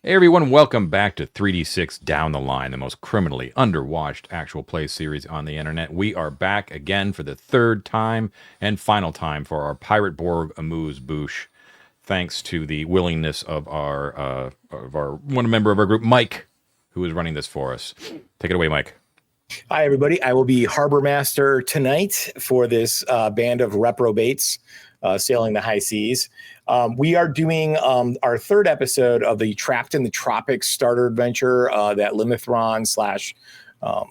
Hey everyone, welcome back to 3D6 Down the Line, the most criminally underwatched actual play series on the internet. We are back again for the third time and final time for our Pirate Borg Amuse-bouche, thanks to the willingness of our one member of our group, Mike, who is running this for us. Take it away, Mike. Hi, everybody. I will be Harbor Master tonight for this band of reprobates sailing the high seas. We are doing our third episode of the Trapped in the Tropics starter adventure that Limithron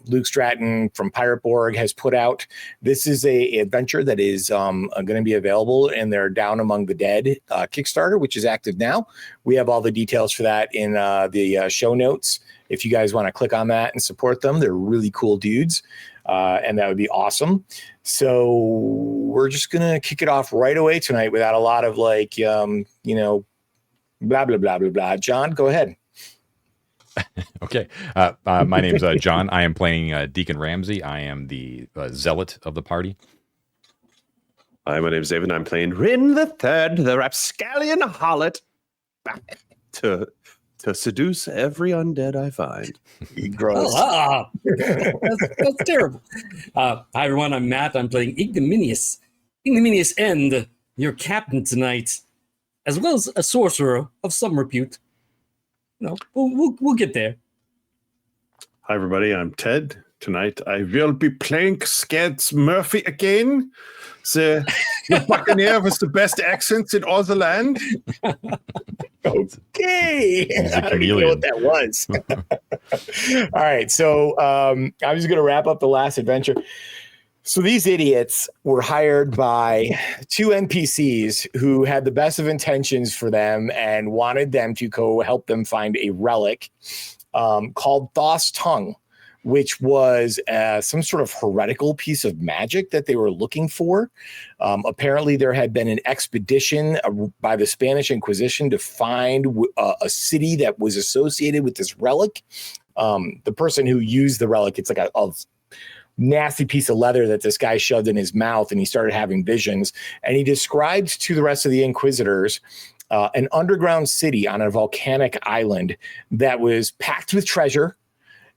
/ Luke Stratton from Pirate Borg has put out. This is a adventure that is going to be available in their Down Among the Dead Kickstarter, which is active now. We have all the details for that in the show notes. If you guys want to click on that and support them, they're really cool dudes. And that would be awesome. So we're just going to kick it off right away tonight without a lot of blah, blah, blah, blah, blah. John, go ahead. Okay. My name's John. I am playing Deacon Ramsey. I am the zealot of the party. Hi, my name's David. I'm playing Rin the Third, the rapscallion harlot, to seduce every undead I find. Gross. That's terrible. Hi, everyone. I'm Matt. I'm playing Ignominious End, your captain tonight, as well as a sorcerer of some repute. No, we'll get there. Hi, everybody. I'm Ted. Tonight, I will be playing Scads Murphy again. The Buccaneer with the best accents in all the land. Okay. I don't even know what that was. All right. So I'm just going to wrap up the last adventure. So these idiots were hired by two NPCs who had the best of intentions for them and wanted them to go help them find a relic called Thos Tongue, which was some sort of heretical piece of magic that they were looking for. Apparently, there had been an expedition by the Spanish Inquisition to find a city that was associated with this relic. The person who used the relic, it's like a nasty piece of leather that this guy shoved in his mouth, and he started having visions. And he described to the rest of the Inquisitors an underground city on a volcanic island that was packed with treasure,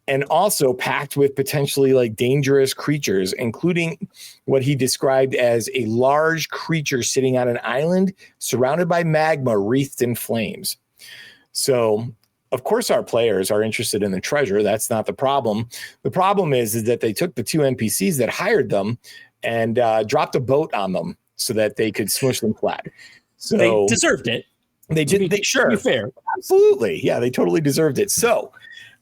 and also packed with potentially dangerous creatures, including what he described as a large creature sitting on an island surrounded by magma wreathed in flames. So, of course, our players are interested in the treasure. That's not the problem. The problem is that they took the two NPCs that hired them and dropped a boat on them so that they could smush them flat. So they deserved it. They did. Sure. To be fair. Absolutely. Yeah, they totally deserved it. So,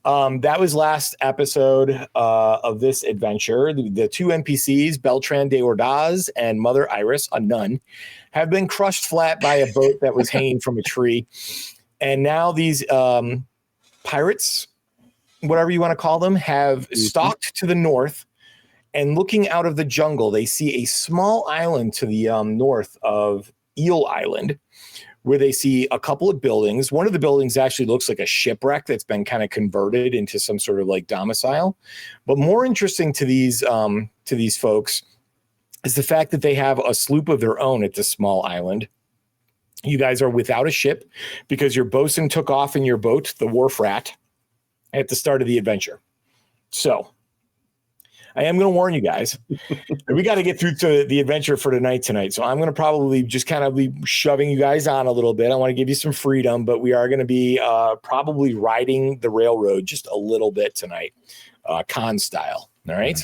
that was last episode of this adventure. The two NPCs, Beltran de Ordaz and Mother Iris, a nun, have been crushed flat by a boat that was hanging from a tree. And now these pirates, whatever you want to call them, have stalked to the north. And looking out of the jungle, they see a small island to the north of Eel Island, where they see a couple of buildings. One of the buildings actually looks like a shipwreck that's been kind of converted into some sort of domicile. But more interesting to these folks is the fact that they have a sloop of their own at this small island. You guys are without a ship because your bosun took off in your boat, the Wharf Rat, at the start of the adventure. So I am going to warn you guys, we got to get through to the adventure for tonight. So I'm going to probably just kind of be shoving you guys on a little bit. I want to give you some freedom, but we are going to be probably riding the railroad just a little bit tonight, con style. All right.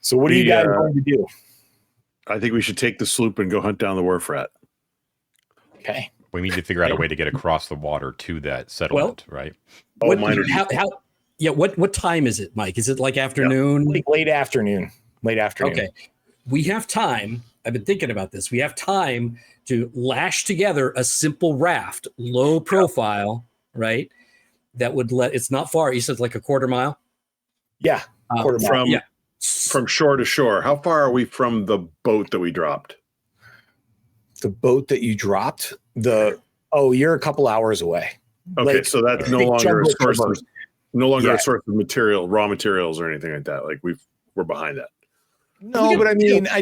So what are you guys going to do? I think we should take the sloop and go hunt down the Wharf Rat. Okay. We need to figure out a way to get across the water to that settlement, right? What time is it, Mike? Is it afternoon? Late afternoon. Okay. We have time. I've been thinking about this. We have time to lash together a simple raft, low profile, right? That would it's not far. You said a quarter mile? Yeah. Quarter mile. From shore to shore. How far are we from the boat that we dropped? The boat that you dropped? You're a couple hours away. Okay, so that's no longer a source of material, raw materials or anything like that. We're behind that. No, but I mean, I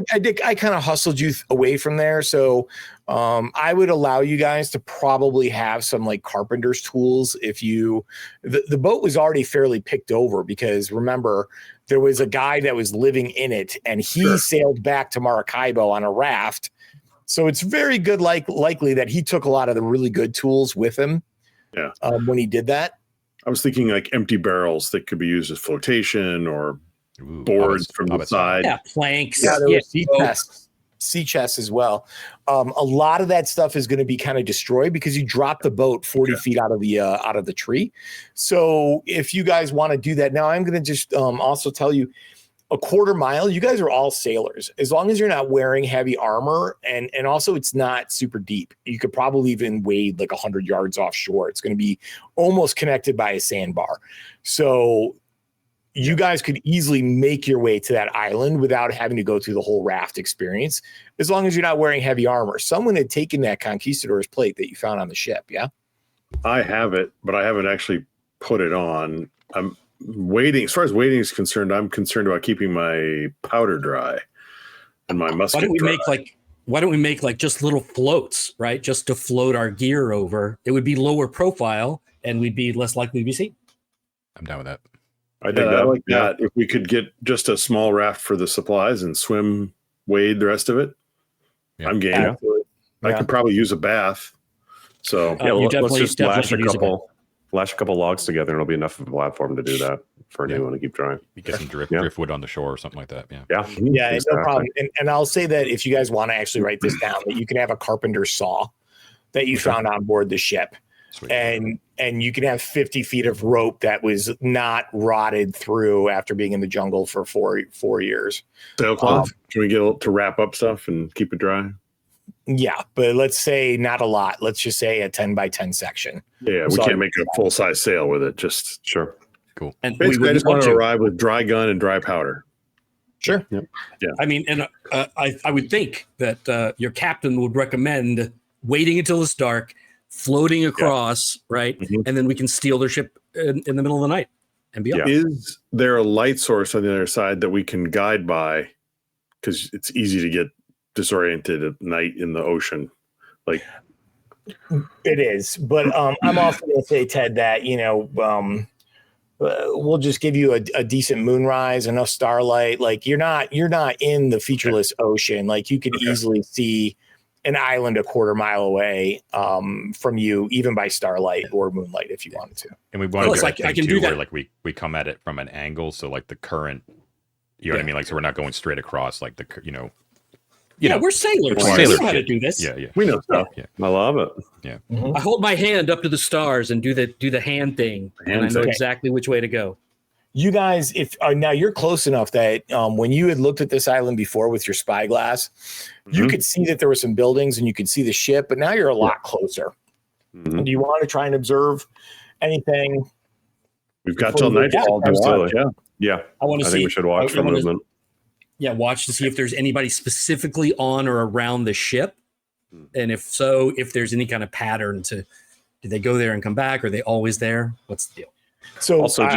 kind of hustled you away from there. So I would allow you guys to probably have some like carpenter's tools. If the boat was already fairly picked over, because remember, there was a guy that was living in it and he sailed back to Maracaibo on a raft. So it's very good, likely that he took a lot of the really good tools with him. Yeah. When he did that. I was thinking like empty barrels that could be used as flotation or boards from the side. Yeah, planks. Yeah, there were sea chests as well. A lot of that stuff is going to be kind of destroyed because you dropped the boat 40 feet out of the tree. So if you guys want to do that now, I'm going to just also tell you, a quarter mile, you guys are all sailors. As long as you're not wearing heavy armor, and also it's not super deep. You could probably even wade like 100 yards offshore. It's going to be almost connected by a sandbar. So you guys could easily make your way to that island without having to go through the whole raft experience, as long as you're not wearing heavy armor. Someone had taken that conquistador's plate that you found on the ship, yeah? I have it, but I haven't actually put it on. I'm waiting. As far as waiting is concerned, I'm concerned about keeping my powder dry and my musket dry. Why don't we make like just little floats, right? Just to float our gear over. It would be lower profile and we'd be less likely to be seen. I'm down with that. I think I like that. If we could get just a small raft for the supplies and wade the rest of it, I'm game. Yeah. I could probably use a bath. So let's just lash a couple logs together, and it'll be enough of a platform to do that for anyone to keep drying. You get some driftwood on the shore or something like that. Yeah, exactly. No problem. And I'll say that if you guys want to actually write this down, that you can have a carpenter's saw that you found on board the ship. Sweet. And you can have 50 feet of rope that was not rotted through after being in the jungle for four years. Sailcloth? Can we get to wrap up stuff and keep it dry? Yeah, but let's say not a lot. Let's just say a 10 by 10 section. Yeah, we can't make a full size sail with it. Just cool. And basically, I just want to arrive with dry gun and dry powder. Sure. Yep. Yeah. I mean, and I would think that your captain would recommend waiting until it's dark, floating across, right? Mm-hmm. And then we can steal their ship in the middle of the night and beyond. Yeah. Is there a light source on the other side that we can guide by? Because it's easy to get disoriented at night in the ocean. Like it is. But I'm also going to say, Ted, that, we'll just give you a decent moonrise, enough starlight. Like you're not in the featureless ocean. Like you could easily see an island a quarter mile away from you, even by starlight or moonlight, if you wanted to. And we want to do I can do that. Where like we come at it from an angle, so like the current, you know what I mean? Like so we're not going straight across, like we're sailors. We know how to do this. Yeah. We know stuff. Yeah. I love it. Yeah. Mm-hmm. I hold my hand up to the stars and do the hand thing, and I know exactly which way to go. You guys, if now you're close enough that when you had looked at this island before with your spyglass, you could see that there were some buildings and you could see the ship, but now you're a lot closer. Mm-hmm. Do you want to try and observe anything? We've got till nightfall. Yeah. I think we should watch for movement. Watch to see if there's anybody specifically on or around the ship. And if so, if there's any kind of pattern to, do they go there and come back? Are they always there? What's the deal? So also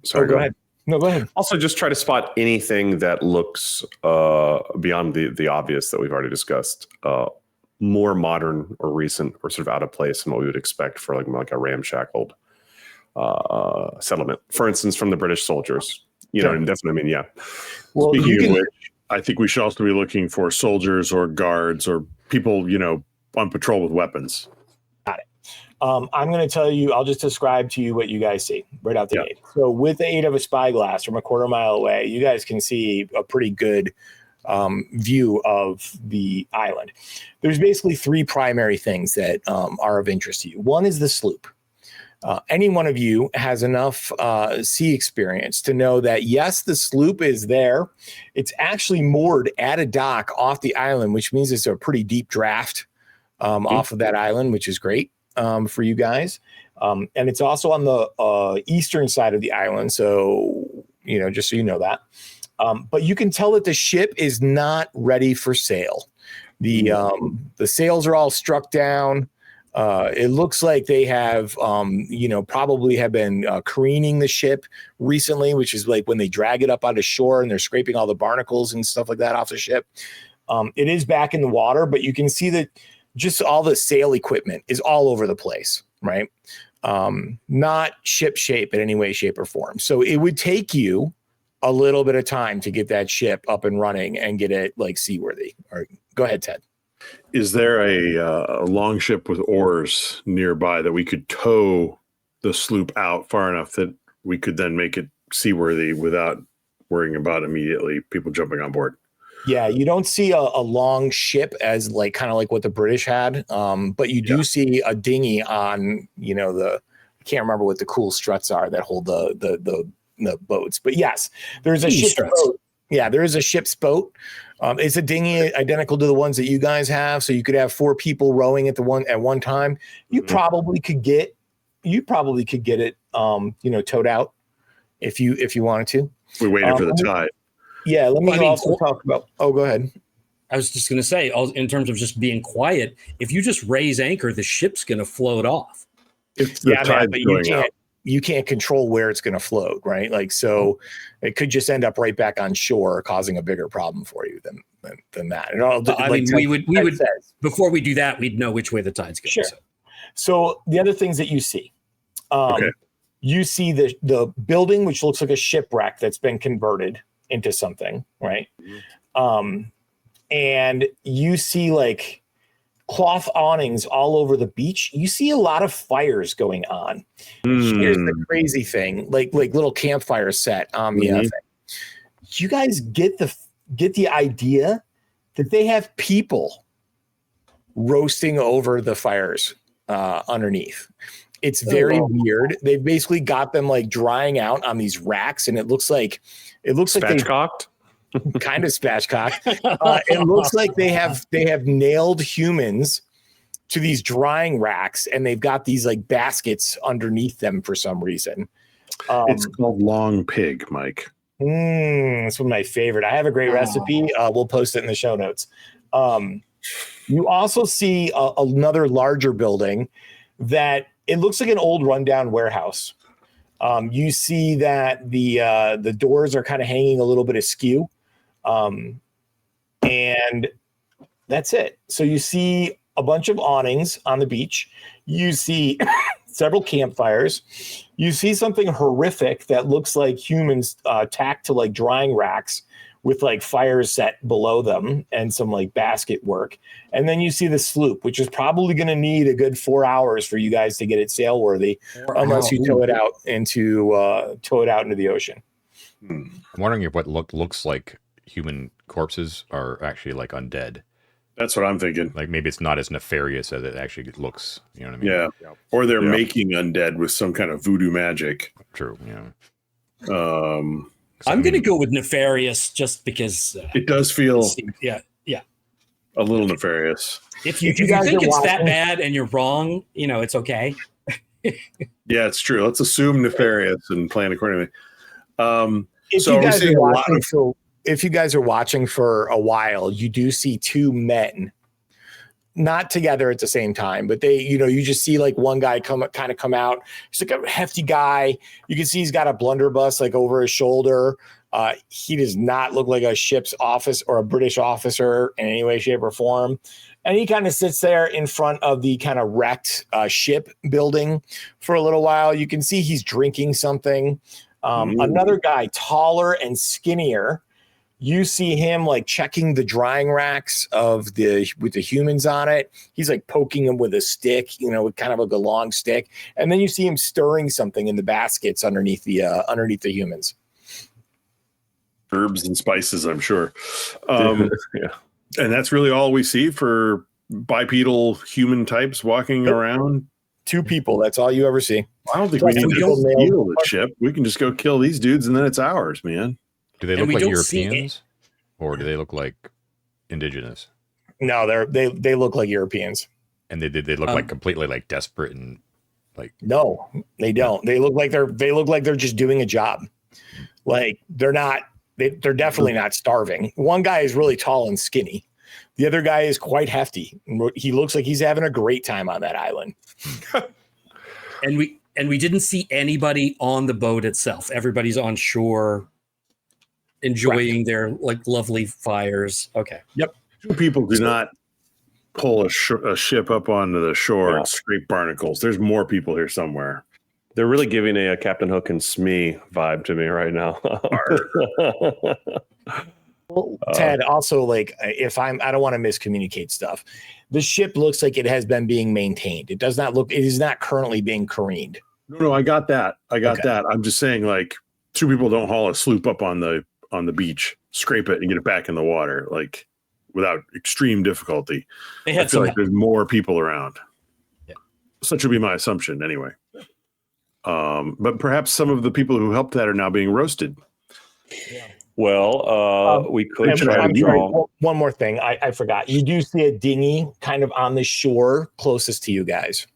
sorry, go ahead. No, go ahead. Also, just try to spot anything that looks beyond the obvious that we've already discussed, more modern or recent or sort of out of place than what we would expect for like a ramshackled settlement. For instance, from the British soldiers. And definitely, Well, speaking of which, I think we should also be looking for soldiers or guards or people, on patrol with weapons. Got it. I'm going to tell you, I'll just describe to you what you guys see right out the gate. So with the aid of a spyglass from a quarter mile away, you guys can see a pretty good view of the island. There's basically three primary things that are of interest to you. One is the sloop. Any one of you has enough sea experience to know that, yes, the sloop is there. It's actually moored at a dock off the island, which means it's a pretty deep draft off of that island, which is great for you guys. And it's also on the eastern side of the island. So, just so you know that. But you can tell that the ship is not ready for sail. The sails are all struck down. It looks like they have, probably have been careening the ship recently, which is like when they drag it up onto shore and they're scraping all the barnacles and stuff like that off the ship. It is back in the water, but you can see that just all the sail equipment is all over the place, right? Not ship shape in any way, shape, or form. So it would take you a little bit of time to get that ship up and running and get it like seaworthy. All right, go ahead, Ted. Is there a long ship with oars nearby that we could tow the sloop out far enough that we could then make it seaworthy without worrying about immediately people jumping on board? Yeah, you don't see a long ship as like kind of like what the British had, but you do see a dinghy on, I can't remember what the cool struts are that hold the boats. But yes, there's a ship's boat. Yeah, there is a ship's boat. It's a dinghy identical to the ones that you guys have, so you could have 4 people rowing at one time. You probably could get it, towed out if you wanted to. We waited for the tide. Yeah, let me also talk about. Oh, go ahead. I was just going to say, in terms of just being quiet, if you just raise anchor, the ship's going to float off. If the tide's going out. You can't control where it's going to float, right? Like, so it could just end up right back on shore, causing a bigger problem for you than that. We would before we do that, we'd know which way the tide's going. Sure. So the other things that you see, you see the building, which looks like a shipwreck that's been converted into something, right? And you see like cloth awnings all over the beach. You see a lot of fires going on. Here's the crazy thing, like little campfire set on the thing. You guys get the idea that they have people roasting over the fires underneath. It's very weird. They've basically got them like drying out on these racks, and it looks like spatchcocked. Kind of spatchcock. It looks like they have nailed humans to these drying racks, and they've got these like baskets underneath them for some reason. It's called long pig, Mike. It's one of my favorite. I have a great recipe. We'll post it in the show notes. You also see another larger building that it looks like an old rundown warehouse. You see that the doors are kind of hanging a little bit askew. And that's it. So you see a bunch of awnings on the beach. You see several campfires. You see something horrific that looks like humans tacked to like drying racks with like fires set below them and some like basket work. And then you see the sloop, which is probably going to need a good 4 hours for you guys to get it sailworthy, unless you tow it out into the ocean. I'm wondering if what looks like human corpses are actually like undead. That's what I'm thinking. Like maybe it's not as nefarious as it actually looks. You know what I mean? Yeah. Or they're making undead with some kind of voodoo magic. True. Yeah. I'm going to go with nefarious just because it does feel a little nefarious. If you think it's that bad and you're wrong, it's okay. Yeah, it's true. Let's assume nefarious and plan accordingly. If you guys are watching for a while, you do see 2 men, not together at the same time, but they, you just see like one guy come out. He's like a hefty guy. You can see he's got a blunderbuss like over his shoulder. He does not look like a ship's office or a British officer in any way, shape, or form. And he kind of sits there in front of the kind of wrecked ship building for a little while. You can see he's drinking something. Another guy, taller and skinnier, you see him like checking the drying racks with the humans on it. He's like poking them with a stick, with kind of like a long stick. And then you see him stirring something in the baskets underneath the humans. Herbs and spices, I'm sure. And that's really all we see for bipedal human types walking around. 2 people. That's all you ever see. I don't think we need to steal the ship. We can just go kill these dudes and then it's ours, man. Do they look like Europeans, or do they look like indigenous? No, they look like Europeans. And they look like completely like desperate and like. No, they don't. They look like they're just doing a job. Like they're not. They're definitely not starving. One guy is really tall and skinny. The other guy is quite hefty. He looks like he's having a great time on that island. And we didn't see anybody on the boat itself. Everybody's on shore enjoying their like lovely fires. Okay. Yep. Two people do not pull a ship up onto the shore and scrape barnacles. There's more people here somewhere. They're really giving a Captain Hook and Smee vibe to me right now. Well, Ted, also, like, I don't want to miscommunicate stuff. The ship looks like it has been being maintained. It does not look, it is not currently being careened. No, I got that. That. I'm just saying, like, two people don't haul a sloop up on the beach, scrape it, and get it back in the water, like, without extreme difficulty. I feel like there's more people around. Yeah. Such would be my assumption, anyway. But perhaps some of the people who helped that are now being roasted. Yeah. Well, we could try to draw. One more thing. I forgot. You do see a dinghy kind of on the shore closest to you guys.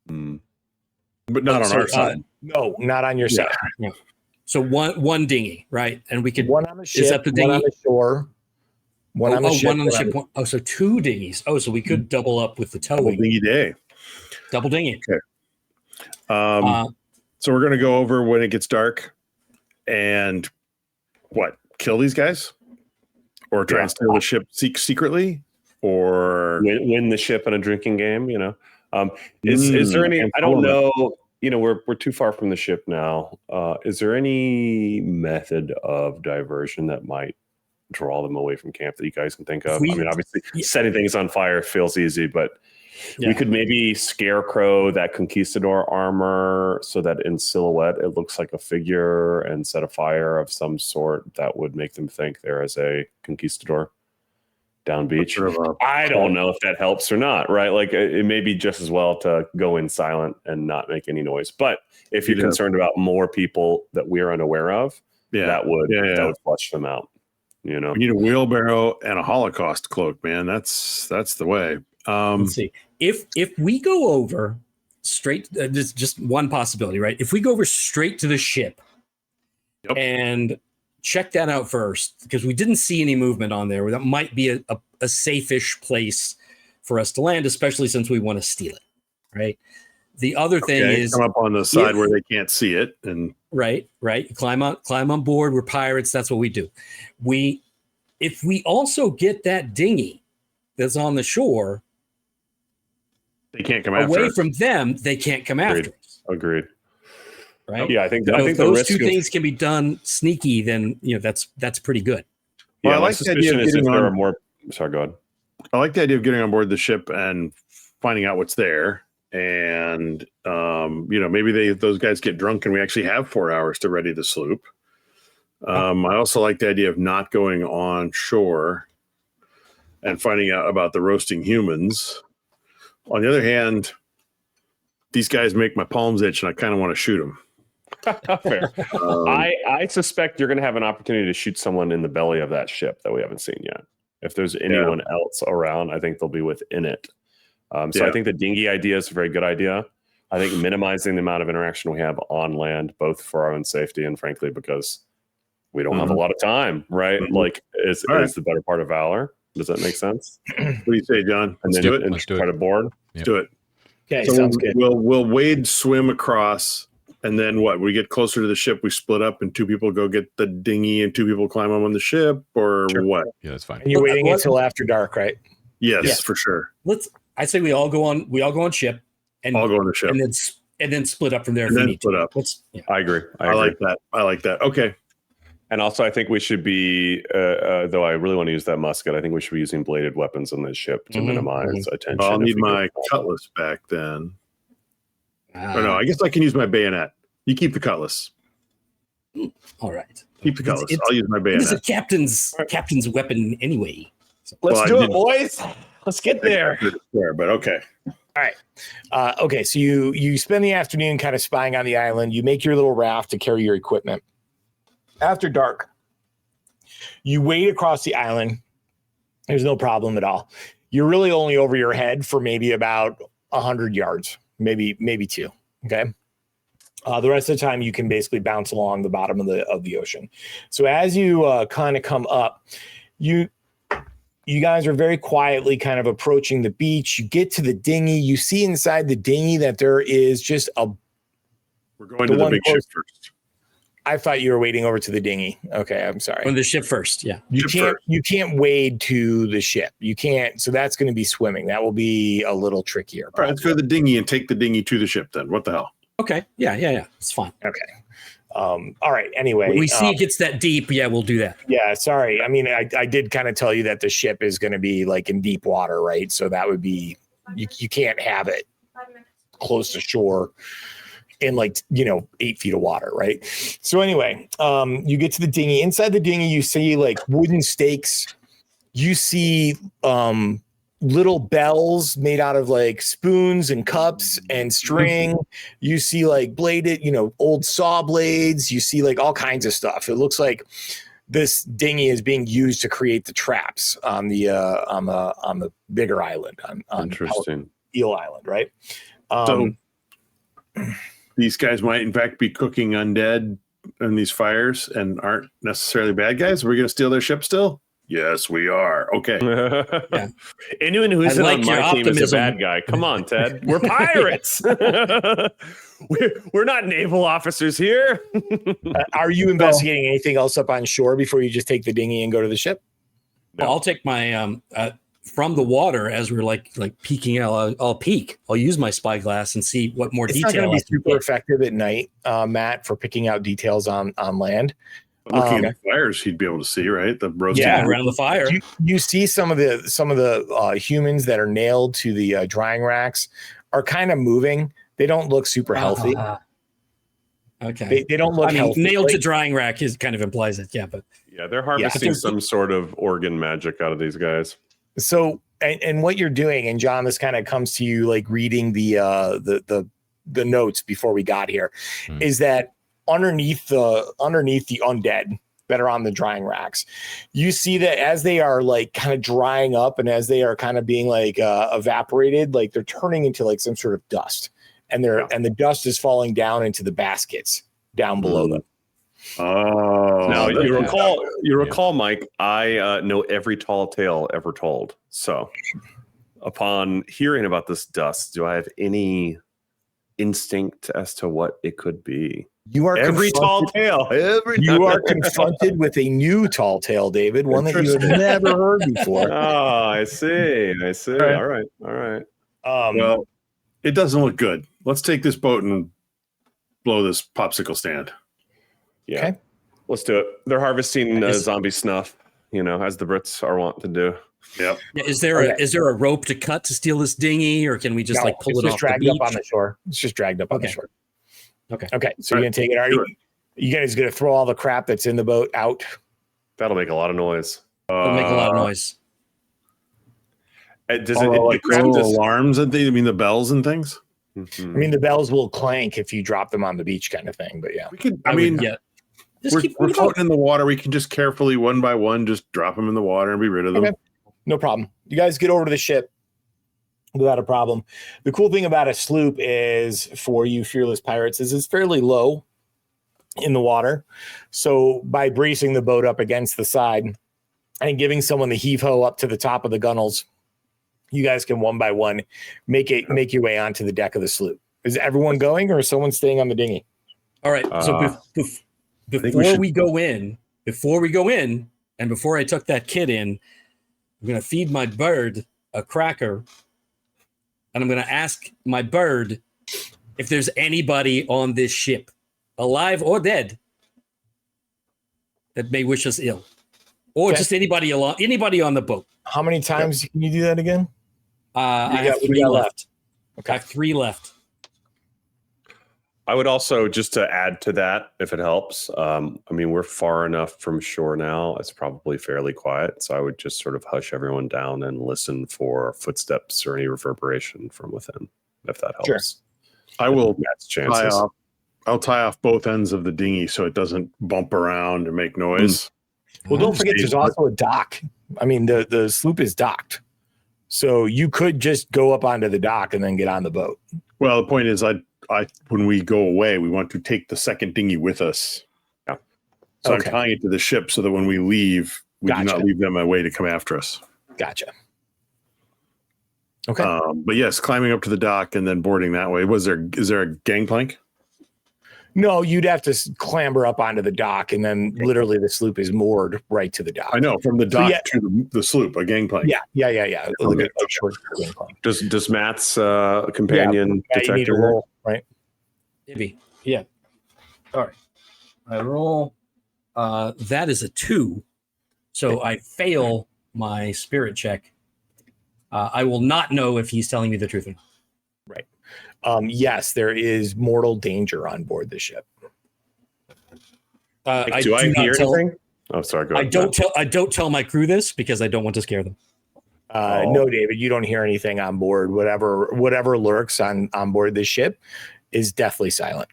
But not on our side. No, not on your side. Yeah. So one dinghy, right? And we could one on the ship, is that the dinghy? one on the shore. One on the ship. Oh, so two dinghies. Oh, so we could double up with the towing. Dinghy day. Double dinghy. Okay. So we're gonna go over when it gets dark, and kill these guys, or try and steal the ship secretly, or win the ship in a drinking game. You know, is there any? I don't know. You know, we're too far from the ship now. Is there any method of diversion that might draw them away from camp that you guys can think of? I mean, obviously, setting things on fire feels easy, but we could maybe scarecrow that conquistador armor so that in silhouette it looks like a figure, and set a fire of some sort that would make them think there is a conquistador down beach. I don't know if that helps or not, right? Like, it may be just as well to go in silent and not make any noise. But if you're concerned about more people that we're unaware of, that would flush them out. You know, we need a wheelbarrow and a Holocaust cloak, man. That's the way. Let's see. If we go over straight, just one possibility, right? If we go over straight to the ship and check that out first, because we didn't see any movement on there, that might be a safe-ish place for us to land, especially since we want to steal it, right? The other thing is come up on the side where they can't see it, and right. Climb on board. We're pirates. That's what we do. If we also get that dinghy that's on the shore, they can't come after away us. From them. They can't come after us. Agreed. Right? Yeah, I think those two things can be done sneaky. Then that's pretty good. Well, Yeah, I my like the idea suspicion of is if getting there are on. more. Sorry, go ahead. I like the idea of getting on board the ship and finding out what's there. And maybe those guys get drunk and we actually have 4 hours to ready the sloop. I also like the idea of not going on shore and finding out about the roasting humans. On the other hand, these guys make my palms itch, and I kind of want to shoot them. Fair. I suspect you're going to have an opportunity to shoot someone in the belly of that ship that we haven't seen yet. If there's anyone else around, I think they'll be within it. So I think the dinghy idea is a very good idea. I think minimizing the amount of interaction we have on land, both for our own safety and frankly because we don't have a lot of time, right? Like is the better part of valor. Does that make sense? What do you say, John? And then Let's do try it. to board. Let's do it. Okay, So sounds good. we'll wade, swim across, and then what? We get closer to the ship, we split up, and two people go get the dinghy, and two people climb up on the ship, or what? Yeah, that's fine. And you're waiting until after dark, right? Yes, for sure. I say we all go on ship and I'll go on the ship, and then split up from there. and then split up. I agree. I like that. Okay. And also, I think we should be, though I really want to use that musket, I think we should be using bladed weapons on this ship to minimize attention. I'll need my cutlass back then. Or no, I guess I can use my bayonet. You keep the cutlass. All right. Keep the cutlass. I'll use my bayonet. It's a captain's weapon anyway. So. Let's do it, boys. Let's get there. But okay. All right. Okay. So you spend the afternoon kind of spying on the island. You make your little raft to carry your equipment. After dark, you wade across the island. There's no problem at all. You're really only over your head for maybe about 100 yards, maybe two. Okay. The rest of the time, you can basically bounce along the bottom of the ocean. So as you kind of come up, you guys are very quietly kind of approaching the beach. You get to the dinghy. You see inside the dinghy that there is just We're going to the big ship first. I thought you were wading over to the dinghy. Okay, I'm sorry. On the ship first, yeah. You can't wade to the ship. You can't. So that's going to be swimming. That will be a little trickier. All right, let's go to the dinghy and take the dinghy to the ship then. What the hell? Okay. Yeah. It's fine. Okay. All right. Anyway, when we see it gets that deep, yeah, we'll do that. Yeah. Sorry. I mean, I did kind of tell you that the ship is going to be like in deep water, right? So that would be you can't have it close to shore in 8 feet of water, right? So anyway, you get to the dinghy. Inside the dinghy, you see like wooden stakes. You see little bells made out of like spoons and cups and string. You see like bladed, old saw blades. You see like all kinds of stuff. It looks like this dinghy is being used to create the traps on the bigger island on Interesting. Eel Island, right? So these guys might in fact be cooking undead in these fires and aren't necessarily bad guys. We're going to steal their ship still? Yes, we are. Okay. Yeah. Anyone who isn't on my team is a bad guy. Come on, Ted. We're pirates. we're not naval officers here. Are you investigating anything else up on shore before you just take the dinghy and go to the ship? No. Well, I'll take my from the water as we're like peeking out. I'll peek. I'll use my spyglass and see what more detail. It's not going to be super effective at night, Matt, for picking out details on land. Looking at the fires, he'd be able to see, right? The roasting around the fire. You see some of the humans that are nailed to the drying racks are kind of moving. They don't look super healthy. Okay, they don't look healthy. Nailed to drying rack is kind of implies it. Yeah, but they're harvesting some sort of organ magic out of these guys. So, and what you're doing, and John, this kind of comes to you like reading the notes before we got here, is that underneath the undead that are on the drying racks, you see that as they are like kind of drying up and as they are kind of being like evaporated, like they're turning into like some sort of dust, and and the dust is falling down into the baskets down below them. Oh, now you recall, Mike, I know every tall tale ever told. So upon hearing about this dust, do I have any instinct as to what it could be? You are tall tale. You are confronted with a new tall tale, David, one that you have never heard before. Oh, I see. All right. Well, it doesn't look good. Let's take this boat and blow this popsicle stand. Yeah, okay. Let's do it. They're harvesting zombie snuff, as the Brits are wont to do. Yep. Yeah, is there a rope to cut to steal this dinghy, or can we just pull it off the beach? Up on the shore? It's just dragged up on the shore. Okay. So you're gonna take it. Are you guys gonna throw all the crap that's in the boat out? That'll make a lot of noise. It'll make a lot of noise. Does alarms and things? I mean, the bells and things. Mm-hmm. I mean, the bells will clank if you drop them on the beach, kind of thing. But yeah, we could. We're floating in the water. We can just carefully, one by one, just drop them in the water and be rid of them. Okay. No problem. You guys get over to the ship without a problem. The cool thing about a sloop is, for you fearless pirates, is it's fairly low in the water. So by bracing the boat up against the side and giving someone the heave ho up to the top of the gunnels, you guys can one by one make your way onto the deck of the sloop. Is everyone going, or is someone staying on the dinghy? All right. So before we go in, and before I took that kid in, I'm going to feed my bird a cracker, and I'm going to ask my bird if there's anybody on this ship, alive or dead, that may wish us ill, or just anybody on the boat. How many times can you do that again? I have 3 left. Okay. I have 3 left. I would also, just to add to that, if it helps, we're far enough from shore now. It's probably fairly quiet. So I would just sort of hush everyone down and listen for footsteps or any reverberation from within, if that helps. Sure. I will I'll tie off both ends of the dinghy so it doesn't bump around or make noise. Well, don't forget there's also a dock. I mean, the sloop is docked. So you could just go up onto the dock and then get on the boat. Well, the point is, when we go away, we want to take the second dinghy with us. Yeah. So I'm tying it to the ship so that when we leave, We do not leave them a way to come after us. Gotcha. Okay. But yes, climbing up to the dock and then boarding that way. Is there a gangplank? No, you'd have to clamber up onto the dock, and then literally the sloop is moored right to the dock. I know, from the dock to the sloop, a gangplank. Yeah. Look at a short gangplank. Does Matt's companion detector you need to roll, right? Maybe. Yeah. All right. I roll. That is a 2. So I fail my spirit check. I will not know if he's telling me the truth. Right. Yes, there is mortal danger on board the ship. do I hear anything? Oh, sorry. Go ahead. I don't tell my crew this because I don't want to scare them. No, David, you don't hear anything on board. Whatever lurks on board the ship is deathly silent.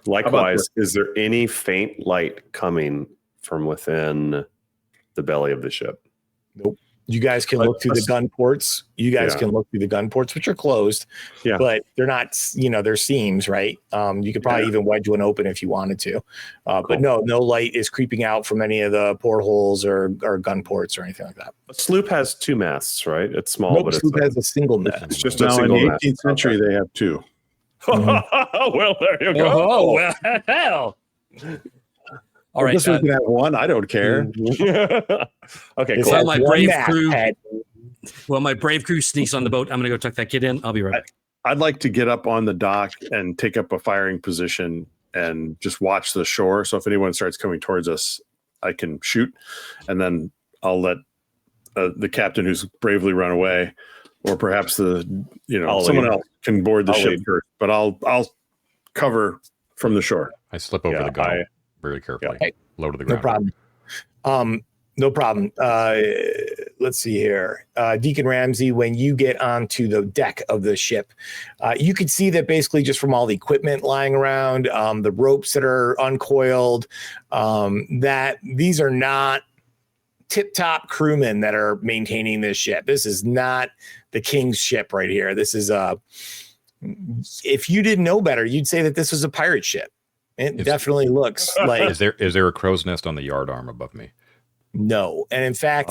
Likewise, is there any faint light coming from within the belly of the ship? Nope. You guys can look through the gun ports. Can look through the gun ports, which are closed, but they're not, they're seams, right? You could probably even wedge one open if you wanted to. Cool. But no light is creeping out from any of the portholes or gun ports or anything like that. A sloop has 2 masts, right? It's small, but sloop has a single mast. It's just a single mast. In the 18th century, they have 2. Well, there you go. Oh, well, hell. All right. This one can have 1. I don't care. Okay, cool. Well, my brave crew sneaks on the boat. I'm going to go tuck that kid in. I'll be right back. I'd like to get up on the dock and take up a firing position and just watch the shore. So if anyone starts coming towards us, I can shoot, and then I'll let the captain who's bravely run away, or perhaps someone else can board the ship first. But I'll cover from the shore. I slip over the gun very carefully. Low to the ground. No problem. Let's see here. Deacon Ramsey, when you get onto the deck of the ship, you could see that basically just from all the equipment lying around, the ropes that are uncoiled, that these are not tip-top crewmen that are maintaining this ship. This is not the king's ship right here. This is if you didn't know better, you'd say that this was a pirate ship. It definitely looks like. Is there a crow's nest on the yardarm above me? No, and in fact,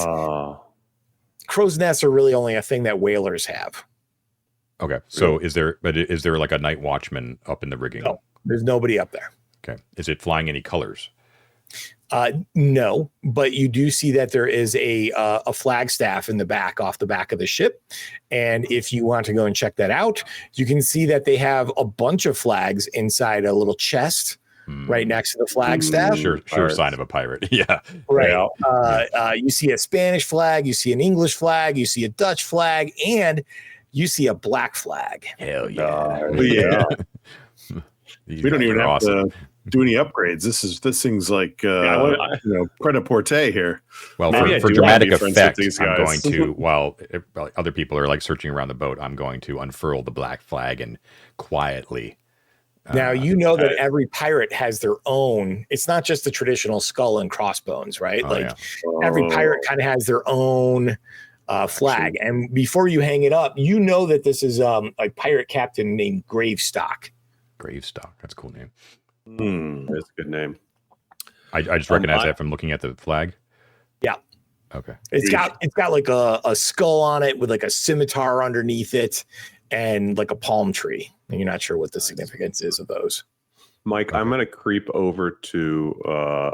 crow's nests are really only a thing that whalers have. Okay, so is there like a night watchman up in the rigging? No, there's nobody up there. Okay, is it flying any colors? No, but you do see that there is a flagstaff in the back, off the back of the ship. And if you want to go and check that out, you can see that they have a bunch of flags inside a little chest right next to the flagstaff. Sure sign of a pirate. Yeah. Right. You see a Spanish flag, you see an English flag, you see a Dutch flag, and you see a black flag. Hell yeah. Yeah. We don't even have to do any upgrades. This thing's like pret-a-porter here. Well, for dramatic effect, I'm going to, while other people are like searching around the boat, I'm going to unfurl the black flag and quietly. Now, that every pirate has their own. It's not just the traditional skull and crossbones, right? Every pirate kind of has their own flag. And before you hang it up, that this is a pirate captain named Gravestock. Gravestock. That's a cool name. That's a good name. I just recognize that from looking at the flag. Yeah. Okay. It's got like a skull on it with like a scimitar underneath it and like a palm tree. And you're not sure what the significance is of those. Mike, I'm going to creep over to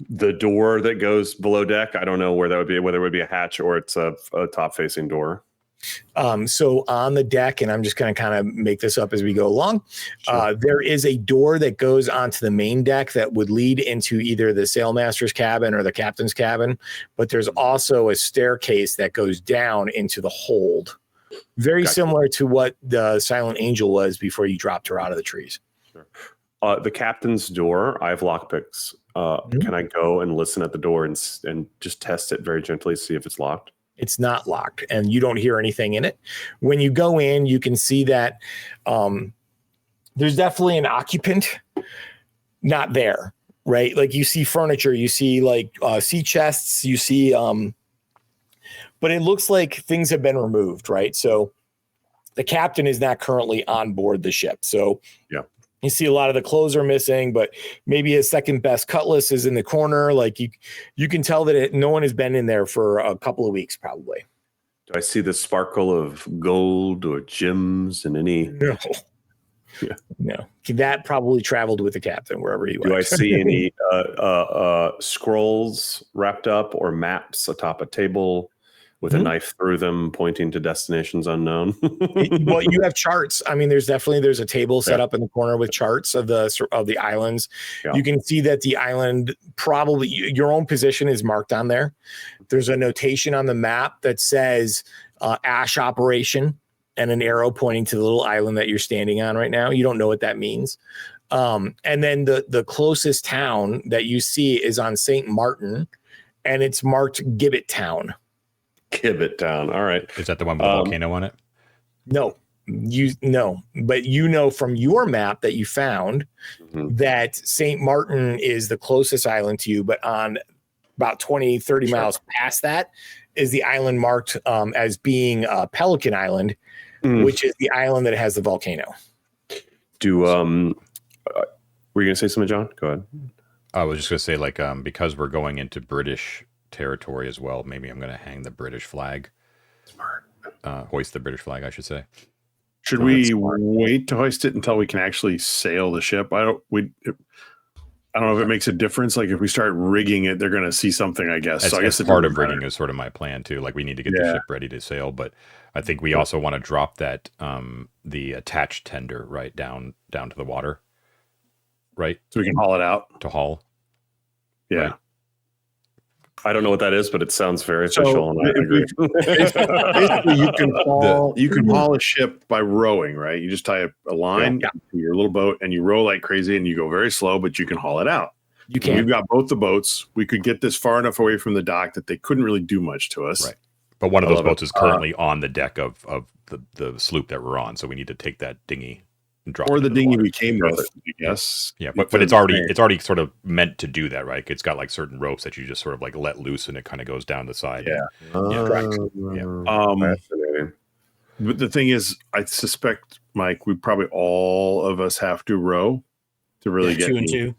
the door that goes below deck. I don't know where that would be, whether it would be a hatch or it's a top facing door. So on the deck, and I'm just going to kind of make this up as we go along, there is a door that goes onto the main deck that would lead into either the sailmaster's cabin or the captain's cabin. But there's also a staircase that goes down into the hold. Very similar to what the Silent Angel was before you dropped her out of the trees. Sure. The captain's door, I have lockpicks. Can I go and listen at the door and just test it very gently, see if it's locked? It's not locked, and you don't hear anything in it. When you go in, you can see that there's definitely an occupant not there, right? Like you see furniture, you see like sea chests, you see, but it looks like things have been removed, right? So the captain is not currently on board the ship. So You see a lot of the clothes are missing, but maybe his second best cutlass is in the corner. Like you can tell that no one has been in there for a couple of weeks, probably. Do I see the sparkle of gold or gems in any? No. Yeah. No. That probably traveled with the captain wherever he went. Do I see any scrolls wrapped up or maps atop a table with a knife through them pointing to destinations unknown? Well, you have charts. I mean, there's a table set up in the corner with charts of the islands. Yeah. You can see that the island, probably your own position is marked on there. There's a notation on the map that says Ash operation and an arrow pointing to the little island that you're standing on right now. You don't know what that means. And then the closest town that you see is on St. Martin, and it's marked Gibbet Town. Gibbet Town. All right. Is that the one with the volcano on it? No, but you know from your map that you found that St. Martin is the closest island to you, but on about 20, 30 miles past that is the island marked as being Pelican Island, which is the island that has the volcano. Were you going to say something, John? Go ahead. I was just going to say, like, because we're going into British territory as well, maybe I'm going to hang the British flag. Smart. Hoist the British flag, I should say. Should we wait to hoist it until we can actually sail the ship? I don't know if it makes a difference. Like if we start rigging it, they're going to see something, I guess. So I guess part of rigging is sort of my plan too. Like we need to get the ship ready to sail, but I think we also want to drop that the attached tender right down to the water, right? So we can haul it out to haul. Yeah. Right? I don't know what that is, but it sounds very official. And I agree. Basically, you can haul a ship by rowing, right? You just tie a line to your little boat and you row like crazy and you go very slow, but you can haul it out. You can. We've got both the boats. We could get this far enough away from the dock that they couldn't really do much to us. Right. But one of those boats is currently on the deck of the sloop that we're on, so we need to take that dinghy and drop or it the dinghy water. We came with, I guess. Yeah, but it's already sort of meant to do that, right? It's got like certain ropes that you just sort of like let loose and it kind of goes down the side. Yeah. Fascinating. But the thing is, I suspect, Mike, we probably all of us have to row to really get 2 and 2.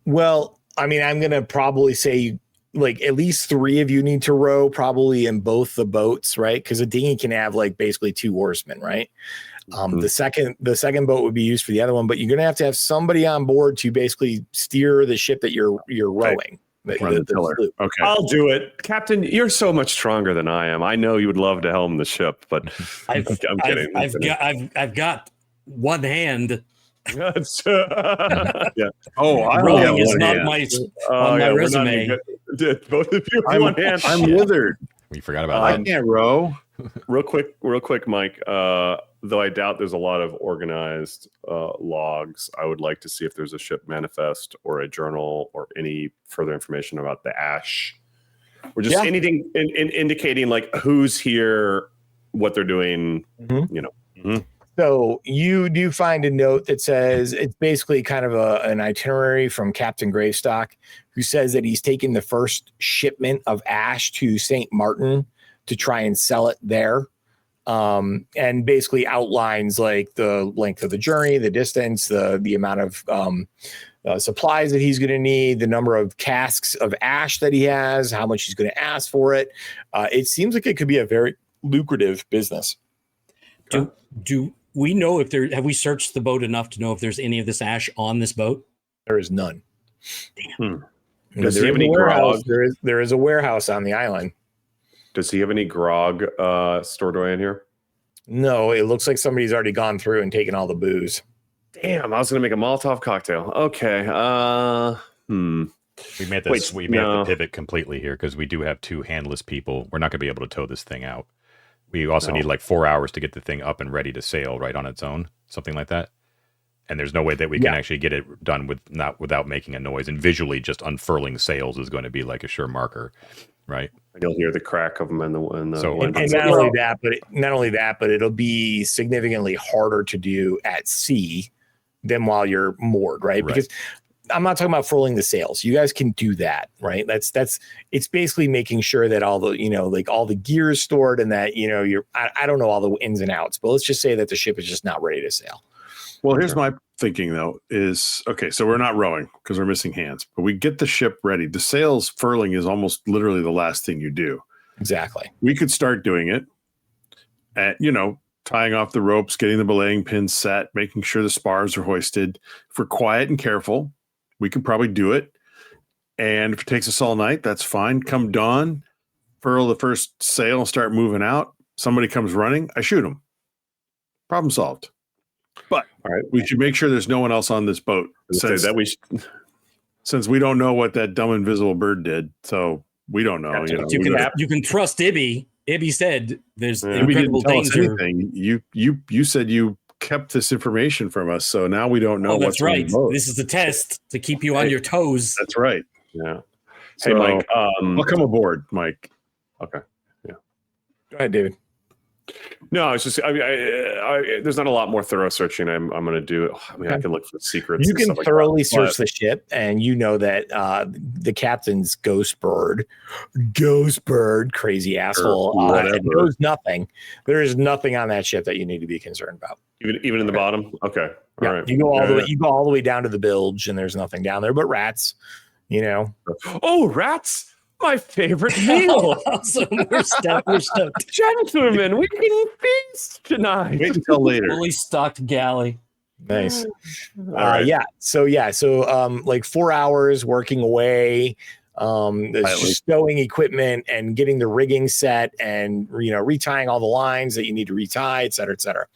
Well, I mean, I'm gonna probably say like at least 3 of you need to row probably in both the boats, right? Because a dinghy can have like basically 2 oarsmen, right? The second boat would be used for the other one, but you're gonna have to have somebody on board to basically steer the ship that you're rowing. The tiller. Okay, I'll do it, Captain. You're so much stronger than I am. I know you would love to helm the ship, but I'm kidding. I've got one hand. Yeah. Oh, rowing is not my resume. Both of you have one hand. I'm withered. We forgot about that. I can't row. Real quick, Mike. Though I doubt there's a lot of organized logs, I would like to see if there's a ship manifest or a journal or any further information about the ash, or just anything indicating like who's here, what they're doing. You know. So you do find a note that says it's basically kind of an itinerary from Captain Gravestock, who says that he's taking the first shipment of ash to St. Martin to try and sell it there. And basically outlines like the length of the journey, the distance, the amount of supplies that he's going to need, the number of casks of ash that he has, how much he's going to ask for it. It seems like it could be a very lucrative business. Do we know if have we searched the boat enough to know if there's any of this ash on this boat? There is none. Damn. Does he have any grog? There is a warehouse on the island. Does he have any grog stored away in here? No, it looks like somebody's already gone through and taken all the booze. Damn, I was going to make a Molotov cocktail. Okay. We made the pivot completely here because we do have 2 handless people. We're not going to be able to tow this thing out. We also need like 4 hours to get the thing up and ready to sail right on its own, something like that. And there's no way that we can actually get it done without making a noise. And visually, just unfurling sails is going to be like a sure marker, right? You'll hear the crack of them and not only that, but it'll be significantly harder to do at sea than while you're moored, right? Because I'm not talking about furling the sails. You guys can do that, right? It's basically making sure that all the, like all the gear is stored and that, I don't know all the ins and outs, but let's just say that the ship is just not ready to sail. Well, here's my thinking though is, okay, so we're not rowing because we're missing hands, but we get the ship ready. The sails furling is almost literally the last thing you do. Exactly. We could start doing it at, tying off the ropes, getting the belaying pins set, making sure the spars are hoisted. If we're quiet and careful, we could probably do it. And if it takes us all night, that's fine. Come dawn, furl the first sail and start moving out. Somebody comes running, I shoot them. Problem solved. But all right, we should make sure there's no one else on this boat since we don't know what that dumb invisible bird did. So we don't know. You can trust Ibby. Ibby said there's Ibby incredible didn't tell us danger. anything. You said you kept this information from us, so now we don't know. Oh, what's that's right. on the boat. This is the test to keep you on your toes. That's right. Yeah. So, hey, Mike. Welcome aboard, Mike. Okay. Yeah. Go ahead, David. No, it's just there's not a lot more thorough searching I'm going to do. I mean, I can look for secrets. You and can stuff like thoroughly that, search the ship, and you know that the captain's ghost bird, crazy asshole, knows nothing. There is nothing on that ship that you need to be concerned about. Even in the bottom. Okay. All right. You go all the way. You go all the way down to the bilge, and there's nothing down there but rats. Oh, rats! My favorite meal. Awesome. We're stoked. Gentlemen, we can feast tonight. Wait until later. Fully stocked galley. Nice. Right. So like 4 hours working away, stowing equipment and getting the rigging set and retying all the lines that you need to retie, et cetera, et cetera.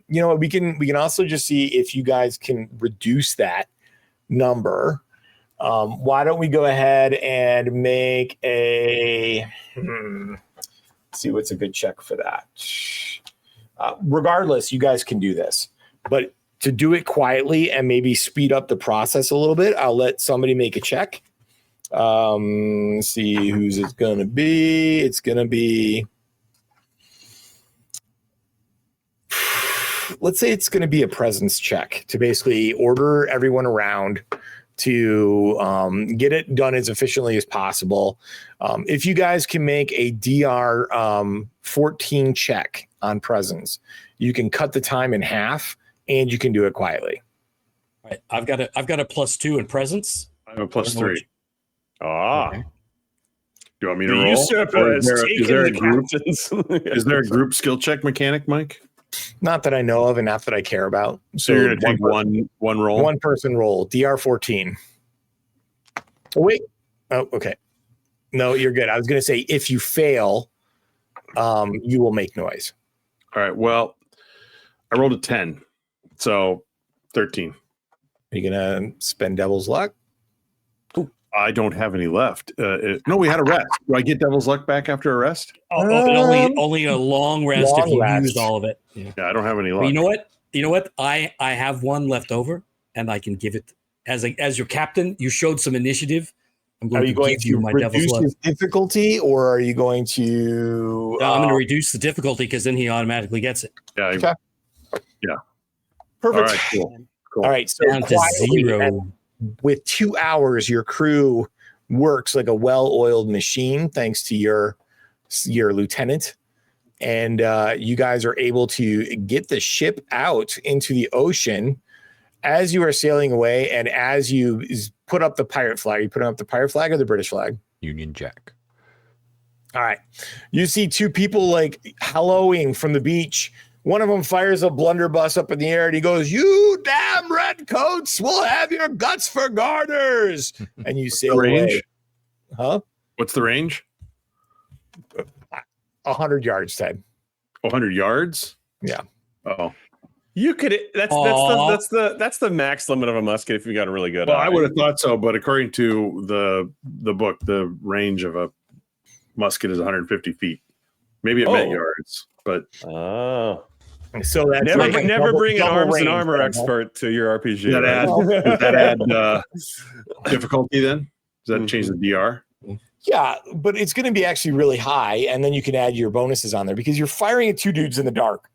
We can also just see if you guys can reduce that number. Why don't we go ahead and make let's see what's a good check for that. Regardless, you guys can do this, but to do it quietly and maybe speed up the process a little bit, I'll let somebody make a check. Let's see who's it's going to be. It's going to be, let's say it's going to be a presence check to basically order everyone around to get it done as efficiently as possible. If you guys can make a DR 14 check on presence, you can cut the time in half and you can do it quietly. All right. I've got a +2 in presence. I have a +3. Okay. Do you want me to The roll? usurper has taken the group? captains. Is there a group skill check mechanic, Mike? Not that I know of and not that I care about. So you're going to take one roll? One person roll, DR 14. Oh, wait. Oh, okay. No, you're good. I was going to say if you fail, you will make noise. All right. Well, I rolled a 10. So 13. Are you going to spend Devil's Luck? I don't have any left. No, we had a rest. Do I get Devil's Luck back after a rest? Only a long rest if you used all of it. Yeah. I don't have any luck. But you know what? I have one left over, and I can give it as your captain. You showed some initiative. I'm going to give you my Devil's Luck. Reduce his difficulty, or are you going to? No, I'm going to reduce the difficulty because then he automatically gets it. Yeah. Okay. Yeah. Perfect. All right. Cool. All right. So Down to 0. With 2 hours, your crew works like a well-oiled machine, thanks to your lieutenant, and you guys are able to get the ship out into the ocean as you are sailing away. And as you put up the pirate flag, you put up the pirate flag or the British flag? Union Jack. All right. You see two people like helloing from the beach. One of them fires a blunderbuss up in the air and he goes, "You damn redcoats, we'll have your guts for garters." And you sail away. Huh? What's the range? 100 yards, Ted. 100 yards? Yeah. Oh. You could. That's the max limit of a musket if you got a really good. Well, I would have thought so, but according to the book, the range of a musket is 150 feet. Maybe it meant yards, but so that's never bring an arms and armor range, expert to your RPG. Does that add difficulty then? Does that change the DR? Yeah, but it's going to be actually really high, and then you can add your bonuses on there because you're firing at two dudes in the dark.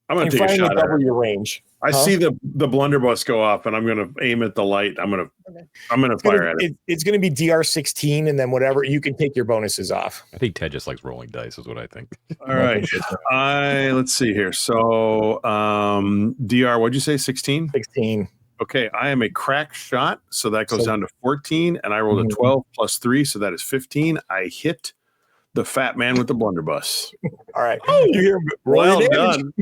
I'm going to take a shot at your range. I see the blunderbuss go off, and I'm going to aim at the light. I'm going to I'm going to fire at it. It's going to be DR 16, and then whatever you can take your bonuses off. I think Ted just likes rolling dice, is what I think. All right. Let's see here. So, DR, what'd you say? 16? 16. Okay. I am a crack shot. So that goes down to 14. And I rolled a 12 plus 3. So that is 15. I hit the fat man with the blunderbuss. All right. You hear him well done.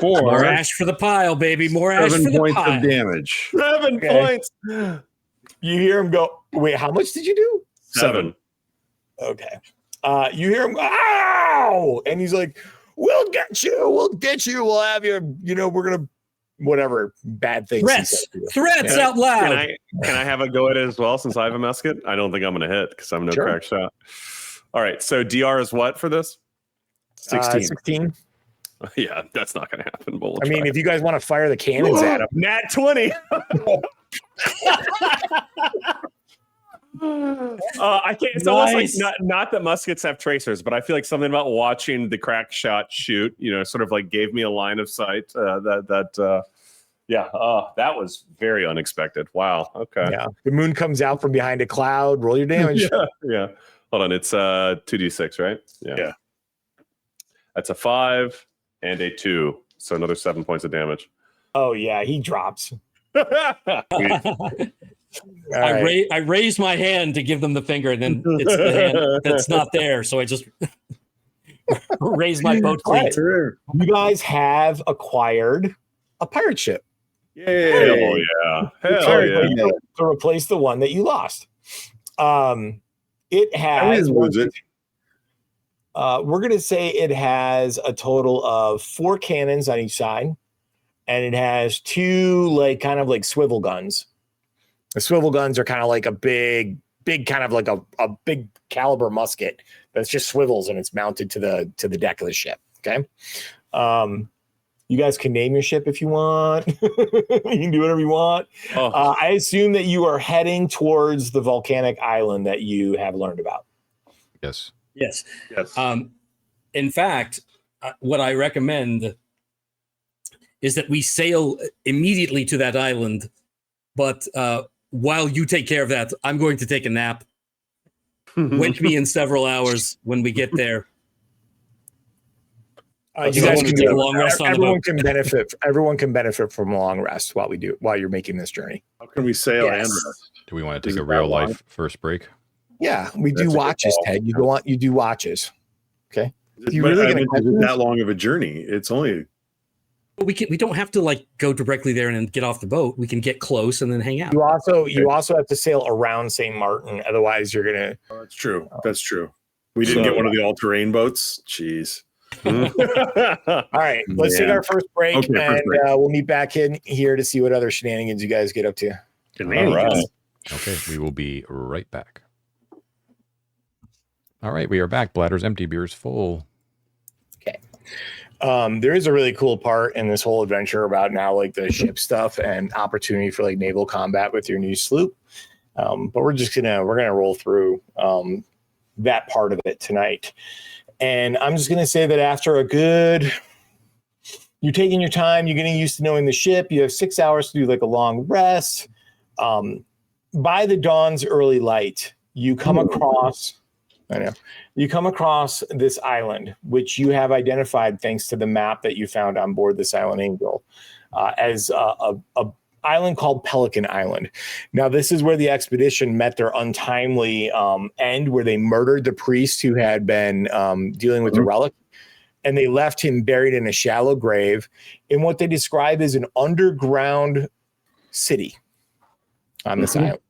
More ash for the pile, baby. More ash for the 7 points pile. of damage. 7 points. You hear him go, wait, how much did you do? 7. Okay. You hear him go, ow! And he's like, we'll get you. We'll have you. We're going to, whatever bad things. Threats out loud. Can I have a go at it as well since I have a musket? I don't think I'm going to hit because I'm no crack shot. All right. So DR is what for this? 16. 16. Yeah, that's not going to happen. But I mean, if you guys want to fire the cannons at him. Nat 20. I can't. It's almost like not that muskets have tracers, but I feel like something about watching the crack shot shoot, sort of like gave me a line of sight. That was very unexpected. Wow. Okay. Yeah. The moon comes out from behind a cloud. Roll your damage. Yeah. Hold on. It's 2d6, right? Yeah. That's a 5 and a 2, so another 7 points of damage. Oh yeah, he drops. I raise my hand to give them the finger, and then it's the hand that's not there. So I just raise my boat cleat. You guys have acquired a pirate ship. Hell yeah. To replace the one that you lost. It has. We're going to say it has a total of 4 cannons on each side, and it has 2 kind of swivel guns. The swivel guns are kind of like a big kind of like a big caliber musket that's just swivels and it's mounted to the deck of the ship. Okay. You guys can name your ship if you want. You can do whatever you want. I assume that you are heading towards the volcanic island that you have learned about. Yes. Yes. In fact, what I recommend is that we sail immediately to that island. But while you take care of that, I'm going to take a nap. Wake me in several hours when we get there. You guys can take a long rest. Everyone can benefit from a long rest while you're making this journey. How can we sail and rest? Do we want to take a real life first break? Yeah, we do watches, Ted. You do watches. Okay. You really that long of a journey? It's only. We don't have to go directly there and get off the boat. We can get close and then hang out. You also have to sail around St. Martin. Otherwise, you're gonna. Oh, that's true. That's true. We didn't get one of the all-terrain boats. Jeez. All right, let's take our first break, we'll meet back in here to see what other shenanigans you guys get up to. All right. Okay, we will be right back. All right, we are back. Bladder's empty, beer's full. Okay. There is a really cool part in this whole adventure about now the ship stuff and opportunity for naval combat with your new sloop. But we're gonna roll through that part of it tonight. And I'm just gonna say that after you're taking your time, you're getting used to knowing the ship. You have 6 hours to do a long rest. By the dawn's early light, you come across this island, which you have identified thanks to the map that you found on board the Silent Angel, as a island called Pelican Island. Now, this is where the expedition met their untimely end, where they murdered the priest who had been dealing with the relic, and they left him buried in a shallow grave in what they describe as an underground city on this island.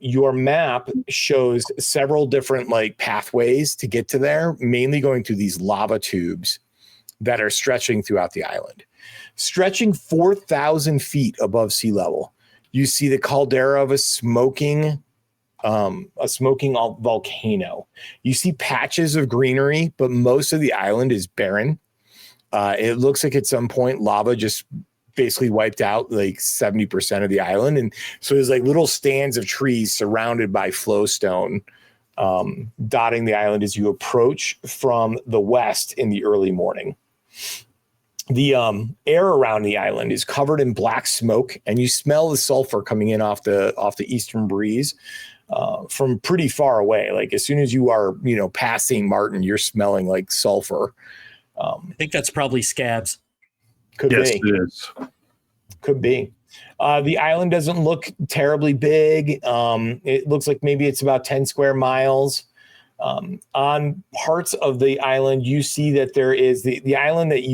Your map shows several different pathways to get to there, mainly going through these lava tubes that are stretching throughout the island. Stretching 4,000 feet above sea level, you see the caldera of a smoking volcano. You see patches of greenery, but most of the island is barren. It looks like at some point lava just basically wiped out 70% of the island. And so there's little stands of trees surrounded by flowstone dotting the island as you approach from the west in the early morning. the air around the island is covered in black smoke, and you smell the sulfur coming in off the eastern breeze from pretty far away. Like as soon as you are, passing Martin, you're smelling like sulfur. I think that's probably scabs. Could Yes, be. it is. Could be. The island doesn't look terribly big. It looks like maybe it's about 10 square miles. On parts of the island, you see that there is the island that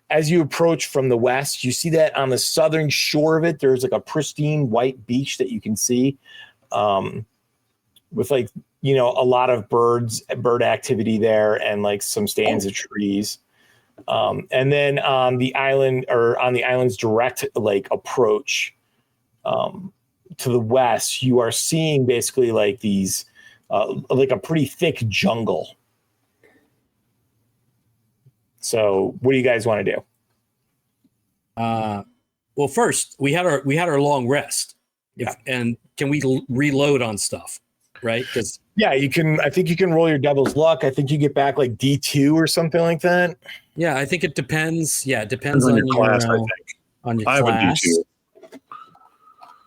as you approach from the west, you see that on the southern shore of it, there's like a pristine white beach that you can see with like, a lot of bird activity there and like some stands of trees. And then on the island or on the island's direct like approach to the west, you are seeing basically like these like a pretty thick jungle. So what do you guys want to do? Well, first we had our long rest, and can we reload on stuff, right? Because you can. I think you can roll your devil's luck. I think you get back like D2 or something like that. Yeah, I think it depends. Yeah, it depends on your class. I think on your I have class.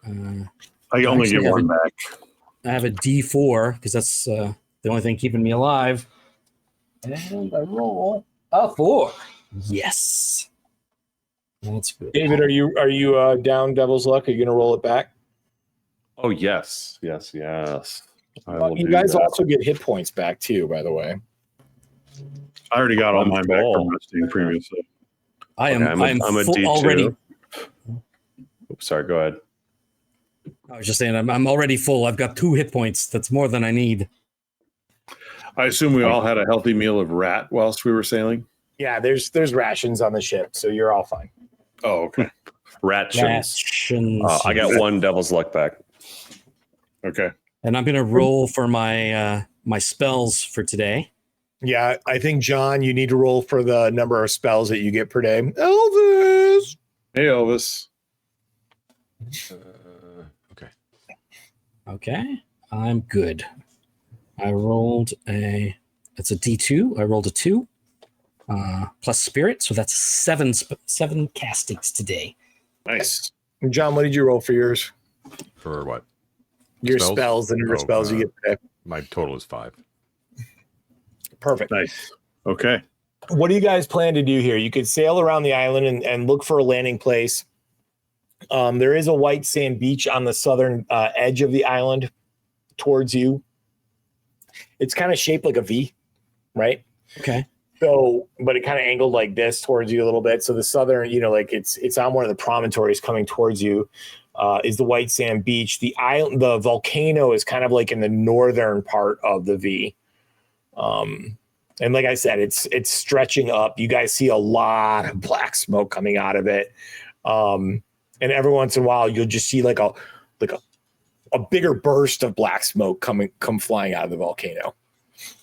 a D2. I only get one back. I have a D4 because that's the only thing keeping me alive. And I roll a 4. Yes, that's good. David, are you down devil's luck? Are you going to roll it back? Oh yes. I will You do guys that. also get hit points back too, by the way. I already got all mine back Cool. from resting previously. I'm a D2. already. Oops, sorry, go ahead. I was just saying I'm already full. I've got 2 hit points. That's more than I need. I assume we all had a healthy meal of rat whilst we were sailing. Yeah, there's rations on the ship, so you're all fine. Oh, okay. Rations. Rations. I got 1 devil's luck back. Okay. And I'm gonna roll for my my spells for today. Yeah, I think, John, you need to roll for the number of spells that you get per day. Elvis! Hey, Elvis. Okay. Okay, I'm good. I rolled it's a D2. I rolled a 2 plus spirit, so that's 7 castings today. Nice. John, what did you roll for yours? For what? Your spells, the number of spells you get per day. My total is 5. Perfect. Nice. Okay. What do you guys plan to do here? You could sail around the island and look for a landing place. There is a white sand beach on the southern edge of the island towards you. It's kind of shaped like a V, right? Okay. So, but it kind of angled like this towards you a little bit. So the southern, like it's on one of the promontories coming towards you, is the white sand beach. The island, the volcano is kind of like in the northern part of the V. And like I said, it's stretching up. You guys see a lot of black smoke coming out of it. And every once in a while, you'll just see like a bigger burst of black smoke come flying out of the volcano.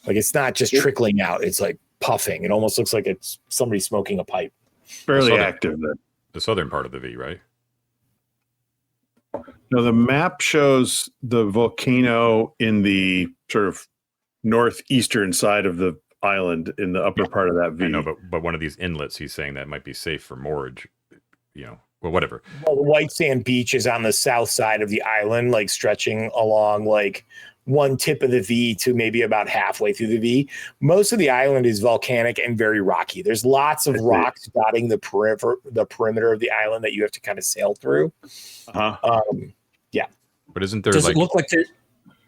Like it's not just trickling out; it's like puffing. It almost looks like it's somebody smoking a pipe. Fairly active then. The southern part of the V, right? Now, the map shows the volcano in the sort of northeastern side of the island in the upper part of that V. I know, but one of these inlets, he's saying that might be safe for moorage. Well, whatever. Well, the white sand beach is on the south side of the island, like stretching along like one tip of the V to maybe about halfway through the V. Most of the island is volcanic and very rocky. There's lots of rocks dotting the perimeter of the island that you have to kind of sail through. Uh-huh. Yeah. But isn't there Does it look like there?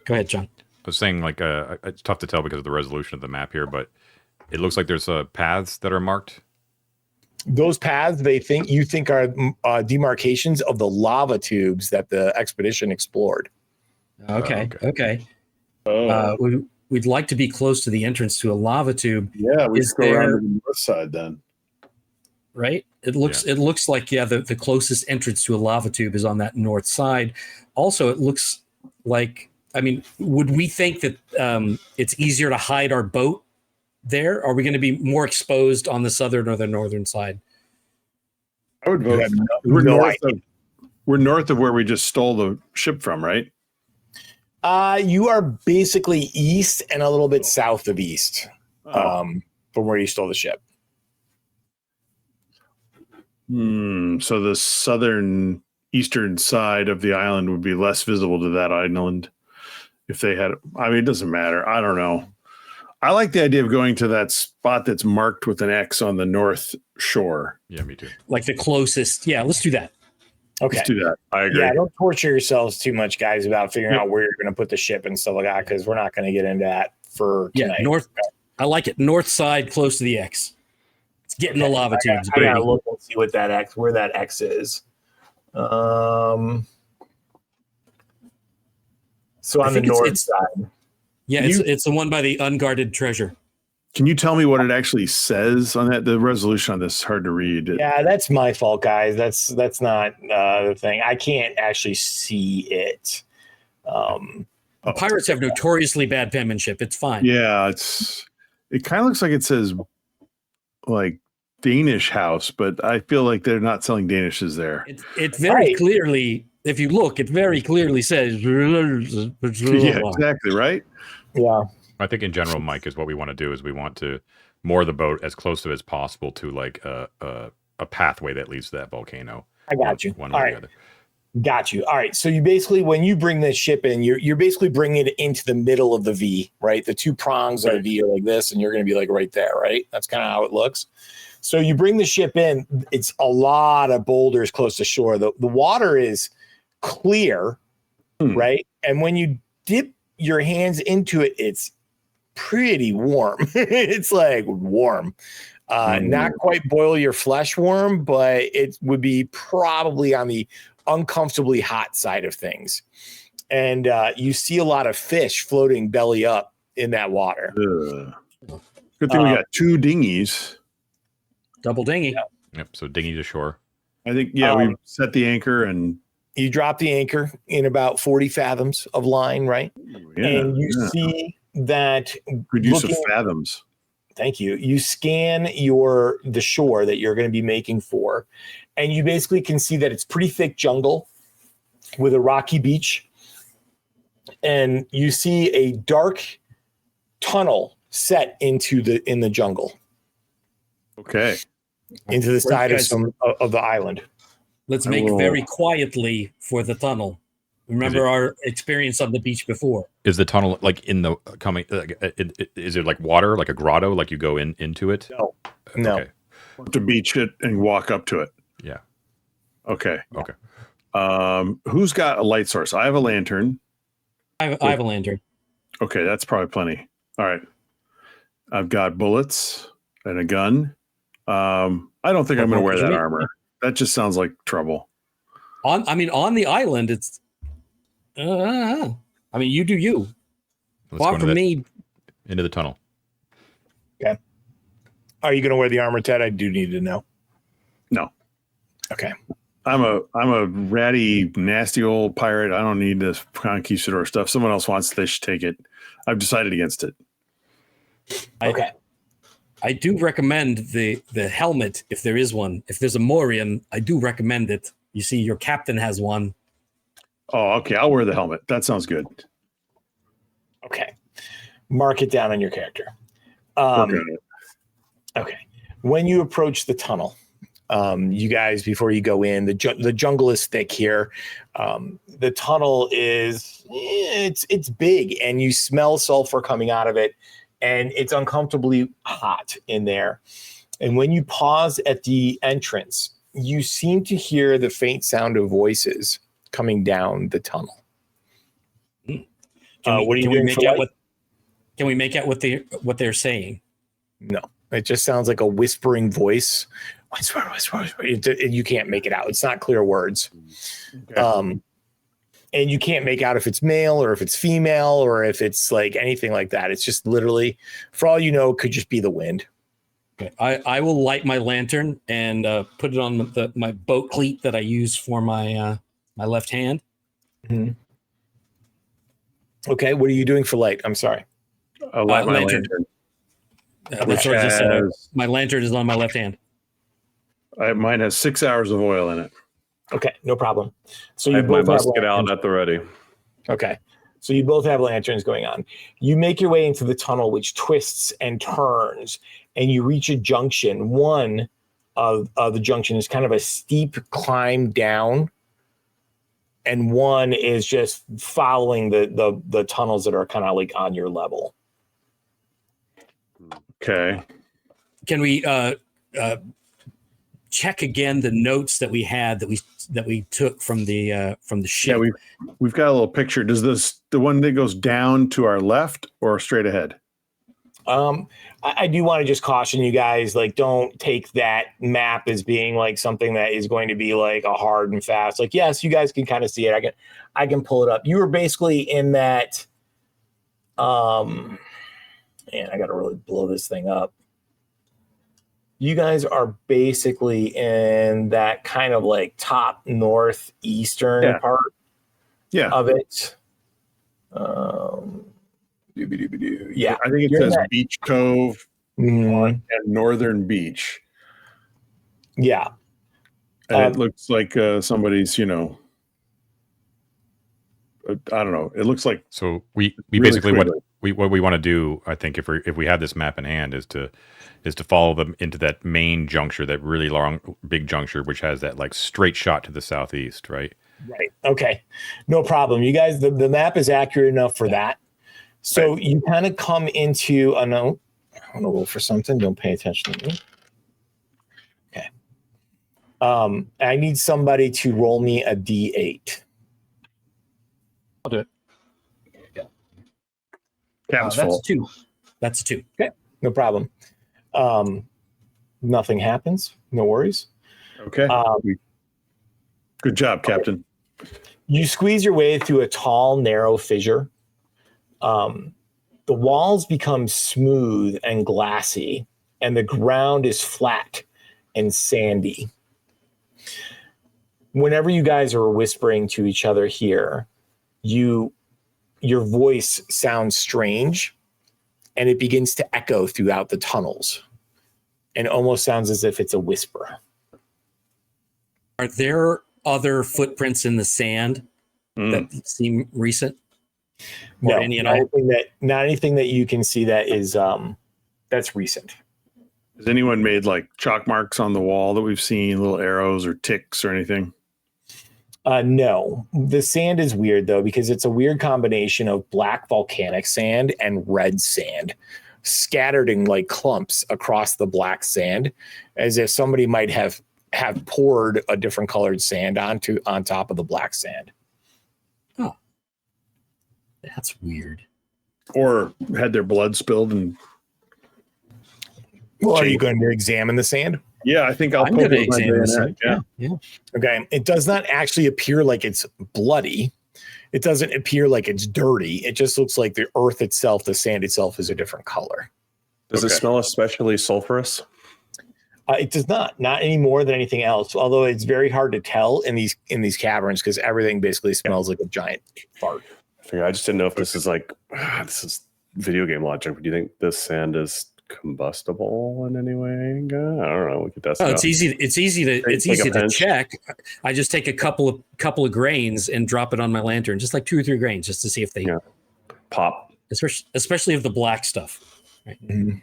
Go ahead, John. I was saying like it's tough to tell because of the resolution of the map here, but it looks like there's paths that are marked. Those paths you think are demarcations of the lava tubes that the expedition explored. Okay. Oh. We'd like to be close to the entrance to a lava tube. Yeah, we Is just go around there- to the north side then. Right? It looks like the closest entrance to a lava tube is on that north side. Also, it looks like, would we think that it's easier to hide our boat there? Are we going to be more exposed on the southern or the northern side? I would vote. We're north of where we just stole the ship from, right? You are basically east and a little bit south of east from where you stole the ship. So the southern eastern side of the island would be less visible to that island if they had. I mean, it doesn't matter. I don't know. I like the idea of going to that spot that's marked with an X on the north shore. Yeah, me too. Like the closest. Yeah, let's do that. Okay. Let's do that. I agree. Yeah, don't torture yourselves too much, guys, about figuring out where you're going to put the ship and stuff like that, because we're not going to get into that for tonight. Yeah, north. I like it. North side, close to the X. It's getting the lava tubes. I gotta look and see what where that X is. So on the north side. Yeah, it's the one by the unguarded treasure. Can you tell me what it actually says on that? The resolution on this is hard to read. Yeah, that's my fault, guys. That's not the thing. I can't actually see it. Pirates have notoriously bad penmanship. It's fine. Yeah, it kind of looks like it says like Danish house, but I feel like they're not selling Danishes there. It very clearly, if you look, it very clearly says. Yeah, exactly, right? Yeah. I think in general, Mike, is what we want to do is we want to moor the boat as close to as possible to like a pathway that leads to that volcano. I got you. One All or right. the other. Got you. All right. So you basically, when you bring this ship in, you're basically bringing it into the middle of the V, right? The two prongs of the V are like this, and you're going to be like right there, right? That's kind of how it looks. So you bring the ship in. It's a lot of boulders close to shore. The water is clear, right? And when you dip your hands into it, it's pretty warm. It's like warm. Not quite boil your flesh warm, but it would be probably on the uncomfortably hot side of things. And you see a lot of fish floating belly up in that water. Good thing we got two dinghies. Double dinghy. Yep. So dinghy to shore. I think, we set the anchor and you drop the anchor in about 40 fathoms of line, right? And you see that good use of fathoms. Thank you. You scan the shore that you're going to be making for, and you basically can see that it's pretty thick jungle with a rocky beach. And you see a dark tunnel set in the jungle. Okay. Into the side of the island. Let's make very quietly for the tunnel. Remember our experience on the beach before. Is the tunnel like in the coming? Is it like water, like a grotto, like you go into it? No. Okay. To beach it and walk up to it. Yeah. Okay. Okay. Who's got a light source? I have a lantern. I have a lantern. Okay, that's probably plenty. All right. I've got bullets and a gun. I don't think I'm going to wear that armor. That just sounds like trouble. On the island, it's. You do you. Far from me. Into the tunnel. Okay. Are you going to wear the armor, Ted? I do need to know. No. Okay. I'm a ratty, nasty old pirate. I don't need this conquistador stuff. Someone else wants it, they should take it. I've decided against it. Okay. I do recommend the helmet if there is one. If there's a Morian, I do recommend it. You see, your captain has one. Oh, okay. I'll wear the helmet. That sounds good. Okay. Mark it down on your character. Okay. When you approach the tunnel, you guys, before you go in, the jungle is thick here. The tunnel is it's big, and you smell sulfur coming out of it, and it's uncomfortably hot in there. And when you pause at the entrance, you seem to hear the faint sound of voices coming down the tunnel. What are you doing? Can we make out what they're saying? No, it just sounds like a whispering voice. Whisper, whisper, whisper. You can't make it out. It's not clear words. Okay. And you can't make out if it's male or if it's female or if it's like anything like that. It's just literally, for all you know, it could just be the wind. Okay. I will light my lantern and put it on my boat cleat that I use for my left hand. Mm-hmm. Okay, what are you doing for light? I'm sorry. I'll light my lantern. My lantern is on my left hand. Mine has 6 hours of oil in it. Okay, no problem. So I have my musket out at the ready. Okay, so you both have lanterns going on. You make your way into the tunnel, which twists and turns, and you reach a junction. One of the junction is kind of a steep climb down, and one is just following the tunnels that are kind of like on your level. Okay. Can we check again the notes that we had that we took from the ship? Yeah, we've got a little picture. Does the one that goes down to our left or straight ahead? I do want to just caution you guys, like, don't take that map as being like something that is going to be like a hard and fast. Like, yes, you guys can kind of see it. I can pull it up. You were basically in that. Man, I got to really blow this thing up. You guys are basically in that kind of like top northeastern part of it. Yeah, I think it says Beach Cove and Northern Beach. Yeah, and it looks like somebody's, I don't know. It looks like so. We really basically clearly. what we want to do, I think, if we have this map in hand, is to follow them into that main juncture, that really long big juncture, which has that like straight shot to the southeast, right? Right. Okay. No problem. You guys, the map is accurate enough for that. So you kind of come into a note. I want to roll for something. Don't pay attention to me. Okay. I need somebody to roll me a D8. I'll do it. Cap's That's full. 2. That's 2. Okay. No problem. Nothing happens. No worries. Okay. Good job, Captain. You squeeze your way through a tall, narrow fissure. The walls become smooth and glassy, and the ground is flat and sandy. Whenever you guys are whispering to each other here, your voice sounds strange, and it begins to echo throughout the tunnels, and almost sounds as if it's a whisper. Are there other footprints in the sand that seem recent? No, Or any at all? not anything that you can see that is that's recent. Has anyone made like chalk marks on the wall that we've seen, little arrows or ticks or anything? No, the sand is weird though, because it's a weird combination of black volcanic sand and red sand scattered in like clumps across the black sand, as if somebody might have poured a different colored sand on top of the black sand. Oh, that's weird. Or had their blood spilled and Well, are you going to examine the sand? yeah, I think I'm going to examine the sand. Yeah. Okay. It does not actually appear like it's bloody. It doesn't appear like it's dirty. It just looks like the earth itself, the sand itself, is a different color. Does it smell especially sulfurous? It does not any more than anything else. Although it's very hard to tell in these caverns because everything basically smells like a giant fart. I just didn't know if this is like this is video game logic. But do you think this sand is combustible in any way? I don't know. We could test it out. It's easy to check. I just take a couple of grains and drop it on my lantern, just like 2 or 3 grains, just to see if they pop. Especially of the black stuff. Right? Mm-hmm.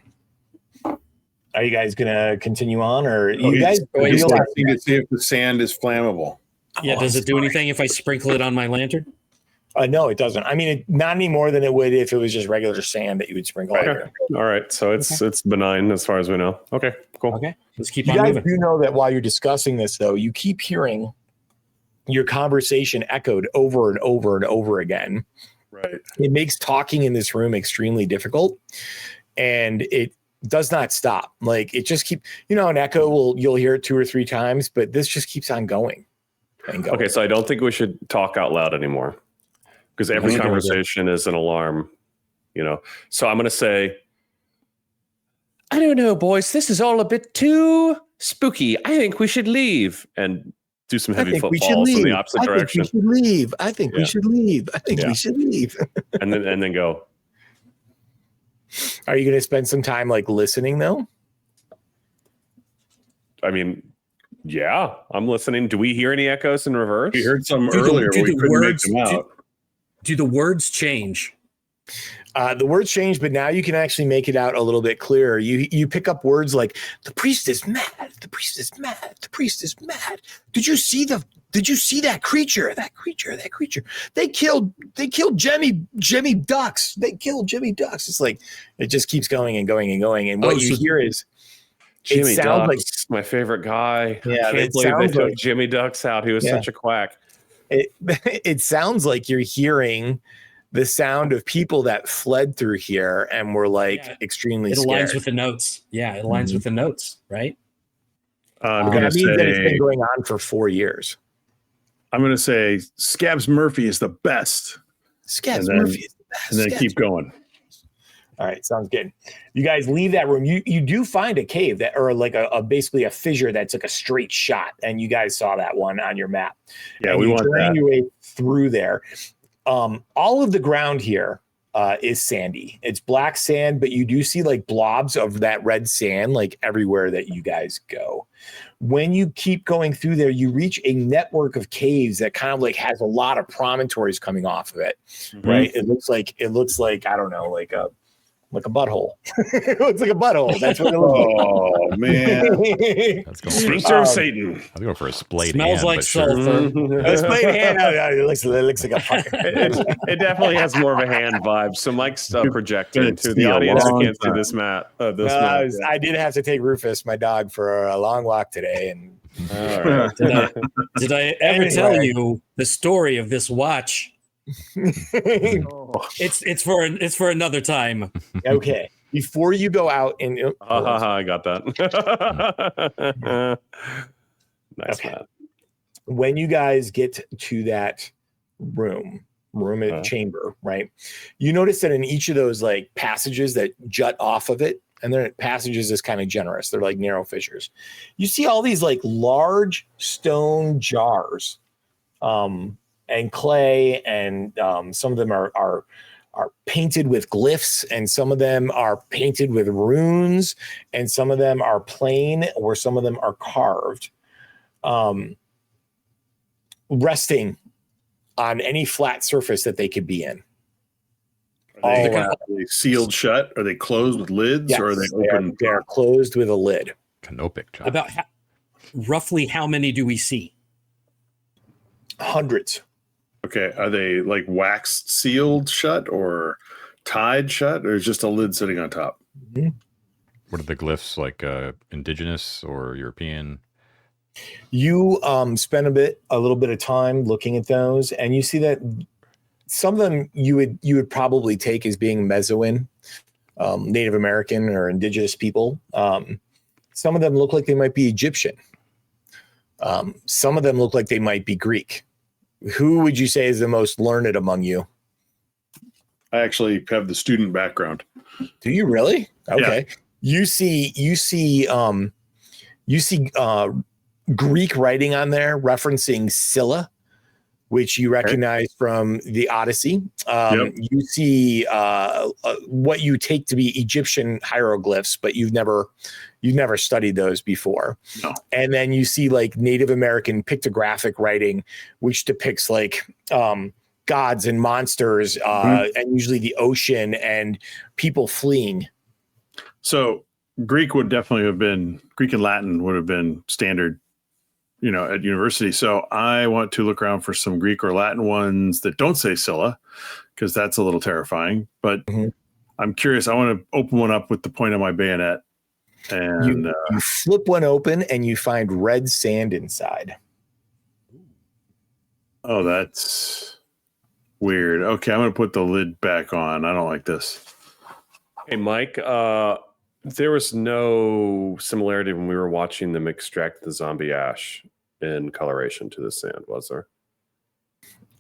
Are you guys gonna continue on, or you guys? He's testing to see if the sand is flammable. Yeah. Does it do anything if I sprinkle it on my lantern? No, it doesn't. I mean, not any more than it would if it was just regular sand that you would sprinkle. Okay. All right. So it's benign as far as we know. Okay, cool. Okay. Let's keep You on guys moving. do know that while you're discussing this, though, you keep hearing your conversation echoed over and over and over again. Right. It makes talking in this room extremely difficult, and it does not stop. Like, it just keep, an echo you'll hear it 2 or 3 times, but this just keeps on going and going. Okay, so I don't think we should talk out loud anymore because every conversation is an alarm, So I'm going to say, I don't know, boys. This is all a bit too spooky. I think we should leave and do some heavy footballs in the opposite direction. I think we should leave. I think we should leave. I think we should leave. and then go. Are you going to spend some time like listening though? I mean, yeah, I'm listening. Do we hear any echoes in reverse? We heard some earlier, but we couldn't make them out. Do the words change The words changed, but now you can actually make it out a little bit clearer. You pick up words like the priest is mad. The priest is mad. The priest is mad. Did you see that creature? That creature. They killed Jimmy Ducks. They killed Jimmy Ducks. It's like it just keeps going and going and going. And what you hear is Jimmy Ducks, my favorite guy. Yeah, I can't believe they took Jimmy Ducks out. He was such a quack. It sounds like you're hearing the sound of people that fled through here and were extremely scared. It aligns with the notes. Yeah, it aligns with the notes, right? I'm going to say that it's been going on for 4 years. I'm going to say Scabs Murphy is the best. Scabs Murphy is the best. And then keep going. All right, sounds good. You guys leave that room. You do find a cave or like basically a fissure that's like a straight shot, and you guys saw that one on your map. Yeah, and we want that. Your way through there. All of the ground here is sandy. It's black sand, but you do see like blobs of that red sand like everywhere that you guys go. When you keep going through there, you reach a network of caves that kind of like has a lot of promontories coming off of it. Right? It looks like I don't know, like a butthole. It looks like a butthole. That's what it looks like. Oh man. Let's go Sphincter of Satan. I'll go for a splayed Smells hand. like sulfur. A splayed hand. It looks like a pucker. It definitely has more of a hand vibe. So Mike's projecting to the audience who can't see this map. I did have to take Rufus, my dog, for a long walk today, and all right. Did I ever tell you the story of this watch? It's for another time. Okay. Before you go out and I got that. Nice. Okay. When you guys get to that room chamber, right? You notice that in each of those like passages that jut off of it, and their passages is kind of generous. They're like narrow fissures. You see all these like large stone jars. And clay, and some of them are painted with glyphs, and some of them are painted with runes, and some of them are plain, or some of them are carved, resting on any flat surface that they could be in. Are they sealed shut? Are they closed with lids, Yes, or are they open? They are closed with a lid. Canopic job. About roughly how many do we see? Hundreds. Okay, are they like waxed sealed shut or tied shut, or just a lid sitting on top? Mm-hmm. What are the glyphs, like indigenous or European? You spend a little bit of time looking at those, and you see that some of them you would probably take as being Mesoan, Native American or indigenous people. Some of them look like they might be Egyptian. Some of them look like they might be Greek. Who would you say is the most learned among you? I actually have the student background. Do you really? Okay. Yeah. You see Greek writing on there referencing Scylla, which you recognize from the Odyssey. You see what you take to be Egyptian hieroglyphs, but you've never studied those before. No. And then you see like Native American pictographic writing, which depicts like gods and monsters, and usually the ocean and people fleeing. So Greek and Latin would have been standard, at university. So I want to look around for some Greek or Latin ones that don't say Scylla, because that's a little terrifying. But I'm curious. I want to open one up with the point of my bayonet. And you flip one open and you find red sand inside. Oh, that's weird. Okay, I'm going to put the lid back on. I don't like this. Hey, Mike, there was no similarity when we were watching them extract the zombie ash in coloration to the sand, was there?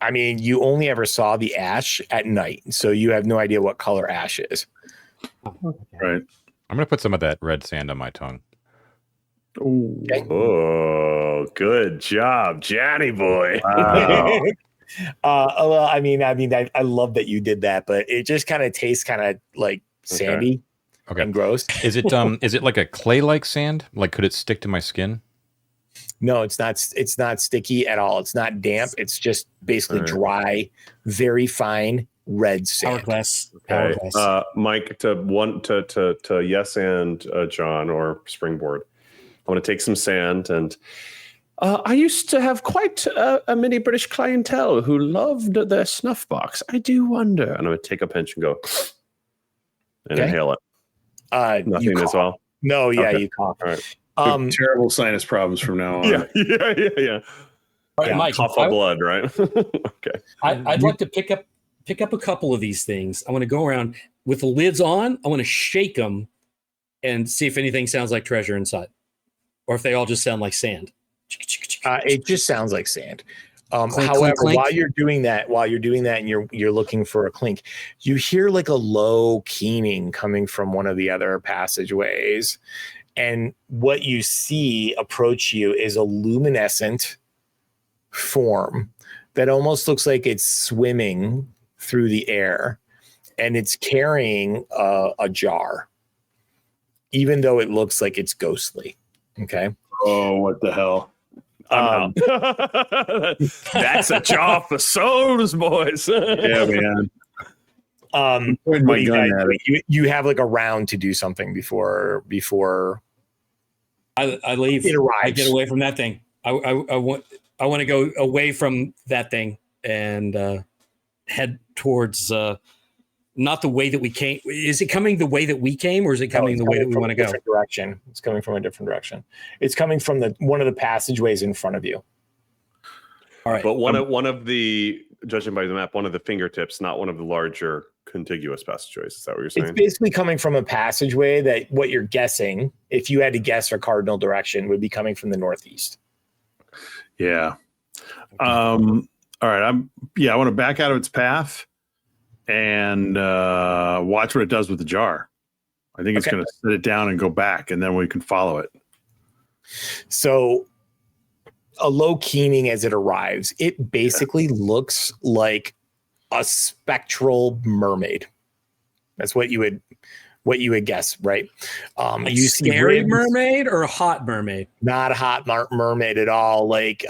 I mean, you only ever saw the ash at night, so you have no idea what color ash is. Right. I'm going to put some of that red sand on my tongue. Ooh. Okay. Oh, good job, Johnny boy. Wow. Well, I mean, I love that you did that, but it just kind of tastes kind of like sandy and gross. Is it like a clay-like sand? Like, could it stick to my skin? No, it's not. It's not sticky at all. It's not damp. It's just basically dry, very fine red sand. Hourglass. Okay. Hourglass. Mike, to yes and John or Springboard. I want to take some sand and I used to have quite a mini British clientele who loved their snuff box. I do wonder. And I'm going to take a pinch and go and inhale it. Nothing as well. No, yeah, Okay. you cough. All right. Terrible sinus problems from now on. Yeah. All right, Mike, Cough of blood, right? Okay. I'd like to pick up a couple of these things. I want to go around with the lids on. I want to shake them and see if anything sounds like treasure inside, or if they all just sound like sand. It just sounds like sand. Clink, However, clink, clink. while you're doing that, and you're looking for a clink, you hear like a low keening coming from one of the other passageways, and what you see approach you is a luminescent form that almost looks like it's swimming through the air, and it's carrying a jar, even though it looks like it's ghostly. Okay. Oh, what the hell? I'm out. That's a jar for souls, boys. Yeah, man. Pointing what my do you gun guys at do? it. You have like a round to do something before I leave. it arrives. I get away from that thing. I want to go away from that thing and head towards not the way that we came. Is it coming the way that we came, or is it coming the way that we want to go? Direction. It's coming from a different direction. It's coming from one of the passageways in front of you. All right. But one of the, judging by the map, one of the fingertips, not one of the larger contiguous passageways. Is that what you're saying? It's basically coming from a passageway that what you're guessing, if you had to guess a cardinal direction, would be coming from the northeast. Yeah. All right. I want to back out of its path and watch what it does with the jar. I think it's going to set it down and go back, and then we can follow it. So a low keening as it arrives, it basically looks like a spectral mermaid. That's what you would guess, right? Like you see scary ribs, mermaid or a hot mermaid? not a hot mermaid at all. Like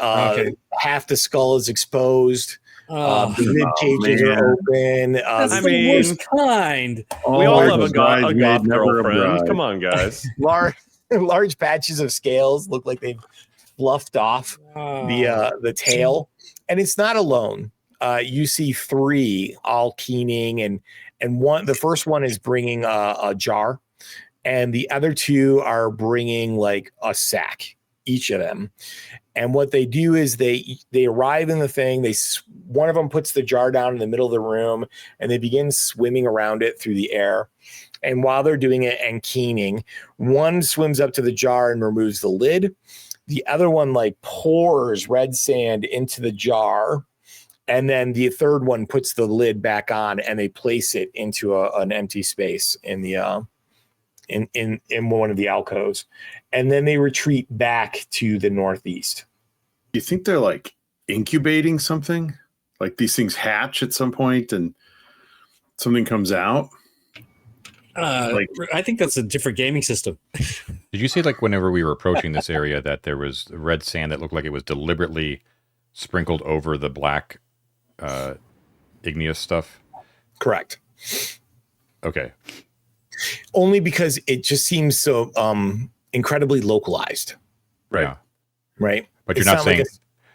half the skull is exposed. The rib cages are open. That's the worst kind. We all have a bridesmaid, goth never a girlfriend. bride. Come on, guys. large patches of scales look like they've fluffed off the tail, and it's not alone. You see three all keening, and the first one is bringing a jar, and the other two are bringing like a sack, each of them. And what they do is they arrive in the thing. One of them puts the jar down in the middle of the room, and they begin swimming around it through the air. And while they're doing it and keening, one swims up to the jar and removes the lid. The other one like pours red sand into the jar, and then the third one puts the lid back on, and they place it into an empty space in the in one of the alcoves, and then they retreat back to the northeast. You think they're like incubating something? Like these things hatch at some point and something comes out? I think that's a different gaming system. Did you see, like, whenever we were approaching this area, that there was red sand that looked like it was deliberately sprinkled over the black igneous stuff? Correct. Okay. Only because it just seems so incredibly localized. Right. Yeah. Right. But you're not saying,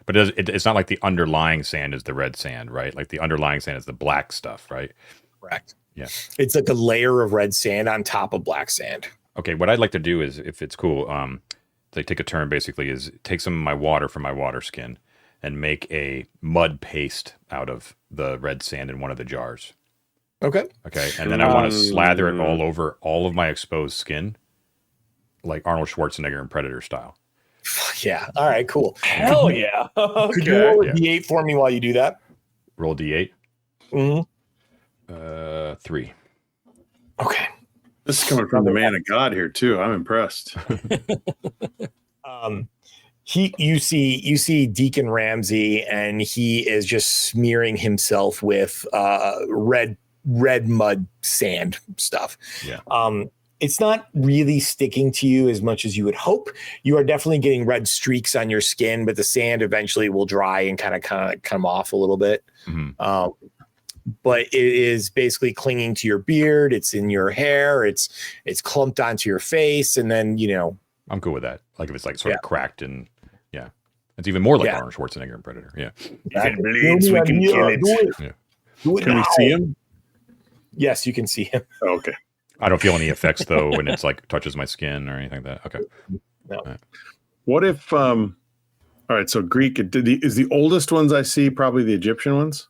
but it's not like the underlying sand is the red sand, right? Like the underlying sand is the black stuff, right? Correct. Yeah. It's like a layer of red sand on top of black sand. Okay. What I'd like to do is, if it's cool, they take a turn basically, is take some of my water from my water skin and make a mud paste out of the red sand in one of the jars. Okay. Okay. And then I want to slather it all over all of my exposed skin, like Arnold Schwarzenegger in Predator style. Yeah. All right, cool. Hell yeah. Could you roll a D8 for me while you do that? Roll D8. Mm-hmm. 3. Okay. This is coming from the man of God here too. I'm impressed. You see Deacon Ramsey, and he is just smearing himself with red mud sand stuff. Yeah. It's not really sticking to you as much as you would hope. You are definitely getting red streaks on your skin, but the sand eventually will dry and kind of come off a little bit. Mm-hmm. but it is basically clinging to your beard. It's in your hair. It's clumped onto your face, and then I'm cool with that. Like if it's like sort of cracked and it's even more like Arnold Schwarzenegger in Predator. Yeah. If it bleeds, we can kill it. Yeah. Can we see him? Yes, you can see him. Oh, okay. I don't feel any effects though when it's like touches my skin or anything like that. Okay. No. Right. What if? All right. So Greek is the oldest ones I see probably the Egyptian ones.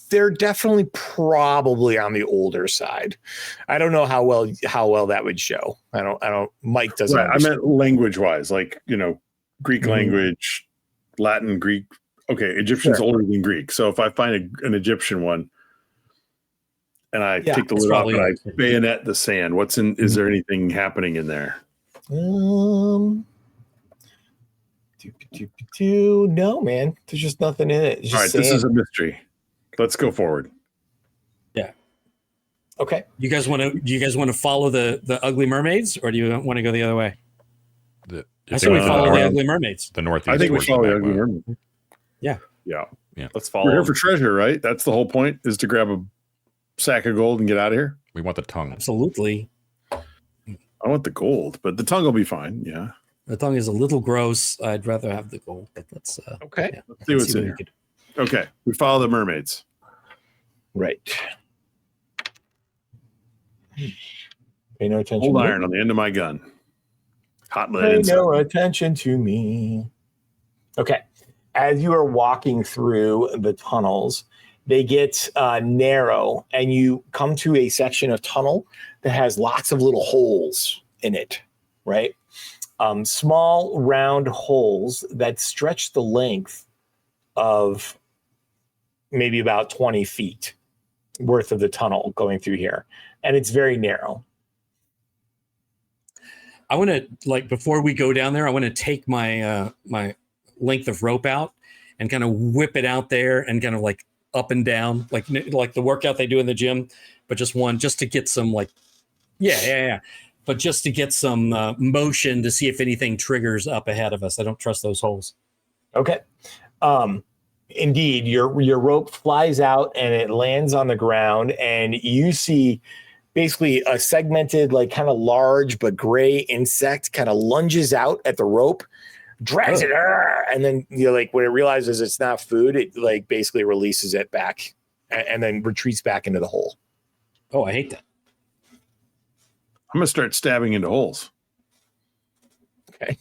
They're definitely probably on the older side. I don't know how well that would show. I don't. Mike doesn't. Right, I meant language wise, like Greek language, Latin, Greek. Okay, Egyptian's older than Greek. So if I find an Egyptian one, and I take the lid off and I bayonet the sand, what's in? Is there anything happening in there? No, man. There's just nothing in it. It's just all right, sand. this is a mystery. Let's go forward. Yeah. Okay. Do you guys want to follow the ugly mermaids, or do you want to go the other way? I say we follow the ugly mermaids. The northeast. I think we follow the ugly mermaid. Yeah. Let's follow. We're here for treasure, right? That's the whole point: is to grab a sack of gold and get out of here. We want the tongue. Absolutely. I want the gold, but the tongue will be fine. Yeah. The tongue is a little gross. I'd rather have the gold, but let's okay. Yeah, let's see what's in here. Okay, we follow the mermaids. Right. Pay no attention. Old iron on the end of my gun. Hot lead. Pay no attention to me. Okay. As you are walking through the tunnels, they get narrow, and you come to a section of tunnel that has lots of little holes in it, right? Small round holes that stretch the length of maybe about 20 feet worth of the tunnel going through here. And it's very narrow. I want to, before we go down there, I want to take my my length of rope out and kind of whip it out there and kind of up and down, like the workout they do in the gym, but just to get some but just to get some motion to see if anything triggers up ahead of us. I don't trust those holes. Okay. Indeed, your rope flies out and it lands on the ground, and you see basically a segmented, kind of large but gray insect kind of lunges out at the rope, drags it, and then when it realizes it's not food, it basically releases it back and then retreats back into the hole. Oh, I hate that. I'm gonna start stabbing into holes. Okay.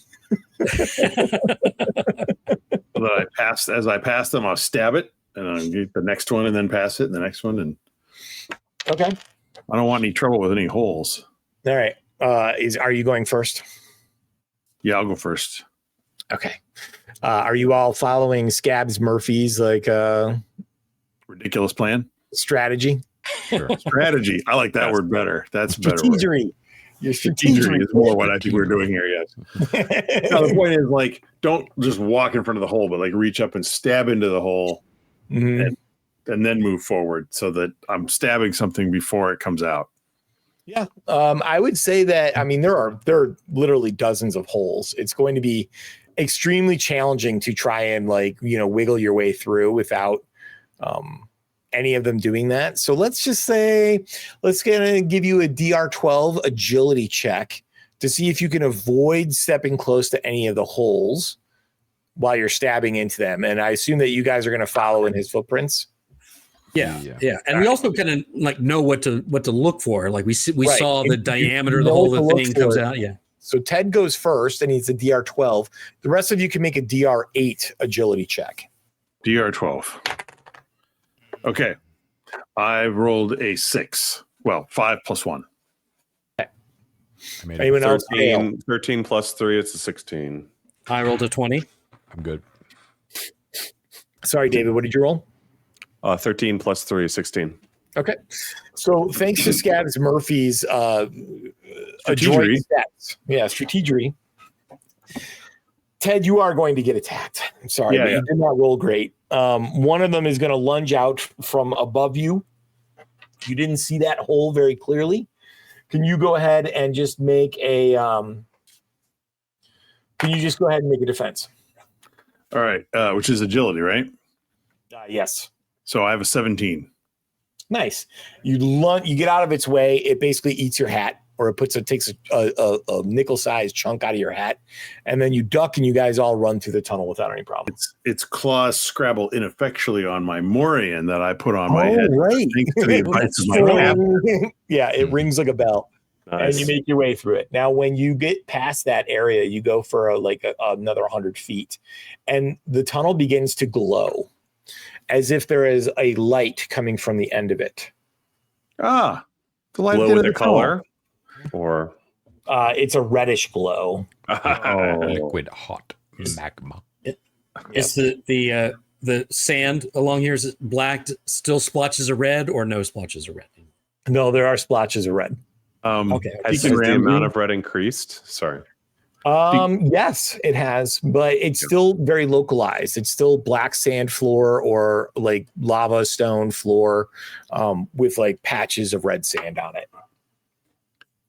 As I pass them, I'll stab it, and I'll get the next one, and then pass it, and the next one, and okay. I don't want any trouble with any holes. All right. Are you going first? Yeah, I'll go first. Okay. Are you all following Scabs Murphy's ridiculous plan? Strategy? Sure. Strategy. I like that word better. That's better. Strategery. Your strategery is more what I think we're doing here. Yes. Now, the point is, don't just walk in front of the hole, but reach up and stab into the hole, and then move forward so that I'm stabbing something before it comes out. Yeah. I would say that, there are literally dozens of holes. It's going to be extremely challenging to try and wiggle your way through without any of them doing that. So let's just say, let's give you a DR12 agility check to see if you can avoid stepping close to any of the holes while you're stabbing into them. And I assume that you guys are going to follow in his footprints. Yeah. And we also kind of know what to look for. We saw the diameter of the hole the thing comes out. Yeah. So Ted goes first, and he's a DR12. The rest of you can make a DR8 agility check. DR12. Okay. I rolled a 6. Well, 5 plus 1. Okay. Anyone else? 13 plus 3, it's a 16. I rolled a 20. I'm good. Sorry, David, what did you roll? 13 plus 3 is 16. Okay. So thanks to Scabs Murphy's adroit steps. Yeah, strategery. Ted, you are going to get attacked. I'm sorry, but you did not roll great. One of them is going to lunge out from above you. You didn't see that hole very clearly. Can you go ahead and just make a defense? All right, which is agility, right? Yes. So I have a 17. Nice. You get out of its way. It basically eats your hat, or it takes a nickel-sized chunk out of your hat, and then you duck, and you guys all run through the tunnel without any problem. Its claws scrabble ineffectually on my morion that I put on my head. Right. Thanks to the advice of my true. captain. Yeah, it rings like a bell. Nice. And you make your way through it. Now, when you get past that area, you go for another 100 feet, and the tunnel begins to glow as if there is a light coming from the end of it. The light Glow at the end with of the tunnel. color, or It's a reddish glow. Liquid hot magma. Is the sand along here, is it black, still splotches of red, or no splotches of red? No, there are splotches of red. Okay. has Deacon the Ramsey? amount of red increased? Sorry. Yes, it has, but it's still very localized. It's still black sand floor or like lava stone floor with like patches of red sand on it.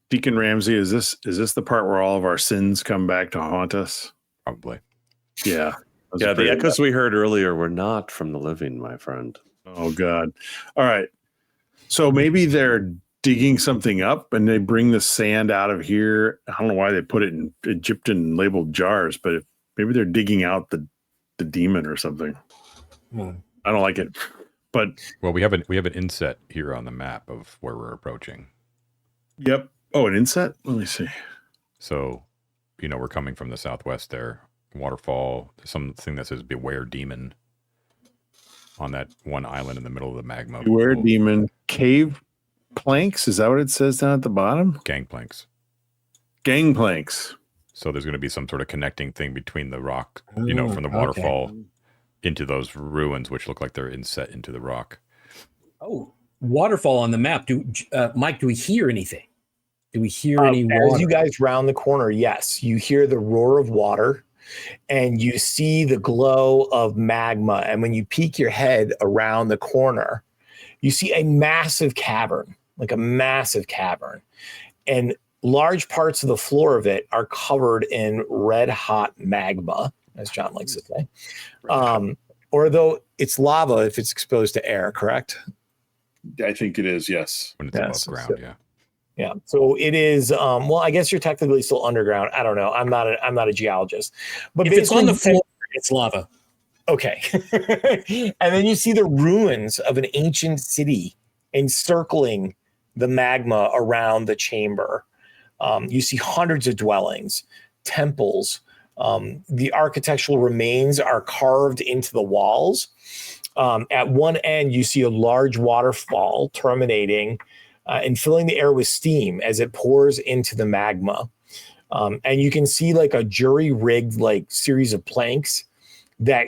Deacon Ramsey, is this the part where all of our sins come back to haunt us? Probably. Yeah. Yeah, the echoes we heard earlier were not from the living, my friend. Oh God. All right. So maybe they're digging something up and they bring the sand out of here. I don't know why they put it in Egyptian labeled jars, but maybe they're digging out the demon or something. I don't like it. But Well, we have an inset here on the map of where we're approaching. yep. Oh, an inset? Let me see. So, we're coming from the southwest there. Waterfall, something that says beware demon on that one island in the middle of the magma. Beware demon. Cave planks? Is that what it says down at the bottom? Gangplanks. Gangplanks. So there's going to be some sort of connecting thing between the rock, from the waterfall into those ruins, which look like they're inset into the rock. Oh, waterfall on the map. Mike, do we hear anything? Do we hear any water? As you guys round the corner, yes, you hear the roar of water and you see the glow of magma. And when you peek your head around the corner, you see a massive cavern, and large parts of the floor of it are covered in red hot magma, as John likes to say. Or though it's lava if it's exposed to air, correct? I think it is, yes. When it's above ground, yeah. Yeah. So it is. Well, I guess you're technically still underground. I don't know. I'm not a geologist. But if it's on the floor, it's lava. Okay. And then you see the ruins of an ancient city encircling the magma around the chamber. You see hundreds of dwellings, temples. The architectural remains are carved into the walls. At one end, you see a large waterfall terminating and filling the air with steam as it pours into the magma. And you can see like a jury-rigged like series of planks that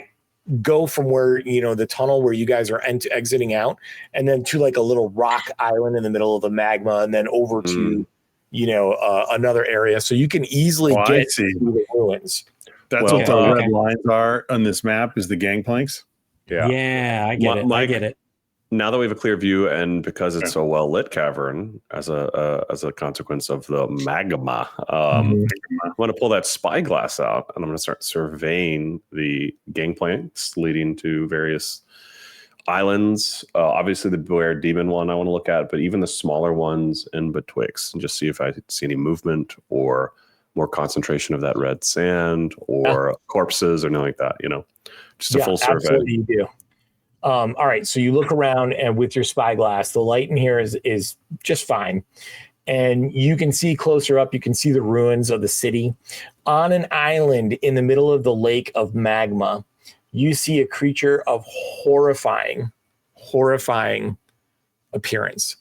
go from where, the tunnel where you guys are exiting out, and then to like a little rock island in the middle of the magma, and then over to, another area. So you can easily get to the ruins. That's what the red lines are on this map, is the gangplanks. Yeah, I get it. I get it. Now that we have a clear view, and because it's a well lit cavern, as a consequence of the magma, I'm going to pull that spyglass out, and I'm going to start surveying the gangplanks leading to various islands. Obviously, the Beware Demon one I want to look at, but even the smaller ones in betwixt, and just see if I see any movement or more concentration of that red sand or corpses or anything like that. Just a full survey. Absolutely, you do. All right, so you look around, and with your spyglass, the light in here is just fine. And you can see closer up, you can see the ruins of the city. On an island in the middle of the lake of magma, you see a creature of horrifying appearance.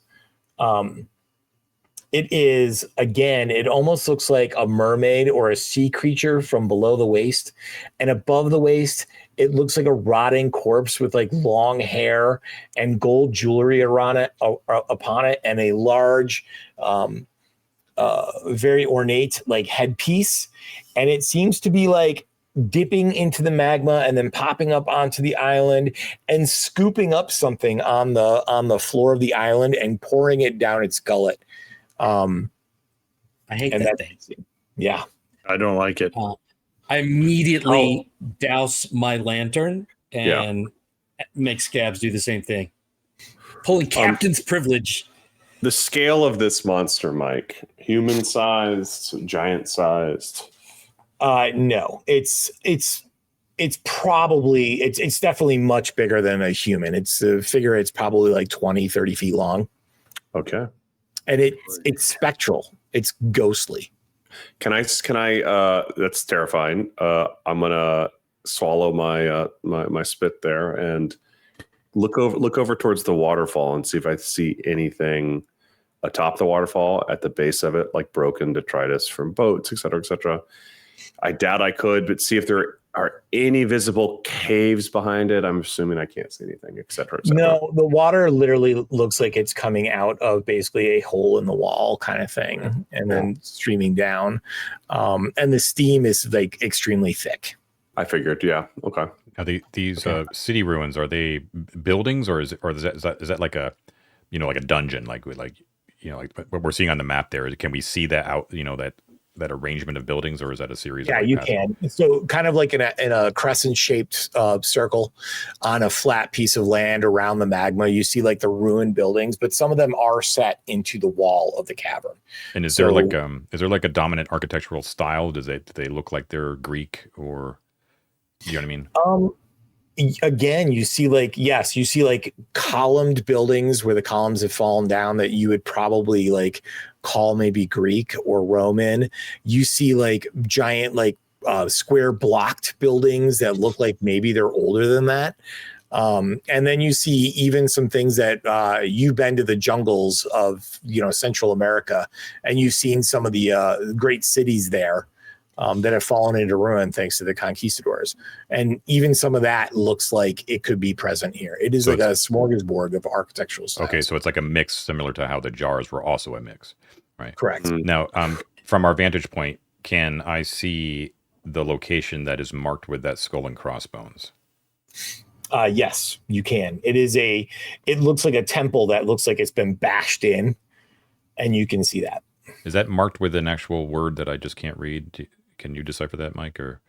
It is, again, it almost looks like a mermaid or a sea creature from below the waist. And above the waist, it looks like a rotting corpse with like long hair and gold jewelry upon it, and a large, very ornate like headpiece. And it seems to be like dipping into the magma and then popping up onto the island and scooping up something on the floor of the island and pouring it down its gullet. I hate that thing. Yeah. I don't like it. I immediately douse my lantern and make scabs do the same thing. Pulling captain's privilege. The scale of this monster, Mike, human-sized, giant-sized. No, it's definitely much bigger than a human. It's probably like 20, 30 feet long. Okay. And it's spectral. It's ghostly. Can I that's terrifying. I'm gonna swallow my spit there and look over towards the waterfall and see if I see anything atop the waterfall, at the base of it, like broken detritus from boats, et cetera, et cetera. I doubt I could, but see if there are any visible caves behind it. I'm assuming I can't see anything, et cetera, et cetera. No, the water literally looks like it's coming out of basically a hole in the wall kind of thing, and then streaming down. And the steam is like extremely thick. I figured, yeah. Okay. Now these city ruins, are they buildings, or is that like a, like a dungeon, like what we're seeing on the map there? Can we see that out, that arrangement of buildings, or is that a series? Yeah, you can. So kind of like in a crescent shaped circle on a flat piece of land around the magma, you see like the ruined buildings, but some of them are set into the wall of the cavern. And is there like a dominant architectural style? Do they look like they're Greek, or you know what I mean? Again, you see like columned buildings where the columns have fallen down that you would probably like call maybe Greek or Roman. You see like giant square blocked buildings that look like maybe they're older than that. And then you see even some things that you've been to the jungles of Central America, and you've seen some of the great cities there. That have fallen into ruin thanks to the conquistadors. And even some of that looks like it could be present here. It is like a smorgasbord of architectural styles. Okay, so it's like a mix similar to how the jars were also a mix, right? Correct. Now, from our vantage point, can I see the location that is marked with that skull and crossbones? Yes, you can. It looks like a temple that looks like it's been bashed in, and you can see that. Is that marked with an actual word that I just can't read? Can you decipher that, Mike? Or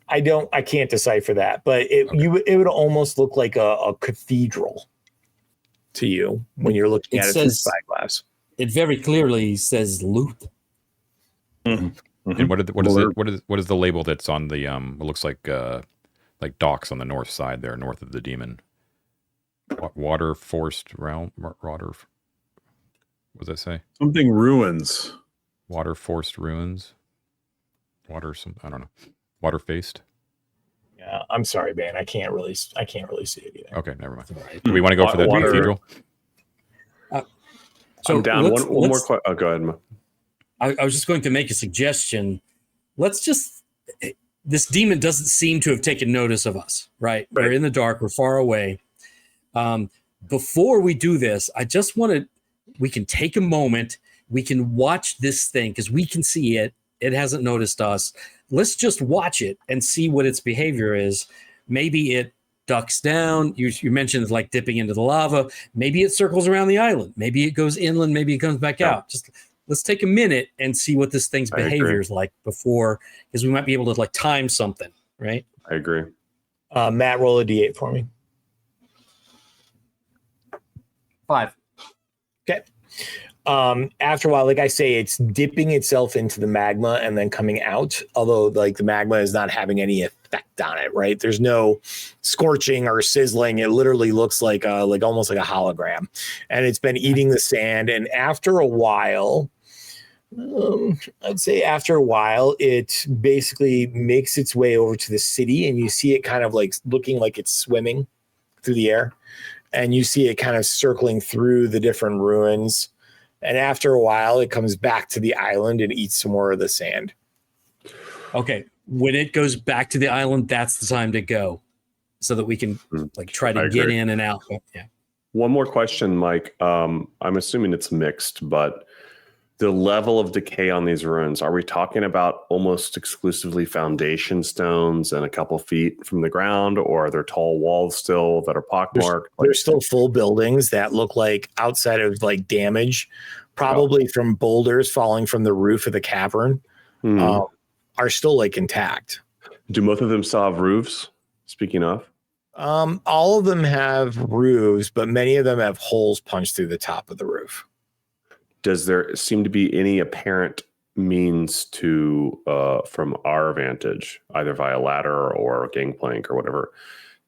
I can't decipher that, but it would almost look like a cathedral to you when you're looking at it through spyglass. It very clearly says loot. Mm-hmm. And what is the label that's on the it looks like docks on the north side there, north of the demon? Water forced realm. Water. What does that say? Something ruins. Water forced ruins. I don't know. Water faced. Yeah, I'm sorry, man. I can't really see it either. Okay, never mind. Right. Do we want to go for that cathedral? So I'm down. One more question. Oh, go ahead. I was just going to make a suggestion. This demon doesn't seem to have taken notice of us, right? We're in the dark. We're far away. Before we do this, we can take a moment. We can watch this thing because we can see it. It hasn't noticed us. Let's just watch it and see what its behavior is. Maybe it ducks down. You mentioned like dipping into the lava. Maybe it circles around the island. Maybe it goes inland. Maybe it comes back out. Just let's take a minute and see what this thing's behavior is like before, because we might be able to like time something, right? I agree. Matt, roll a D8 for me. 5. Okay. After a while, like I say, it's dipping itself into the magma and then coming out, although like the magma is not having any effect on it, right? There's no scorching or sizzling. It literally looks like almost like a hologram, and it's been eating the sand. And after a while, I'd say after a while, it basically makes its way over to the city, and you see it kind of like looking like it's swimming through the air, and you see it kind of circling through the different ruins. And after a while, it comes back to the island and eats some more of the sand. Okay. When it goes back to the island, that's the time to go so that we can like try to get in and out. Yeah. One more question, Mike. I'm assuming it's mixed, but the level of decay on these ruins, are we talking about almost exclusively foundation stones and a couple feet from the ground, or are there tall walls still that are pockmarked? There's still full buildings that look like, outside of like damage, probably from boulders falling from the roof of the cavern, are still like intact. Do most of them still have roofs? Speaking of, all of them have roofs, but many of them have holes punched through the top of the roof. does there seem to be any apparent means to, from our vantage, either via ladder or gangplank or whatever,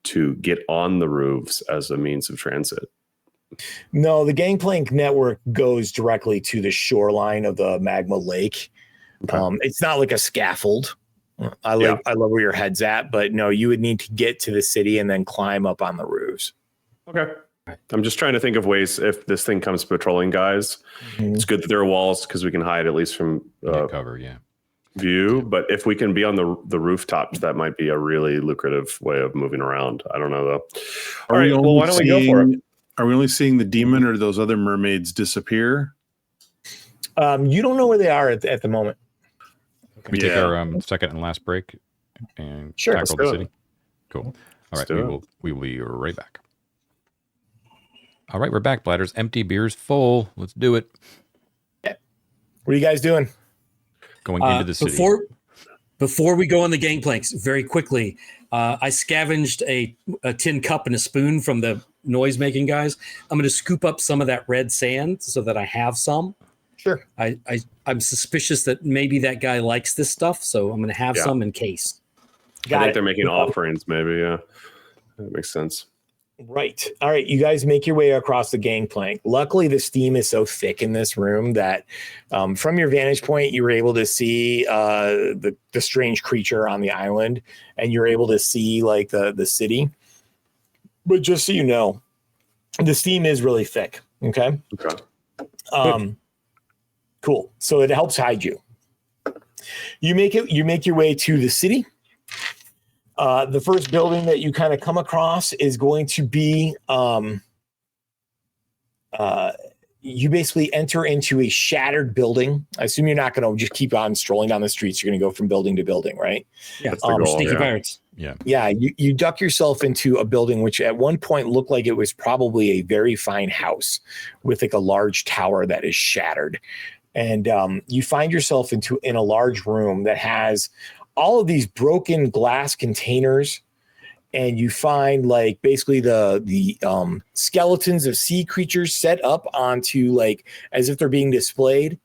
to get on the roofs as a means of transit? No, the gangplank network goes directly to the shoreline of the magma lake. Okay. It's not like a scaffold. I love where your head's at, but no, you would need to get to the city and then climb up on the roofs. Okay. I'm just trying to think of ways if this thing comes patrolling guys. It's good that there are walls because we can hide at least from cover, view. But if we can be on the rooftops, that might be a really lucrative way of moving around. I don't know though. All right, well, why don't we go for it? Are we only seeing the demon or those other mermaids disappear? You don't know where they are at the moment. Can we take our second and last break and tackle the city? Cool. All right, we will be right back. All right, we're back. Bladders empty, beers full. Let's do it. What are you guys doing? Going into the city. Before we go on the gangplanks, very quickly, I scavenged a tin cup and a spoon from the noise-making guys. I'm going to scoop up some of that red sand so that I have some. Sure. I'm suspicious that maybe that guy likes this stuff, so I'm going to have some in case. I think they're making offerings, maybe. Yeah, that makes sense. Right. All right. You guys make your way across the gangplank. Luckily, the steam is so thick in this room that from your vantage point, you were able to see the strange creature on the island, and you're able to see like the city. But just so you know, the steam is really thick. Okay. Cool. So it helps hide you. You make your way to the city. The first building that you kind of come across is going to be you basically enter into a shattered building. I assume you're not going to just keep on strolling down the streets. You're going to go from building to building, right? Yeah, sneaky pirates. Yeah. You duck yourself into a building which at one point looked like it was probably a very fine house with like a large tower that is shattered. And you find yourself in a large room that has all of these broken glass containers, and you find like basically the skeletons of sea creatures set up onto like as if they're being displayed.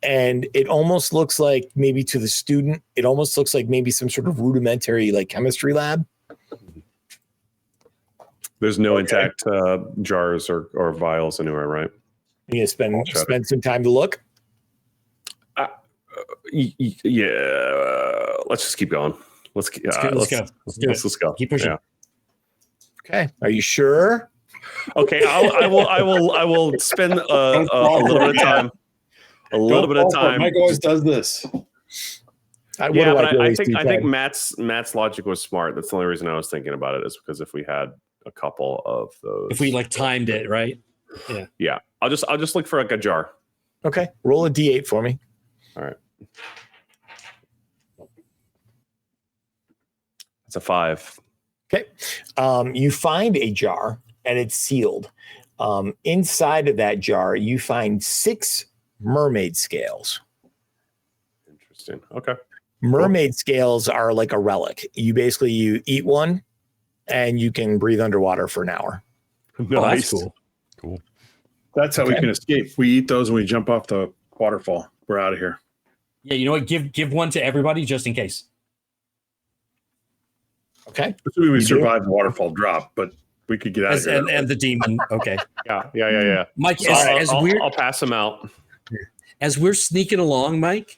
And it almost looks like maybe to the student, it almost looks like maybe some sort of rudimentary like chemistry lab. There's no intact jars or vials anywhere, right? You spend some time to look. Yeah, let's just keep going. Let's go. Let's go. Keep pushing. Yeah. Okay. Are you sure? Okay. I will spend a little bit of time. Mike always does this. I think Matt's logic was smart. That's the only reason I was thinking about it, is because if we had a couple of those, if we like timed it right. Yeah. I'll just look for like a jar. Okay. Roll a D8 for me. All right. It's a 5. Okay. You find a jar and it's sealed. Inside of that jar, you find 6 mermaid scales. Interesting. Okay. Mermaid scales are like a relic. You eat one and you can breathe underwater for an hour. Nice. Oh, that's cool. That's how we can escape. We eat those and we jump off the waterfall. We're out of here. Yeah, you know what? Give one to everybody just in case. Okay. Assuming we survive the waterfall drop, but we could get out of here. And the demon. Okay. Yeah. Mike, I'll pass them out. As we're sneaking along, Mike,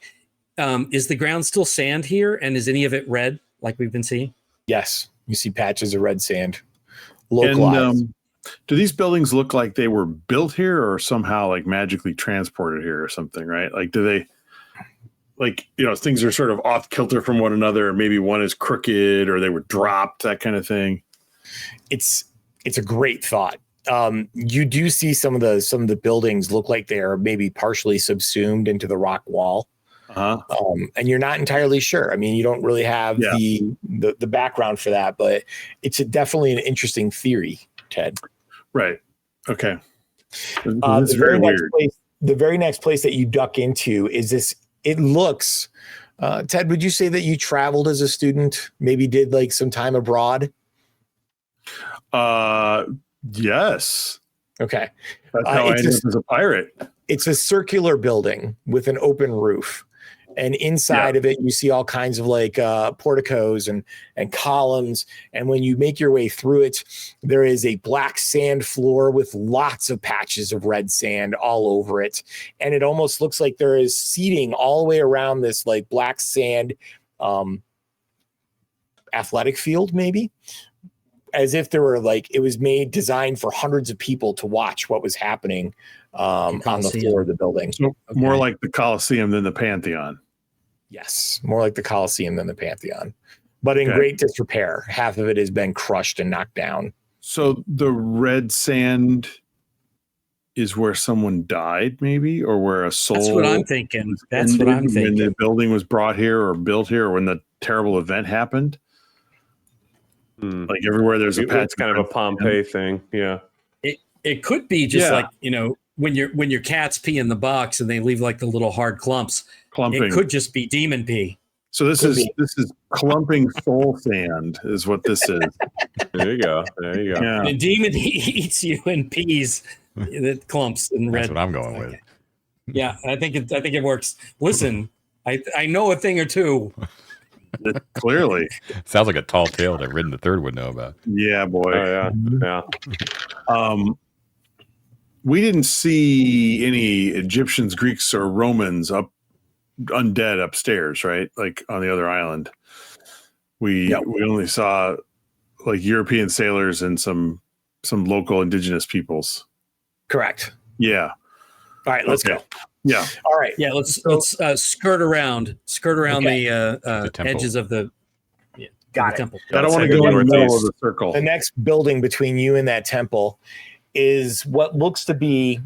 is the ground still sand here? And is any of it red like we've been seeing? Yes. You see patches of red sand. Localized. And, do these buildings look like they were built here or somehow like magically transported here or something, right? Like, do they, like, things are sort of off kilter from one another. Maybe one is crooked or they were dropped, that kind of thing. It's a great thought. You do see some of the buildings look like they're maybe partially subsumed into the rock wall. And you're not entirely sure. I mean, you don't really have the background for that, but it's definitely an interesting theory, Ted. Right. Okay. That's very weird. The very next place that you duck into is this. It looks Ted, would you say that you traveled as a student? Maybe did like some time abroad? Yes. Okay. That's how I ended up as a pirate. It's a circular building with an open roof. And inside of it, you see all kinds of like porticos and columns. And when you make your way through it, there is a black sand floor with lots of patches of red sand all over it. And it almost looks like there is seating all the way around this like black sand athletic field, maybe. As if there were like, it was designed for hundreds of people to watch what was happening on the floor of the building. So more like the Colosseum than the Pantheon. Yes, more like the Colosseum than the Pantheon, but in great disrepair. Half of it has been crushed and knocked down. So the red sand is where someone died, maybe, or where a soul. That's what I'm thinking. That's what I'm thinking. When the building was brought here or built here, or when the terrible event happened. Like everywhere there's a patch. It's kind of a Pompeii thing. Yeah. It could be just like, when your cats pee in the box and they leave like the little hard clumping. It could just be demon pee. So this is clumping soul sand is what this is. There you go. Yeah. The demon eats you and pees. That clumps and red. That's what I'm going with. Yeah, I think it works. Listen, I know a thing or two. Clearly. Sounds like a tall tale that Ridden the Third would know about. Yeah, boy. Oh, yeah. We didn't see any Egyptians, Greeks, or Romans undead upstairs, right? Like on the other island. We only saw like European sailors and some local indigenous peoples. Correct. Yeah. All right, let's go. Yeah. All right. Yeah, let's skirt around the edges of the temple. I don't want to go in the middle of the circle. The next building between you and that temple is what looks to be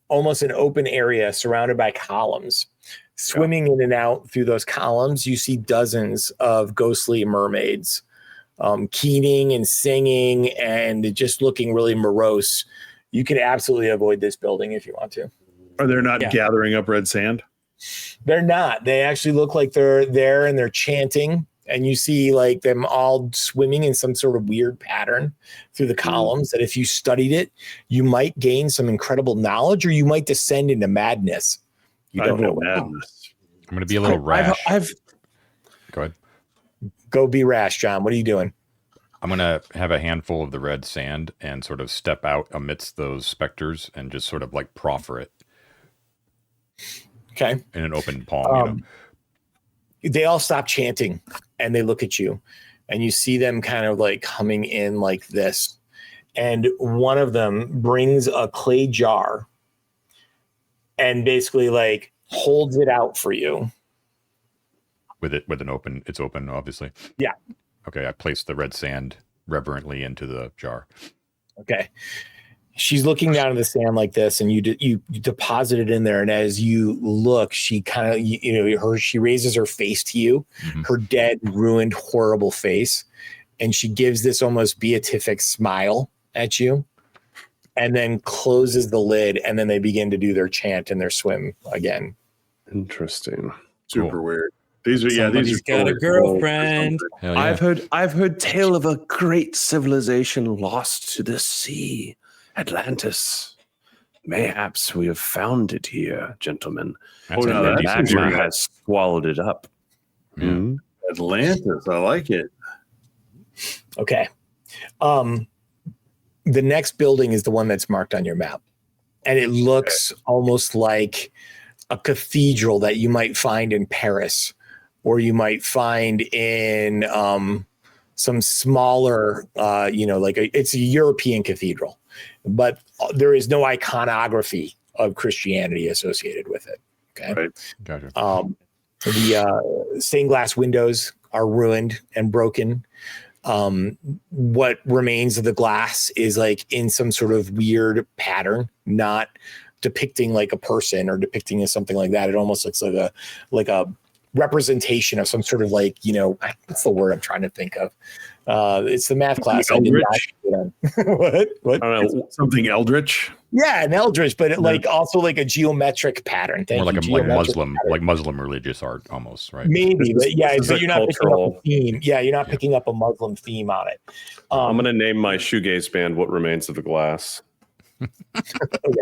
almost an open area surrounded by columns. Swimming in and out through those columns, you see dozens of ghostly mermaids keening and singing and just looking really morose. You can absolutely avoid this building if you want to. Are they not gathering up red sand? They're not. They actually look like they're there and they're chanting. And you see like them all swimming in some sort of weird pattern through the columns that if you studied it, you might gain some incredible knowledge or you might descend into madness. You don't know. Madness. I'm going to be a little rash. Go ahead. Go be rash, John. What are you doing? I'm going to have a handful of the red sand and sort of step out amidst those specters and just sort of like proffer it. Okay. In an open palm, They all stop chanting and they look at you and you see them kind of like coming in like this. And one of them brings a clay jar and basically like holds it out for you. With an open, it's open, obviously. Yeah. Okay. I place the red sand reverently into the jar. Okay. She's looking down at the sand like this, and you deposit it in there. And as you look, she kind of, she raises her face to you, her dead, ruined, horrible face, and she gives this almost beatific smile at you, and then closes the lid, and then they begin to do their chant and their swim again. Interesting. Super weird. These are Somebody's got a girlfriend. Yeah. I've heard tale of a great civilization lost to the sea. Atlantis. Mayhaps we have found it here, gentlemen. That's And the decent magma word. has swallowed it up. Yeah. Atlantis. I like it. Okay. The next building is the one that's marked on your map. And it looks almost like a cathedral that you might find in Paris, or you might find in some smaller, it's a European cathedral, but there is no iconography of Christianity associated with it. Okay. Right. Gotcha. The stained glass windows are ruined and broken. What remains of the glass is like in some sort of weird pattern, not depicting like a person or depicting something like that. It almost looks like a representation of some sort of like, what's the word I'm trying to think of? It's the math class. Eldritch? What? I don't know. Something eldritch. Yeah, an eldritch, but also like a geometric pattern. More like Muslim religious art almost, right? Maybe, but yeah, this is so a you're not picking up cultural- a theme. Yeah, you're not picking up a Muslim theme on it. I'm going to name my shoegaze band "What Remains of the Glass." Okay.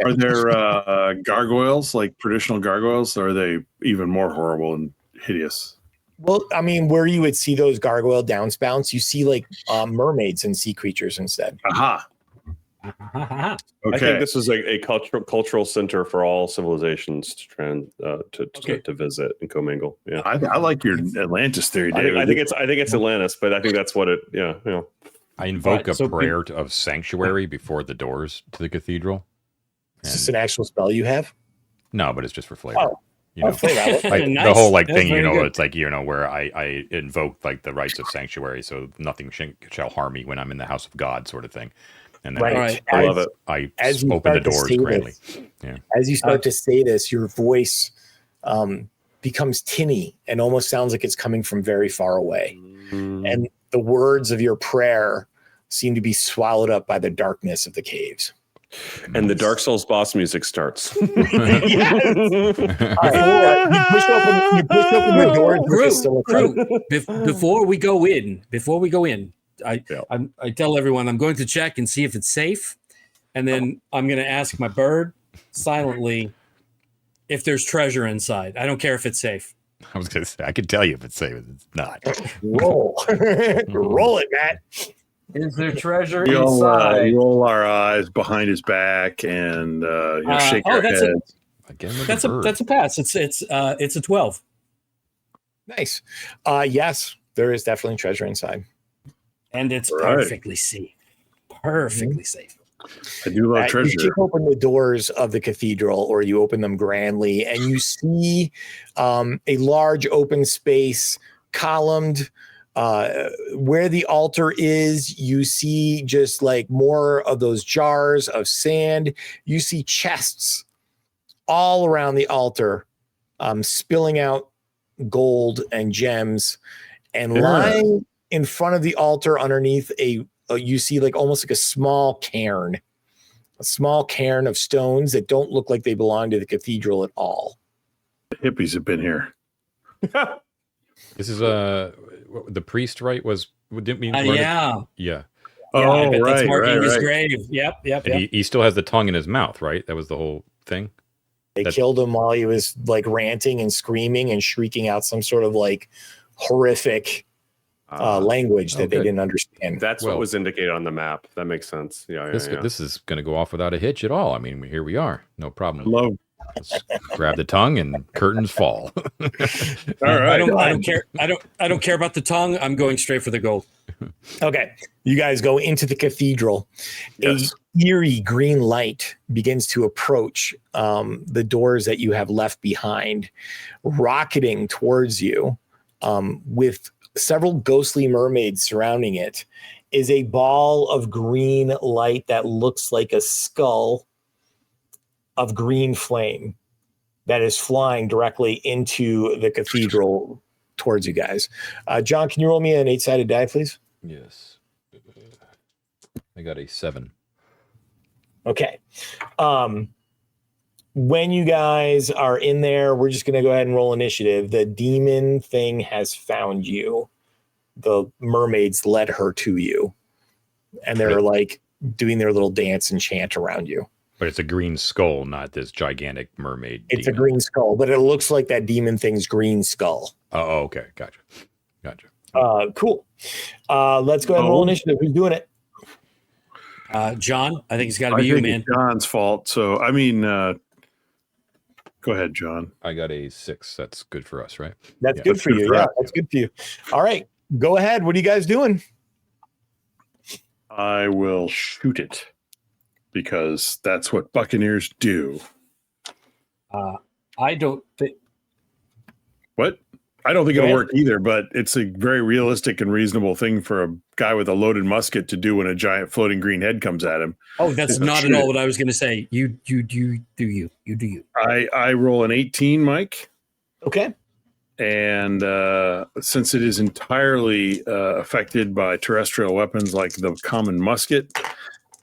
Are there gargoyles, like traditional gargoyles? Or are they even more horrible and hideous? Well, I mean, where you would see those gargoyle downspouts, you see like mermaids and sea creatures instead. Aha. I Okay. think this is a cultural center for all civilizations to visit and commingle. Yeah, I like your Atlantis theory, David. I think it's Atlantis, but I think that's what it. Yeah, I invoke Right, so a prayer of sanctuary before the doors to the cathedral. Is this an actual spell you have? No, but it's just for flavor. Oh. You know, Flavor. like Nice. the whole like That's thing, very good. it's like, where I invoke like the rights of sanctuary, so nothing shall harm me when I'm in the house of God, sort of thing. And then Right. I love it. I As you open the start to doors say grandly. this- Yeah. As you start to say this, your voice becomes tinny and almost sounds like it's coming from very far away. And the words of your prayer seem to be swallowed up by the darkness of the caves. And the Dark Souls boss music starts. All right, you push open the doors. Before we go in, I tell everyone I'm going to check and see if it's safe, and then I'm going to ask my bird silently if there's treasure inside. I don't care if it's safe. I was gonna say I could tell you if it's safe, it's not. Roll it, Matt. Is there treasure We all inside? roll our eyes behind his back and shake our that's heads. Again, with That's the a bird. that's a pass. It's a 12. Nice. Yes, there is definitely treasure inside. And it's Right. perfectly safe. Perfectly safe. I do love You treasure. kick open the doors of the cathedral, or you open them grandly, and you see a large open space, columned. Where the altar is, you see just like more of those jars of sand. You see chests all around the altar, spilling out gold and gems, and lying in front of the altar underneath you see like almost like a small cairn of stones that don't look like they belong to the cathedral at all. The hippies have been here. This is the priest, right? Didn't we learn it? Yeah. Yeah. Yeah, I bet that's right, marking his right. grave. Yep. And he still has the tongue in his mouth, right? That was the whole thing. They killed him while he was like ranting and screaming and shrieking out some sort of like horrific language that they good. didn't understand. That's what was indicated on the map. That makes sense. Yeah, This is going to go off without a hitch at all. I mean, here we are. No problem. Love. Let's grab the tongue and curtains fall. All right. I don't care. I don't care about the tongue. I'm going straight for the gold. Okay. You guys go into the cathedral. Yes. A eerie green light begins to approach the doors that you have left behind, rocketing towards you with several ghostly mermaids surrounding it. Is a ball of green light that looks like a skull of green flame that is flying directly into the cathedral towards you guys. John, can you roll me an 8-sided die, please? Yes. I got a 7. Okay. When you guys are in there, we're just going to go ahead and roll initiative. The demon thing has found you. The mermaids led her to you. And they're like doing their little dance and chant around you. But it's a green skull, not this gigantic mermaid. It's demon. a green skull, but it looks like that demon thing's green skull. Oh, okay. Gotcha. Cool. Let's go ahead and roll initiative. Who's doing it? John, I think it's got to I be you, think man. it's John's fault. So, I mean, go ahead, John. I got a 6. That's good for us, right? That's Yeah. good That's for good you. for Yeah, us. that's good for you. All right, go ahead. What are you guys doing? I will shoot it because that's what Buccaneers do. I don't think. What? I don't think Go it'll ahead. work either, but it's a very realistic and reasonable thing for a guy with a loaded musket to do when a giant floating green head comes at him. Oh, that's Just not shoot at all it. what I was going to say. You do you. I roll an 18, Mike. Okay. And since it is entirely affected by terrestrial weapons like the common musket,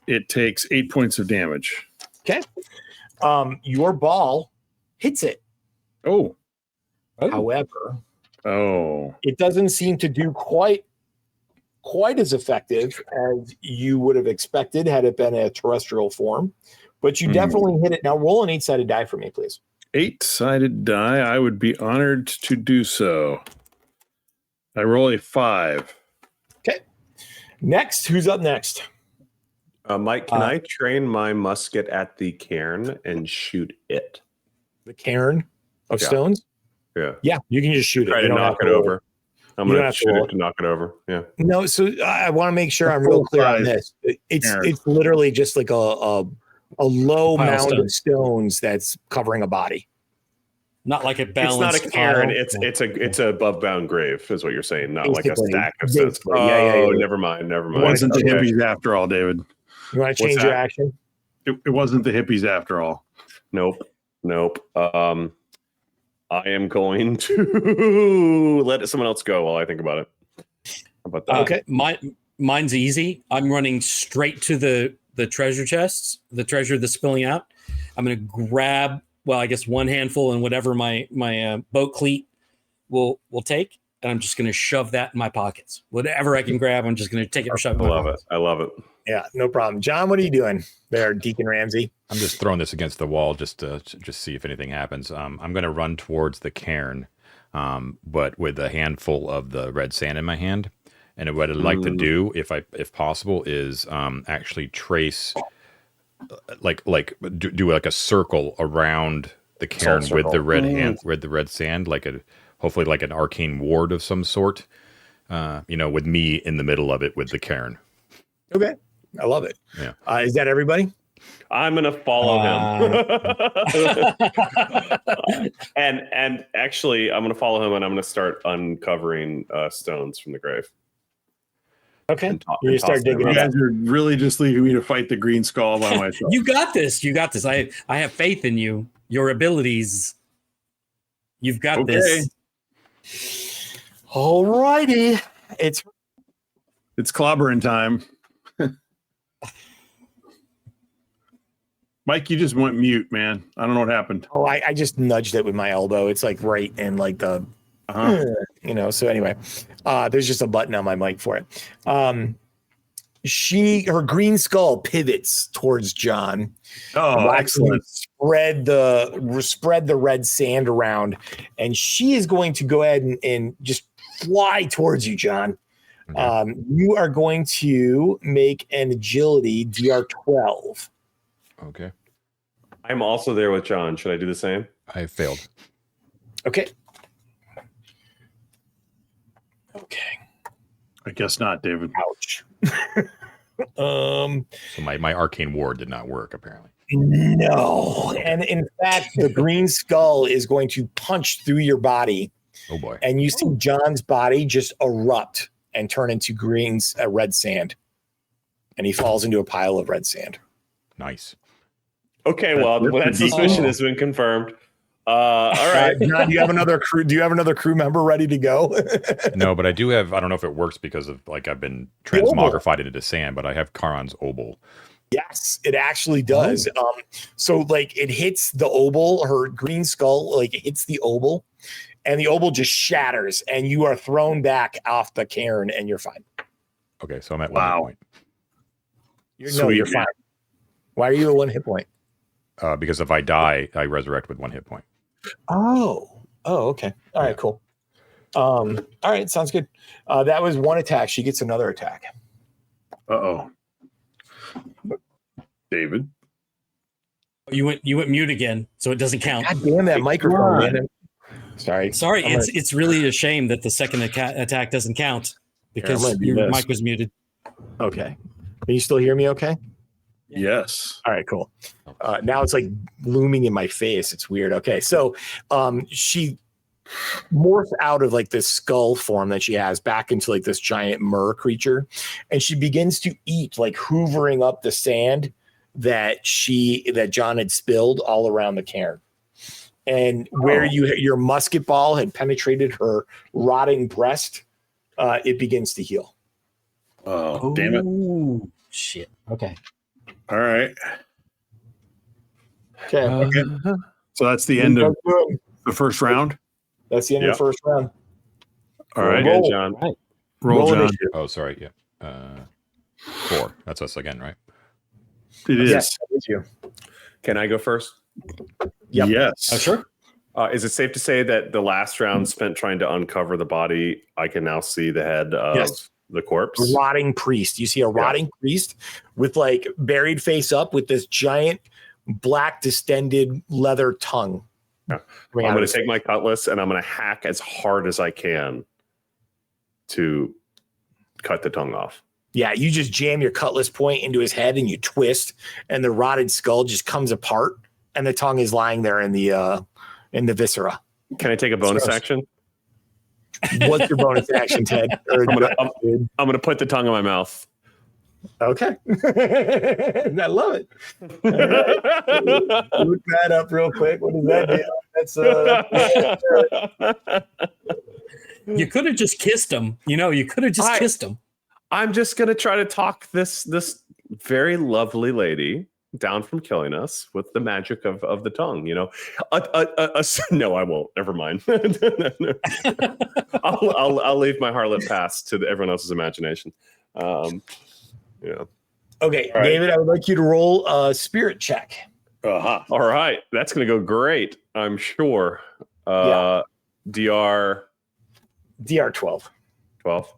it takes 8 points of damage. Okay. Your ball hits it. Oh. However, it doesn't seem to do quite as effective as you would have expected had it been a terrestrial form. But you definitely hit it. Now roll an 8-sided die for me, please. 8-sided die. I would be honored to do so. I roll a 5. Okay. Next, who's up next? Mike, can I train my musket at the cairn and shoot it? The cairn of stones? Yeah, you can just shoot it. Try to knock it over. I'm going to shoot it to knock it over. Yeah. No, so I want to make sure I'm real clear on this. It's literally just like a low mound of stones that's covering a body. Not like a balanced. It's not a cairn. It's a above bound grave, is what you're saying. Not like a stack of stones. Yeah. Never mind. It wasn't the hippies after all, David. You want to change your action? It wasn't the hippies after all. Nope. I am going to let someone else go while I think about it. How about that? Okay. Mine's easy. I'm running straight to the treasure chests, the treasure that's spilling out. I'm going to grab, I guess one handful and whatever my boat cleat will take, and I'm just going to shove that in my pockets. Whatever I can grab, I'm just going to take it and shove it in my pockets. I love it. Yeah, no problem. John, what are you doing there, Deacon Ramsey? I'm just throwing this against the wall just to see if anything happens. I'm going to run towards the cairn, but with a handful of the red sand in my hand. And what I'd like to do, if possible, is actually trace, do like a circle around the cairn with the red sand, hopefully like an arcane ward of some sort. With me in the middle of it with the cairn. Okay. I love it. Yeah. Is that everybody? I'm going to follow him. and actually, I'm going to follow him and I'm going to start uncovering stones from the grave. Okay. You start digging. You guys are really just leaving me to fight the green skull by myself. You got this. I have faith in you. Your abilities. You've got this. All righty. It's clobbering time. Mike, you just went mute, man. I don't know what happened. Oh, I just nudged it with my elbow. It's like right in like the, so anyway, there's just a button on my mic for it. Her green skull pivots towards John. Oh, excellent. Spread the red sand around, and she is going to go ahead and just fly towards you, John. Okay. You are going to make an agility DR 12. Okay. I'm also there with John. Should I do the same? I failed. Okay. I guess not, David. Ouch. So my arcane ward did not work, apparently. No. And in fact, the green skull is going to punch through your body. Oh boy. And you see John's body just erupt and turn into red sand. And he falls into a pile of red sand. Nice. Okay, well, that suspicion has been confirmed. All right. John, do you have another crew member ready to go? No, but I do have, I don't know if it works because of I've been transmogrified into sand, but I have Charon's obol. Yes, it actually does. So it hits the obol, her green skull, it hits the obol, and the obol just shatters, and you are thrown back off the cairn, and you're fine. Okay, so I'm at 1 hit point. You're fine. Why are you at 1 hit point? Because if I die, I resurrect with 1 hit point. Oh, okay. All right, cool. All right, sounds good. That was one attack. She gets another attack. Uh-oh. David? You went mute again, so it doesn't count. God damn that microphone, man. Sorry. It's really a shame that the second attack doesn't count because your mic was muted. Okay. Can you still hear me okay? Yes. All right, cool. Now it's looming in my face. It's weird. Okay. So she morphs out of this skull form that she has back into this giant mer creature. And she begins to eat, hoovering up the sand that John had spilled all around the cairn. and where your musket ball had penetrated her rotting breast, it begins to heal. Oh, damn it. Ooh, shit. Okay. All right. Okay. So that's the end of the first round. That's the end of the first round. All right. Again, John. Right. Roll, John. initiative. Oh, sorry. Yeah. 4. That's us again, right? It is. Yes, that is you. Can I go first? Yep. Yes. Oh, sure. Is it safe to say that the last round spent trying to uncover the body, I can now see the head of the corpse? A rotting priest. You see a rotting priest with like buried face up with this giant black distended leather tongue. Yeah. I'm going to take my cutlass and I'm going to hack as hard as I can to cut the tongue off. Yeah, you just jam your cutlass point into his head and you twist, and the rotted skull just comes apart, and the tongue is lying there in the viscera. Can I take a bonus action? What's your bonus action, Ted? I'm gonna put the tongue in my mouth. Okay. I love it. Right. Look that up real quick. What does that do? You could have just kissed him. You could have just kissed him. I'm just gonna try to talk this very lovely lady down from killing us with the magic of the tongue. No, I won't. Never mind. I'll leave my harlot past to everyone else's imagination. Okay, right. David, I would like you to roll a spirit check. All right, that's gonna go great, I'm sure. DR 12. 12.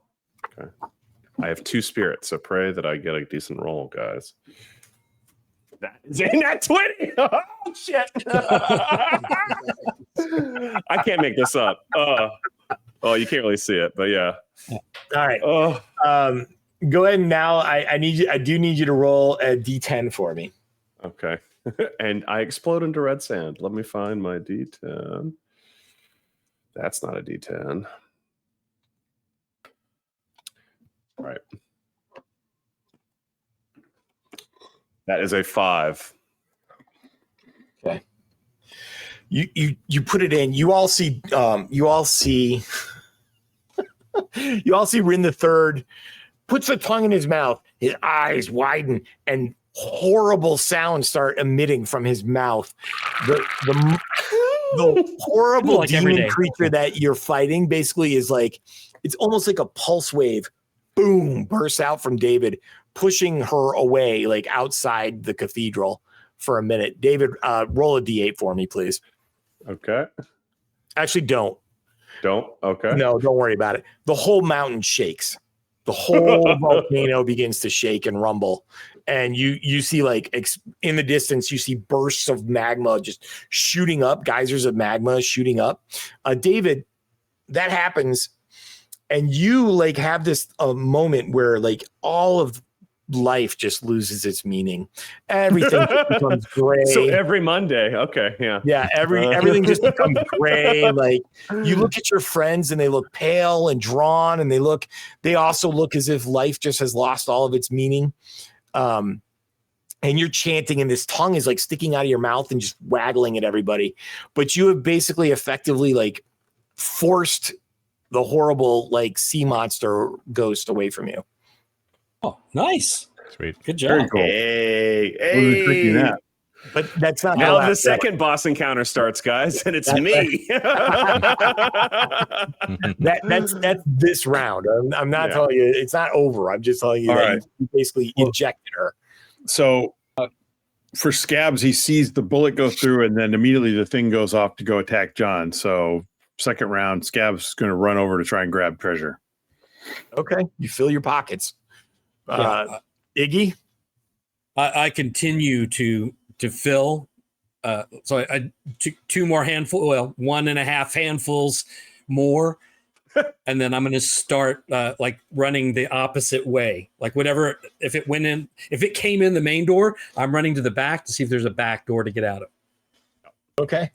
Okay. I have 2 spirits, so pray that I get a decent roll, guys. That is in that 20. Oh, shit. I can't make this up. You can't really see it, but yeah. All right. Go ahead and now I do need you to roll a D10 for me. Okay. And I explode into red sand. Let me find my D10. That's not a D10. All right. That is a 5. Okay. You put it in. You all see Rin the Third puts the tongue in his mouth. His eyes widen and horrible sounds start emitting from his mouth. The horrible demon creature that you're fighting basically is like, it's almost like a pulse wave. Boom, bursts out from David, pushing her away, like outside the cathedral for a minute. David, roll a D8 for me, please. Okay. Actually, don't. Okay. No, don't worry about it. The whole mountain shakes. The whole volcano begins to shake and rumble. And you see like in the distance, you see bursts of magma just shooting up, geysers of magma shooting up. David, that happens. And you like have this moment where like all of life just loses its meaning. Everything just becomes gray. So every Monday. Okay. Yeah. Yeah. Everything just becomes gray. Like you look at your friends and they look pale and drawn, and they also look as if life just has lost all of its meaning. And you're chanting, and this tongue is like sticking out of your mouth and just waggling at everybody. But you have basically effectively like forced the horrible like sea monster ghost away from you. Oh, nice. Sweet. Good job. Very cool. Hey. That. But that's not now the second boss encounter starts, guys, and it's me. That's this round. I'm not telling you it's not over. I'm just telling you that you basically injected her. So for Scabs, he sees the bullet go through, and then immediately the thing goes off to go attack John. So second round, Scabs is going to run over to try and grab treasure. Okay, you fill your pockets. Iggy, I continue to fill. So I took 2 more handfuls, 1.5 handfuls more, and then I'm going to start like running the opposite way. Like whatever, if it came in the main door, I'm running to the back to see if there's a back door to get out of. Okay.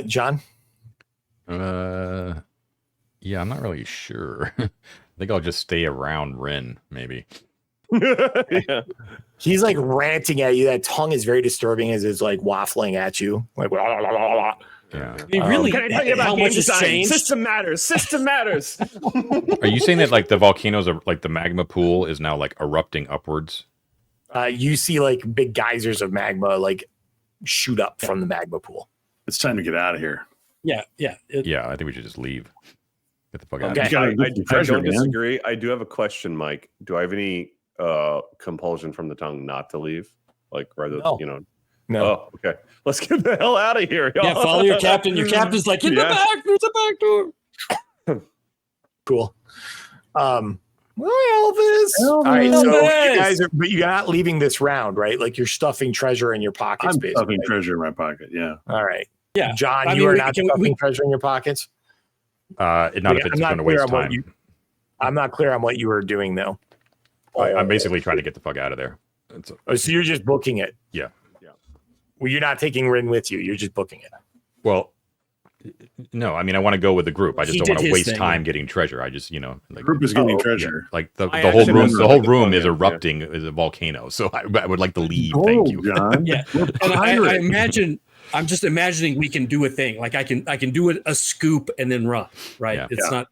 John. Yeah, I'm not really sure. I think I'll just stay around Rin, maybe. Yeah. He's like ranting at you. That tongue is very disturbing as it's like waffling at you. Like, blah, blah, blah, blah, blah. Yeah. I mean, really, Can I tell you about how game much has design? changed? System matters. System matters. Are you saying that like the volcanoes are like the magma pool is now like erupting upwards? You see like big geysers of magma like shoot up from the magma pool. It's time to get out of here. Yeah. Yeah, I think we should just leave. Get the fuck out. Okay. Of here. Gotta get the treasure, don't man. disagree. I do have a question, Mike. Do I have any compulsion from the tongue not to leave? Like rather, No. you know. No. Oh, okay. Let's get the hell out of here, y'all. Yeah, follow your captain. Your captain's like, in the back, there's a back door. Cool. Well, Elvis. All right, so Elvis. you guys are, but you're not leaving this round, right? Like you're stuffing treasure in your pockets, I'm basically. stuffing treasure in my pocket. Yeah. All right. Yeah. John, I you mean, are we- not can stuffing we- treasure in your pockets. Not if I'm it's not going to clear waste on what time. I'm not clear on what you were doing though. I'm basically trying to get the fuck out of there. So you're just booking it. Yeah. Well, you're not taking Rin with you. You're just booking it. Well, no, I mean I want to go with the group. I just He don't did want to his waste thing. time getting treasure. I just like Group is getting Oh, treasure. like the I whole actually room. remember The whole the room book, is yeah. erupting. Is a volcano. So I would like to leave. Oh, Thank you. John. Yeah. We're And I pirates. imagine, I'm just imagining we can do a thing. Like I can do a scoop and then run. Right. Yeah. It's not.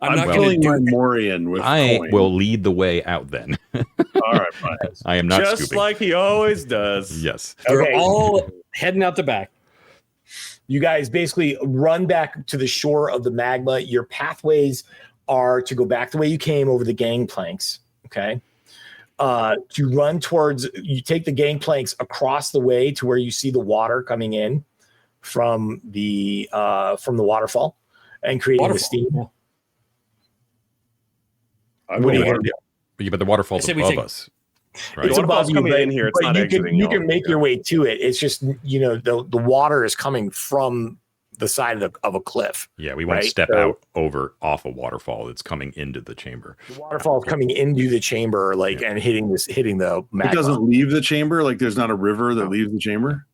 I'm I'm not going filling to my do. Morian with I coin. will lead the way out then. All right, fine. I am not Just scooping. like he always does. Yes. We're Okay. all heading out the back. You guys basically run back to the shore of the magma. Your pathways are to go back the way you came over the gangplanks. Okay. To run towards, you take the gangplanks across the way to where you see the water coming in from the waterfall and creating the steam. What are you going to do? But the waterfall's I say we above take- us. It's Right? The above waterfall's you, coming but, in here, it's but not you can exiting you y'all. can make your way to it. It's just the water is coming from the side of a cliff. Yeah, we won't Right, step so- out over off a waterfall that's coming into the chamber. The waterfall is coming into the chamber, and hitting the magma. It doesn't leave the chamber. Like there's not a river that leaves the chamber.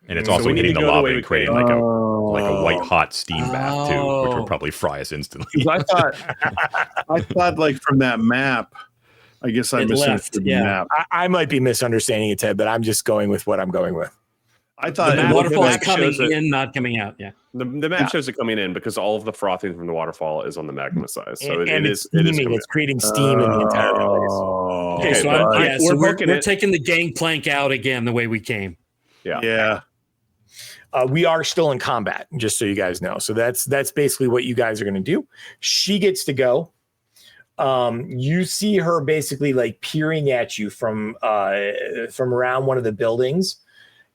And it's So also we need hitting to the go the lava way and we creating came. like a white hot steam bath too, which Oh. will probably fry us instantly. 'Cause I thought like from that map. I guess I It misunderstood left, the yeah. map. I might be misunderstanding it, Ted, but I'm just going with what I'm going with. I thought The map- waterfall is map coming shows it. in, not coming out. Yeah. The map shows it coming in because all of the frothing from the waterfall is on the magma side. So and it it's is steaming. coming It's creating steam in the entire place. Oh, Okay, so but we're booking we're it. taking the gangplank out again the way we came. in. yeah. We are still in combat, just so you guys know. So that's basically what you guys are going to do. She gets to go. You see her basically like peering at you from around one of the buildings,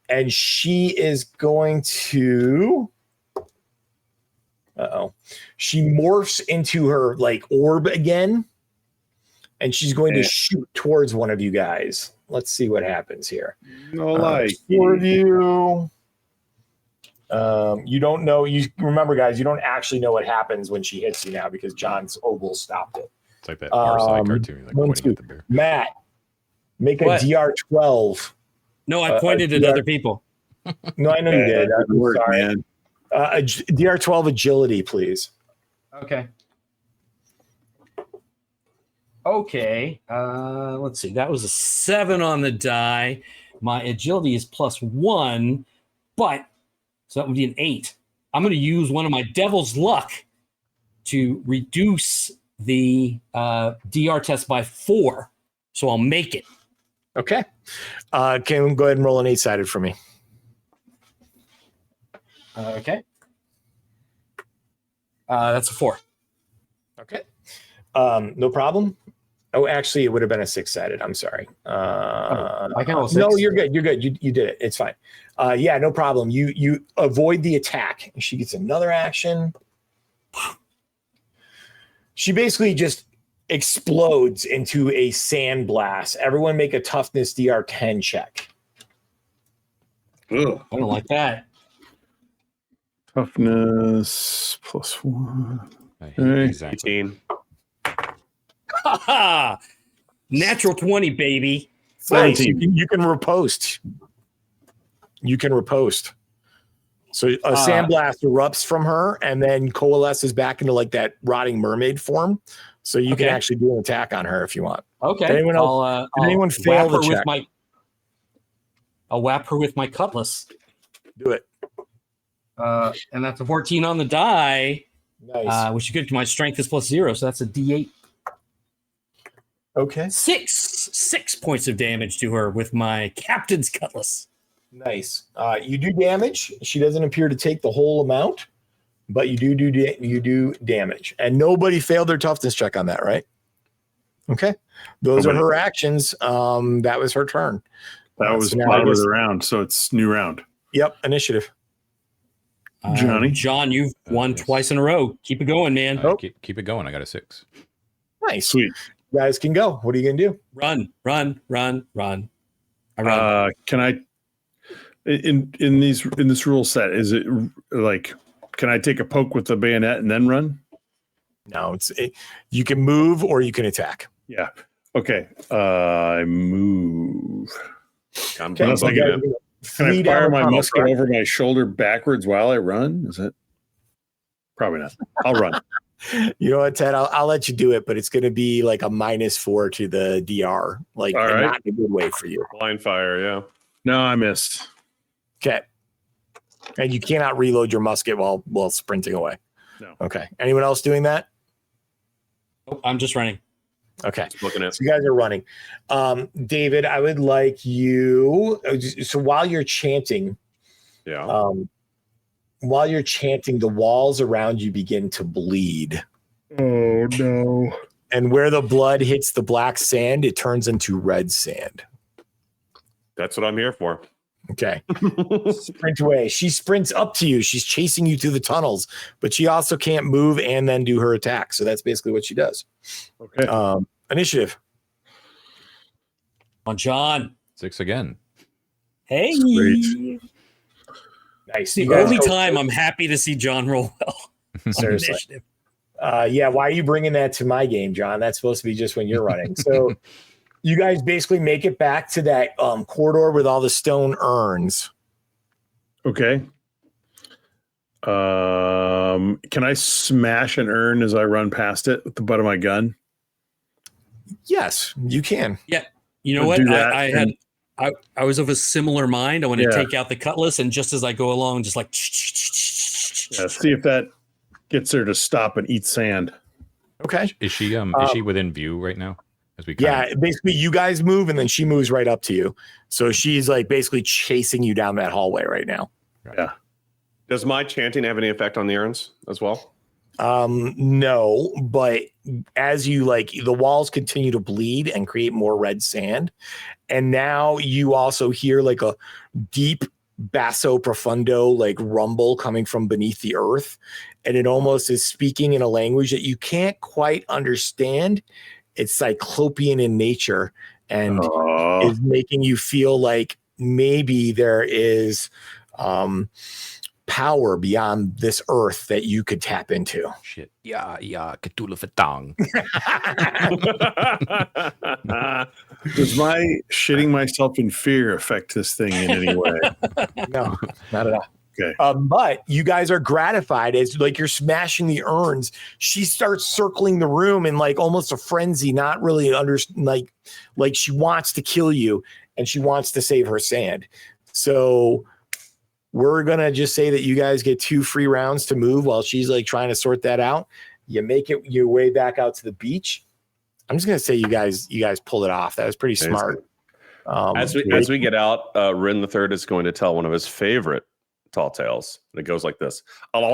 and she is going to. She morphs into her like orb again, and she's going to shoot towards one of you guys. Let's see what happens here. No like. For you. You don't know. You remember, guys. You don't actually know what happens when she hits you now because John's oval stopped it. It's like that RSI cartoon, like one, pointing at the bear. Matt, make a What? DR12. No, I pointed at other people. No, I know you did. Good I'm work, sorry. man. DR12 agility, please. Okay. Okay. Let's see. That was a 7 on the die. My agility is +1, but so that would be an 8. I'm going to use one of my devil's luck to reduce the DR test by 4. So I'll make it. Okay. Can we go ahead and roll an 8-sided for me? Okay. That's a 4. Okay. No problem. Oh, actually, it would have been a 6-sided. I'm sorry. I can roll 6. No, you're good. You're good. You did it. It's fine. Yeah, no problem. You avoid the attack. She gets another action. She basically just explodes into a sandblast. Everyone make a toughness DR10 check. Ugh. I don't like that. Toughness +1. I hate Hey. exactly. 18. Natural 20, baby. Nice. 17. You can riposte. You can riposte. So a sandblast erupts from her and then coalesces back into like that rotting mermaid form. So you can actually do an attack on her if you want. Okay. Did anyone else? Did anyone fail the check? I'll whap her with my cutlass. Do it. And that's a 14 on the die. Nice. Which is good. My strength is +0, so that's a D8. Okay. 6 points of damage to her with my captain's cutlass. Nice. You do damage. She doesn't appear to take the whole amount, but you do damage. And nobody failed their toughness check on that, right? Okay. Those are her actions. That was her turn. That was part of the round, so it's new round. Yep. Initiative. Johnny? John, you've won twice in a row. Keep it going, man. Keep it going. I got a 6. Nice. Sweet. You guys can go. What are you going to do? Run. I run. Can I in this rule set, is it like, can I take a poke with the bayonet and then run? No, you can move or you can attack. Yeah. Okay. I move. I'm Okay, so Can I fire my musket over my shoulder backwards while I run? Is it? Probably not. I'll run. You know what, Ted? I'll let you do it, but it's going to be like a -4 to the DR. Like, not in a good way for you. Blind fire, yeah. No, I missed. Okay. And you cannot reload your musket while sprinting away. No. Okay. Anyone else doing that? Oh, I'm just running. Okay. Just looking at. So you guys are running. David, I would like you. So while you're chanting, the walls around you begin to bleed. Oh no. And where the blood hits the black sand, it turns into red sand. That's what I'm here for. Okay. Sprint away. She sprints up to you. She's chasing you through the tunnels, but she also can't move and then do her attack. So that's basically what she does. Okay. Initiative. On John. 6 again. Hey. Great. Nice. The only time I'm happy to see John roll well. Seriously. Initiative. Yeah. Why are you bringing that to my game, John? That's supposed to be just when you're running. So you guys basically make it back to that corridor with all the stone urns. Okay. Can I smash an urn as I run past it with the butt of my gun? Yes, you can. Yeah. You know what? I was of a similar mind. I want to take out the cutlass, and just as I go along, just like see if that gets her to stop and eat sand. Okay. Is she within view right now? As we basically you guys move and then she moves right up to you. So she's like basically chasing you down that hallway right now. Yeah. Does my chanting have any effect on the urns as well? No, but as you the walls continue to bleed and create more red sand. And now you also hear like a deep basso profundo, like rumble coming from beneath the earth. And it almost is speaking in a language that you can't quite understand. It's cyclopean in nature and is making you feel like maybe there is power beyond this earth that you could tap into. Shit. Yeah, Cthulhu Fatang. Does my shitting myself in fear affect this thing in any way? No, not at all. Okay. But you guys are gratified as like you're smashing the urns. She starts circling the room in like almost a frenzy, not really like she wants to kill you and she wants to save her sand. So we're going to just say that you guys get 2 free rounds to move while she's like trying to sort that out. You make it your way back out to the beach. I'm just going to say you guys pulled it off. That was pretty smart. As we get out, Rin the Third is going to tell one of his favorite tall tales. And it goes like this. I've heard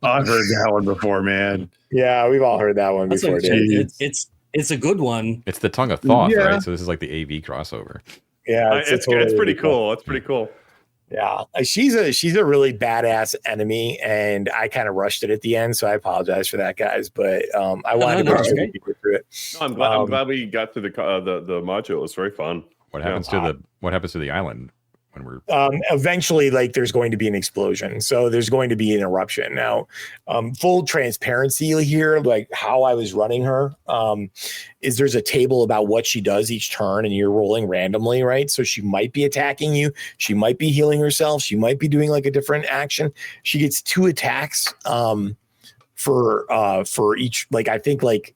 that one before, man. Yeah, we've all heard that one before. It's a good one. It's the Tongue of Thoth, right? So this is like the AV crossover. Yeah, it's pretty cool. It's pretty cool. Yeah, she's a really badass enemy, and I kind of rushed it at the end, so I apologize for that, guys. But I wanted to get through it. No, I'm glad we got through the module. It was very fun. What happens to the island when we're eventually, like, there's going to be an explosion, so there's going to be an eruption. Now, full transparency here, like how I was running her, is there's a table about what she does each turn, and you're rolling randomly, right? So she might be attacking you, she might be healing herself, she might be doing like a different action. She gets 2 attacks for each, like, I think, like,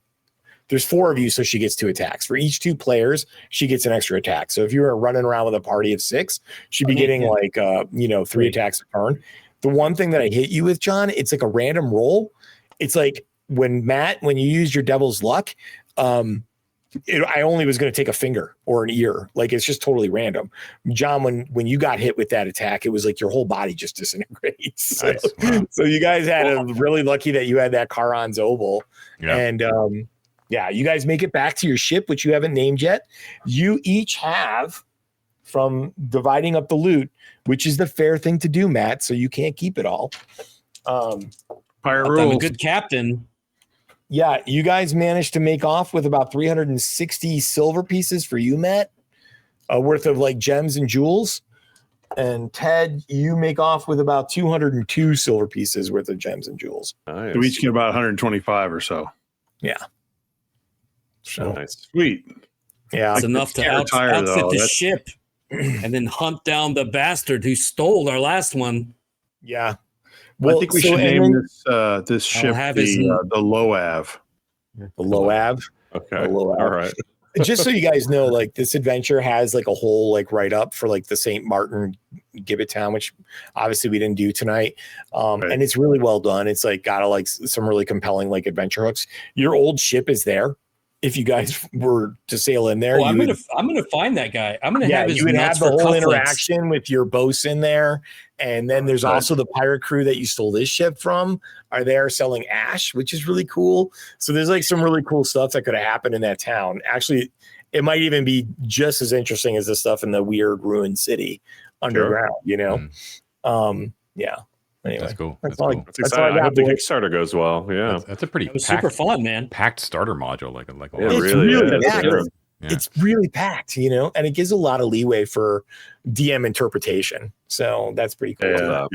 there's 4 of you, so she gets 2 attacks. For each 2 players, she gets an extra attack. So if you were running around with a party of 6, she'd be getting 3 attacks a turn. The one thing that I hit you with, John, it's like a random roll. It's like when you use your devil's luck, I only was going to take a finger or an ear. Like, it's just totally random. John, when you got hit with that attack, it was like your whole body just disintegrates. Nice. Wow. So you guys had a really lucky that you had that Charon's Oval. Yeah. And yeah, you guys make it back to your ship, which you haven't named yet. You each have, from dividing up the loot, which is the fair thing to do, Matt, so you can't keep it all. Pirate I'm rules. a good captain. Yeah, you guys managed to make off with about 360 silver pieces for you, Matt, worth of like gems and jewels. And Ted, you make off with about 202 silver pieces worth of gems and jewels. Nice. So we each get about 125 or so. Yeah. So Nice. Sweet. yeah, It's enough to can't retire, outfit though. the That's- ship and then hunt down the bastard who stole our last one. yeah. I think we so- should and name then this ship have the his- Loav. the Loav. Okay. The Loav. All right. Just so you guys know, like, this adventure has like a whole like write up for like the St. Martin Gibbet Town, which obviously we didn't do tonight. Right. And it's really well done. It's like got like some really compelling like adventure hooks. Your old ship is there. If you guys were to sail in there, Oh, I'm you gonna find that guy. I'm gonna yeah, have his you would nuts have the for whole cufflinks. interaction with your bosun there. And then there's Right. also the pirate crew that you stole this ship from are there selling ash, which is really cool. So there's like some really cool stuff that could have happened in that town. Actually, it might even be just as interesting as the stuff in the weird ruined city underground, you know? Yeah. Anyway, That's cool. That's That's all I- cool. That's That's all exciting. I I hope the got, boys. Kickstarter goes well. Yeah. That's a pretty It was super fun, man. packed starter module. Like Yeah, It's really really is. packed. Yeah. Yeah. It's really packed, you know, and it gives a lot of leeway for DM interpretation. So that's pretty cool.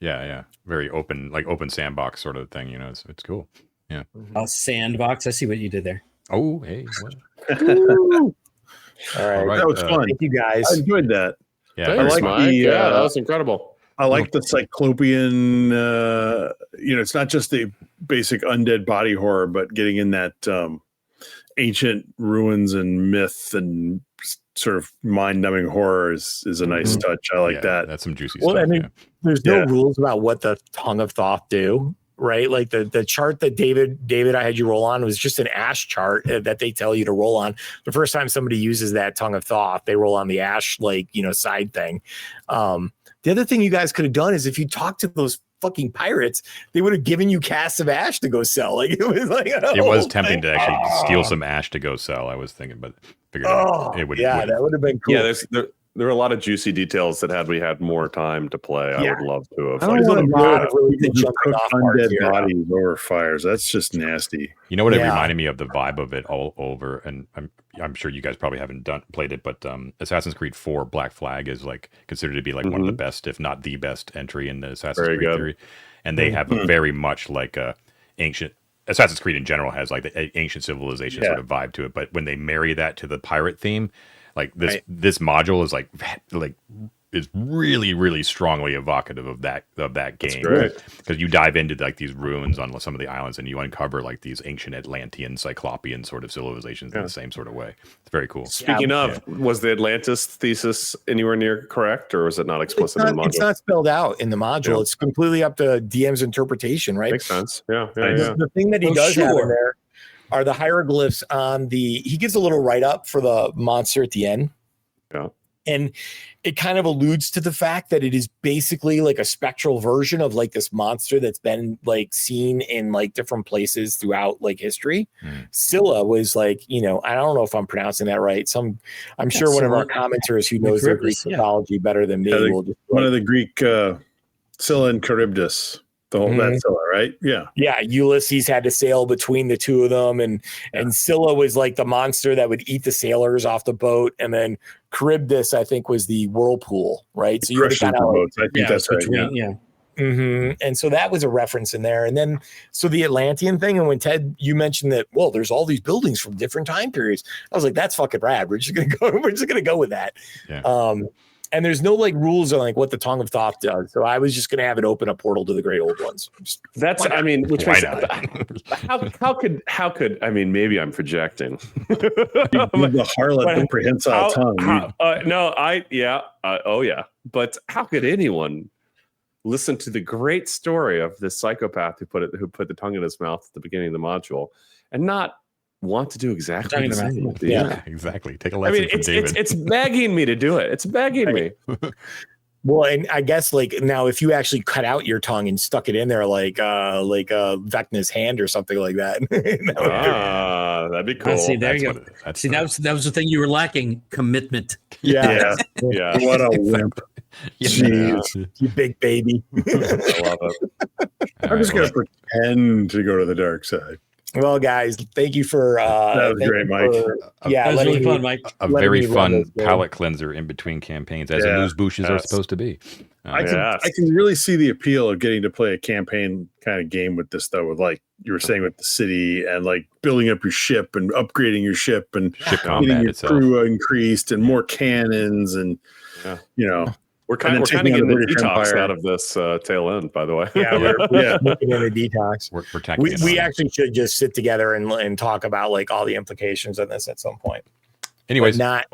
yeah. Very open, like open sandbox sort of thing. You know, it's cool. A sandbox. I see what you did there. Oh, hey. Well, Woo! All right. all right. That was fun. Thank you guys. I enjoyed that. Yeah. Thanks, like Mike. the, Yeah, that was incredible. I like the Cyclopean, it's not just the basic undead body horror, but getting in that ancient ruins and myth and sort of mind-numbing horror is a nice touch. I like Yeah, that. That's some juicy Well, stuff. I mean, yeah. there's no Yeah. rules about what the Tongue of Thoth do, right? Like the chart that David, I had you roll on was just an ash chart that they tell you to roll on. The first time somebody uses that Tongue of Thoth, they roll on the ash, like, you know, side thing. The other thing you guys could have done is if you talked to those fucking pirates, they would have given you casts of ash to go sell. Like, it was like, It was tempting to actually steal some ash to go sell. I was thinking, but figured it would. yeah, that would have been cool. Yeah, there were a lot of juicy details that had we had more time to play, I Yeah. would love to have. I don't There's want a to lot of really good just jumping cook off parts undead here. bodies over fires. That's just nasty. You know what it Yeah. reminded me of, the vibe of it all over, and I'm sure you guys probably haven't played it, but Assassin's Creed 4 Black Flag is like considered to be like one of the best, if not the best entry in the Assassin's Very Creed good. theory, and they have very much like a ancient. Assassin's Creed in general has like the ancient civilization sort of vibe to it, but when they marry that to the pirate theme, like this module is like is really, really strongly evocative of that game. great. Because you dive into like these ruins on some of the islands and you uncover like these ancient Atlantean, Cyclopean sort of civilizations in the same sort of way. It's very cool. Speaking of, was the Atlantis thesis anywhere near correct, or was it not explicit in the module? It's not spelled out in the module. Yeah. It's completely up to DM's interpretation, right? Makes sense. Yeah. The thing that he Oh, does have in sure. there are the hieroglyphs on he gives a little write-up for the monster at the end. Yeah. And it kind of alludes to the fact that it is basically like a spectral version of like this monster that's been like seen in like different places throughout like history. Scylla was like, you know, I don't know if I'm pronouncing that right. I'm sure one of our commenters who knows the Greek mythology better than me will just One of the Greek Scylla and Charybdis. The whole that Scylla, right? Yeah. Yeah, Ulysses had to sail between the two of them, and Scylla was like the monster that would eat the sailors off the boat, and then Charybdis, I think, was the whirlpool, right? So you had to kind of I think that's right. Yeah. Mm-hmm. And so that was a reference in there. And then, so the Atlantean thing. And when Ted, you mentioned that, well, there's all these buildings from different time periods. I was like, that's fucking rad. We're just going to go with that. Yeah. And there's no like rules on like what the Tongue of Thoth does. So I was just going to have it open a portal to the great old ones. That's, I mean, which Why makes, how could, I mean, maybe I'm projecting. The harlot, the prehensile tongue. Oh yeah. But how could anyone listen to the great story of this psychopath who put the tongue in his mouth at the beginning of the module and not want to do exactly the same? Yeah, exactly. Take a lesson from David. It's begging me to do it. It's begging me. Well, and I guess like now, if you actually cut out your tongue and stuck it in there, like Vecna's hand or something like that, that'd be cool. See, there you go. That was the thing you were lacking: commitment. Yeah. What a wimp! Jeez, you big baby. I love it. I'm just gonna pretend to go to the dark side. Well, guys, thank you for that was great, Mike. That was really fun, Mike. A very fun palate cleanser in between campaigns, as Amuse-bouches are supposed to be. I can really see the appeal of getting to play a campaign kind of game with this, though, with like you were saying with the city and like building up your ship and upgrading your ship and getting your crew increased and more cannons and you know. We're kind of getting the detox out of this tail end, by the way. We're looking at a detox. We're protecting we actually should just sit together and talk about like all the implications of this at some point. Anyways, but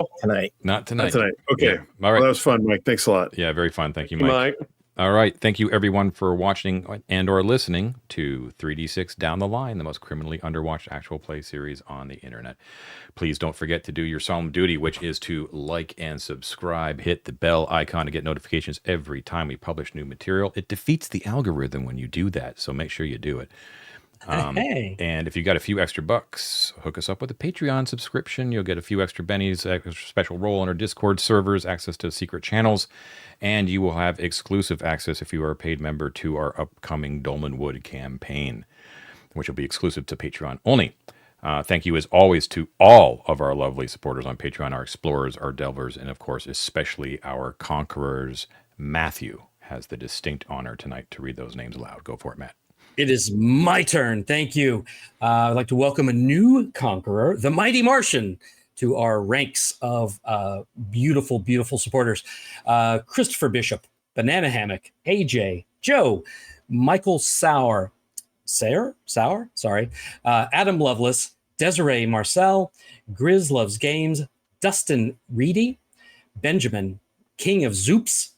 not tonight. Okay. Yeah. All right. Well, that was fun, Mike. Thanks a lot. Yeah, very fun. Thank you, Mike. All right. Thank you, everyone, for watching and or listening to 3D6 Down the Line, the most criminally underwatched actual play series on the internet. Please don't forget to do your solemn duty, which is to like and subscribe. Hit the bell icon to get notifications every time we publish new material. It defeats the algorithm when you do that, so make sure you do it. And if you got a few extra bucks, hook us up with a Patreon subscription. You'll get a few extra bennies, a special role on our Discord servers, access to secret channels, and you will have exclusive access if you are a paid member to our upcoming Dolmenwood campaign, which will be exclusive to Patreon only. Thank you, as always, to all of our lovely supporters on Patreon, our explorers, our delvers, and, of course, especially our conquerors. Matthew has the distinct honor tonight to read those names aloud. Go for it, Matt. It is my turn. Thank you. I'd like to welcome a new conqueror, the Mighty Martian, to our ranks of beautiful, beautiful supporters. Christopher Bishop, Banana Hammock, AJ, Joe, Michael Sauer, Adam Lovelace, Desiree Marcel, Grizz Loves Games, Dustin Reedy, Benjamin, King of Zoops,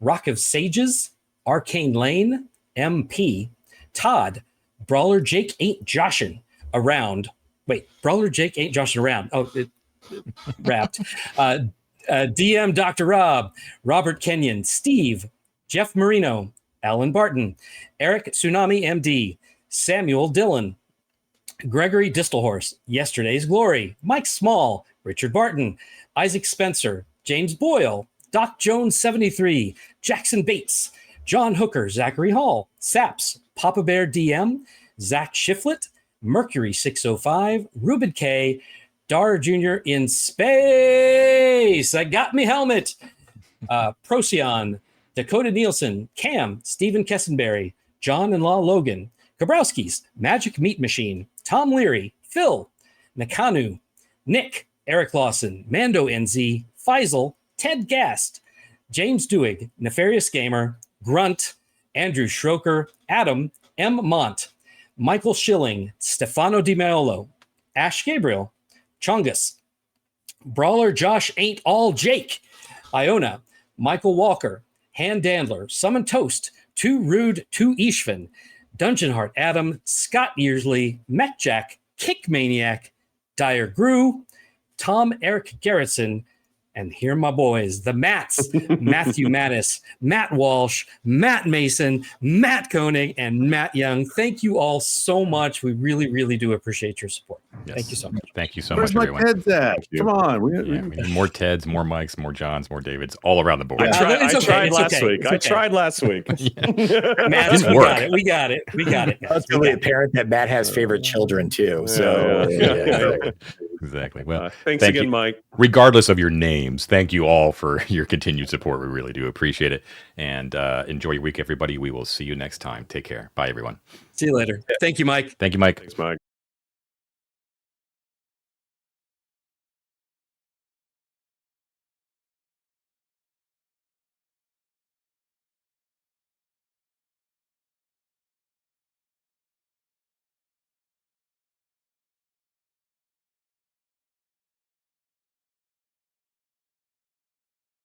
Rock of Sages, Arcane Lane, MP, Todd, Brawler Jake ain't joshin' around. Wait, Brawler Jake ain't joshin' around. Oh, it wrapped. DM Dr. Rob, Robert Kenyon, Steve, Jeff Marino, Alan Barton, Eric Tsunami MD, Samuel Dillon, Gregory Distelhorse, Yesterday's Glory, Mike Small, Richard Barton, Isaac Spencer, James Boyle, Doc Jones 73, Jackson Bates, John Hooker, Zachary Hall, Saps, Papa Bear DM, Zach Shiflett, Mercury 605, Ruben K, Dar Jr. in space. I got me helmet. Procyon, Dakota Nielsen, Cam, Stephen Kessenberry, John and Law Logan, Kabrowski's, Magic Meat Machine, Tom Leary, Phil, Nakanu, Nick, Eric Lawson, Mando NZ, Faisal, Ted Gast, James Duig, Nefarious Gamer, Grunt, Andrew Schroker, Adam, M. Mont, Michael Schilling, Stefano Di Maiolo, Ash Gabriel, Chungus, Brawler Josh Ain't All Jake, Iona, Michael Walker, Han Dandler, Summon Toast, Too Rude, Too Ishvan, Dungeon Heart Adam, Scott Yearsley, Matt Jack, Kick Maniac, Dyer Grew, Tom Eric Garrettson, and here are my boys, the Matts, Matthew Mattis, Matt Walsh, Matt Mason, Matt Koenig, and Matt Young. Thank you all so much. We really, really do appreciate your support. Yes. Thank you so much. Thank you so Where's much, my everyone. Ted's at? Come on. We need more Teds, more Mikes, more Johns, more Davids, all around the board. I tried last week. I tried last week. Matt, we got it. It's really apparent that Matt has favorite children too. So Exactly. Well, thanks thank again, you. Mike. Regardless of your names, thank you all for your continued support. We really do appreciate it. And enjoy your week, everybody. We will see you next time. Take care. Bye, everyone. See you later. Thank you, Mike. Thank you, Mike. Thanks, Mike.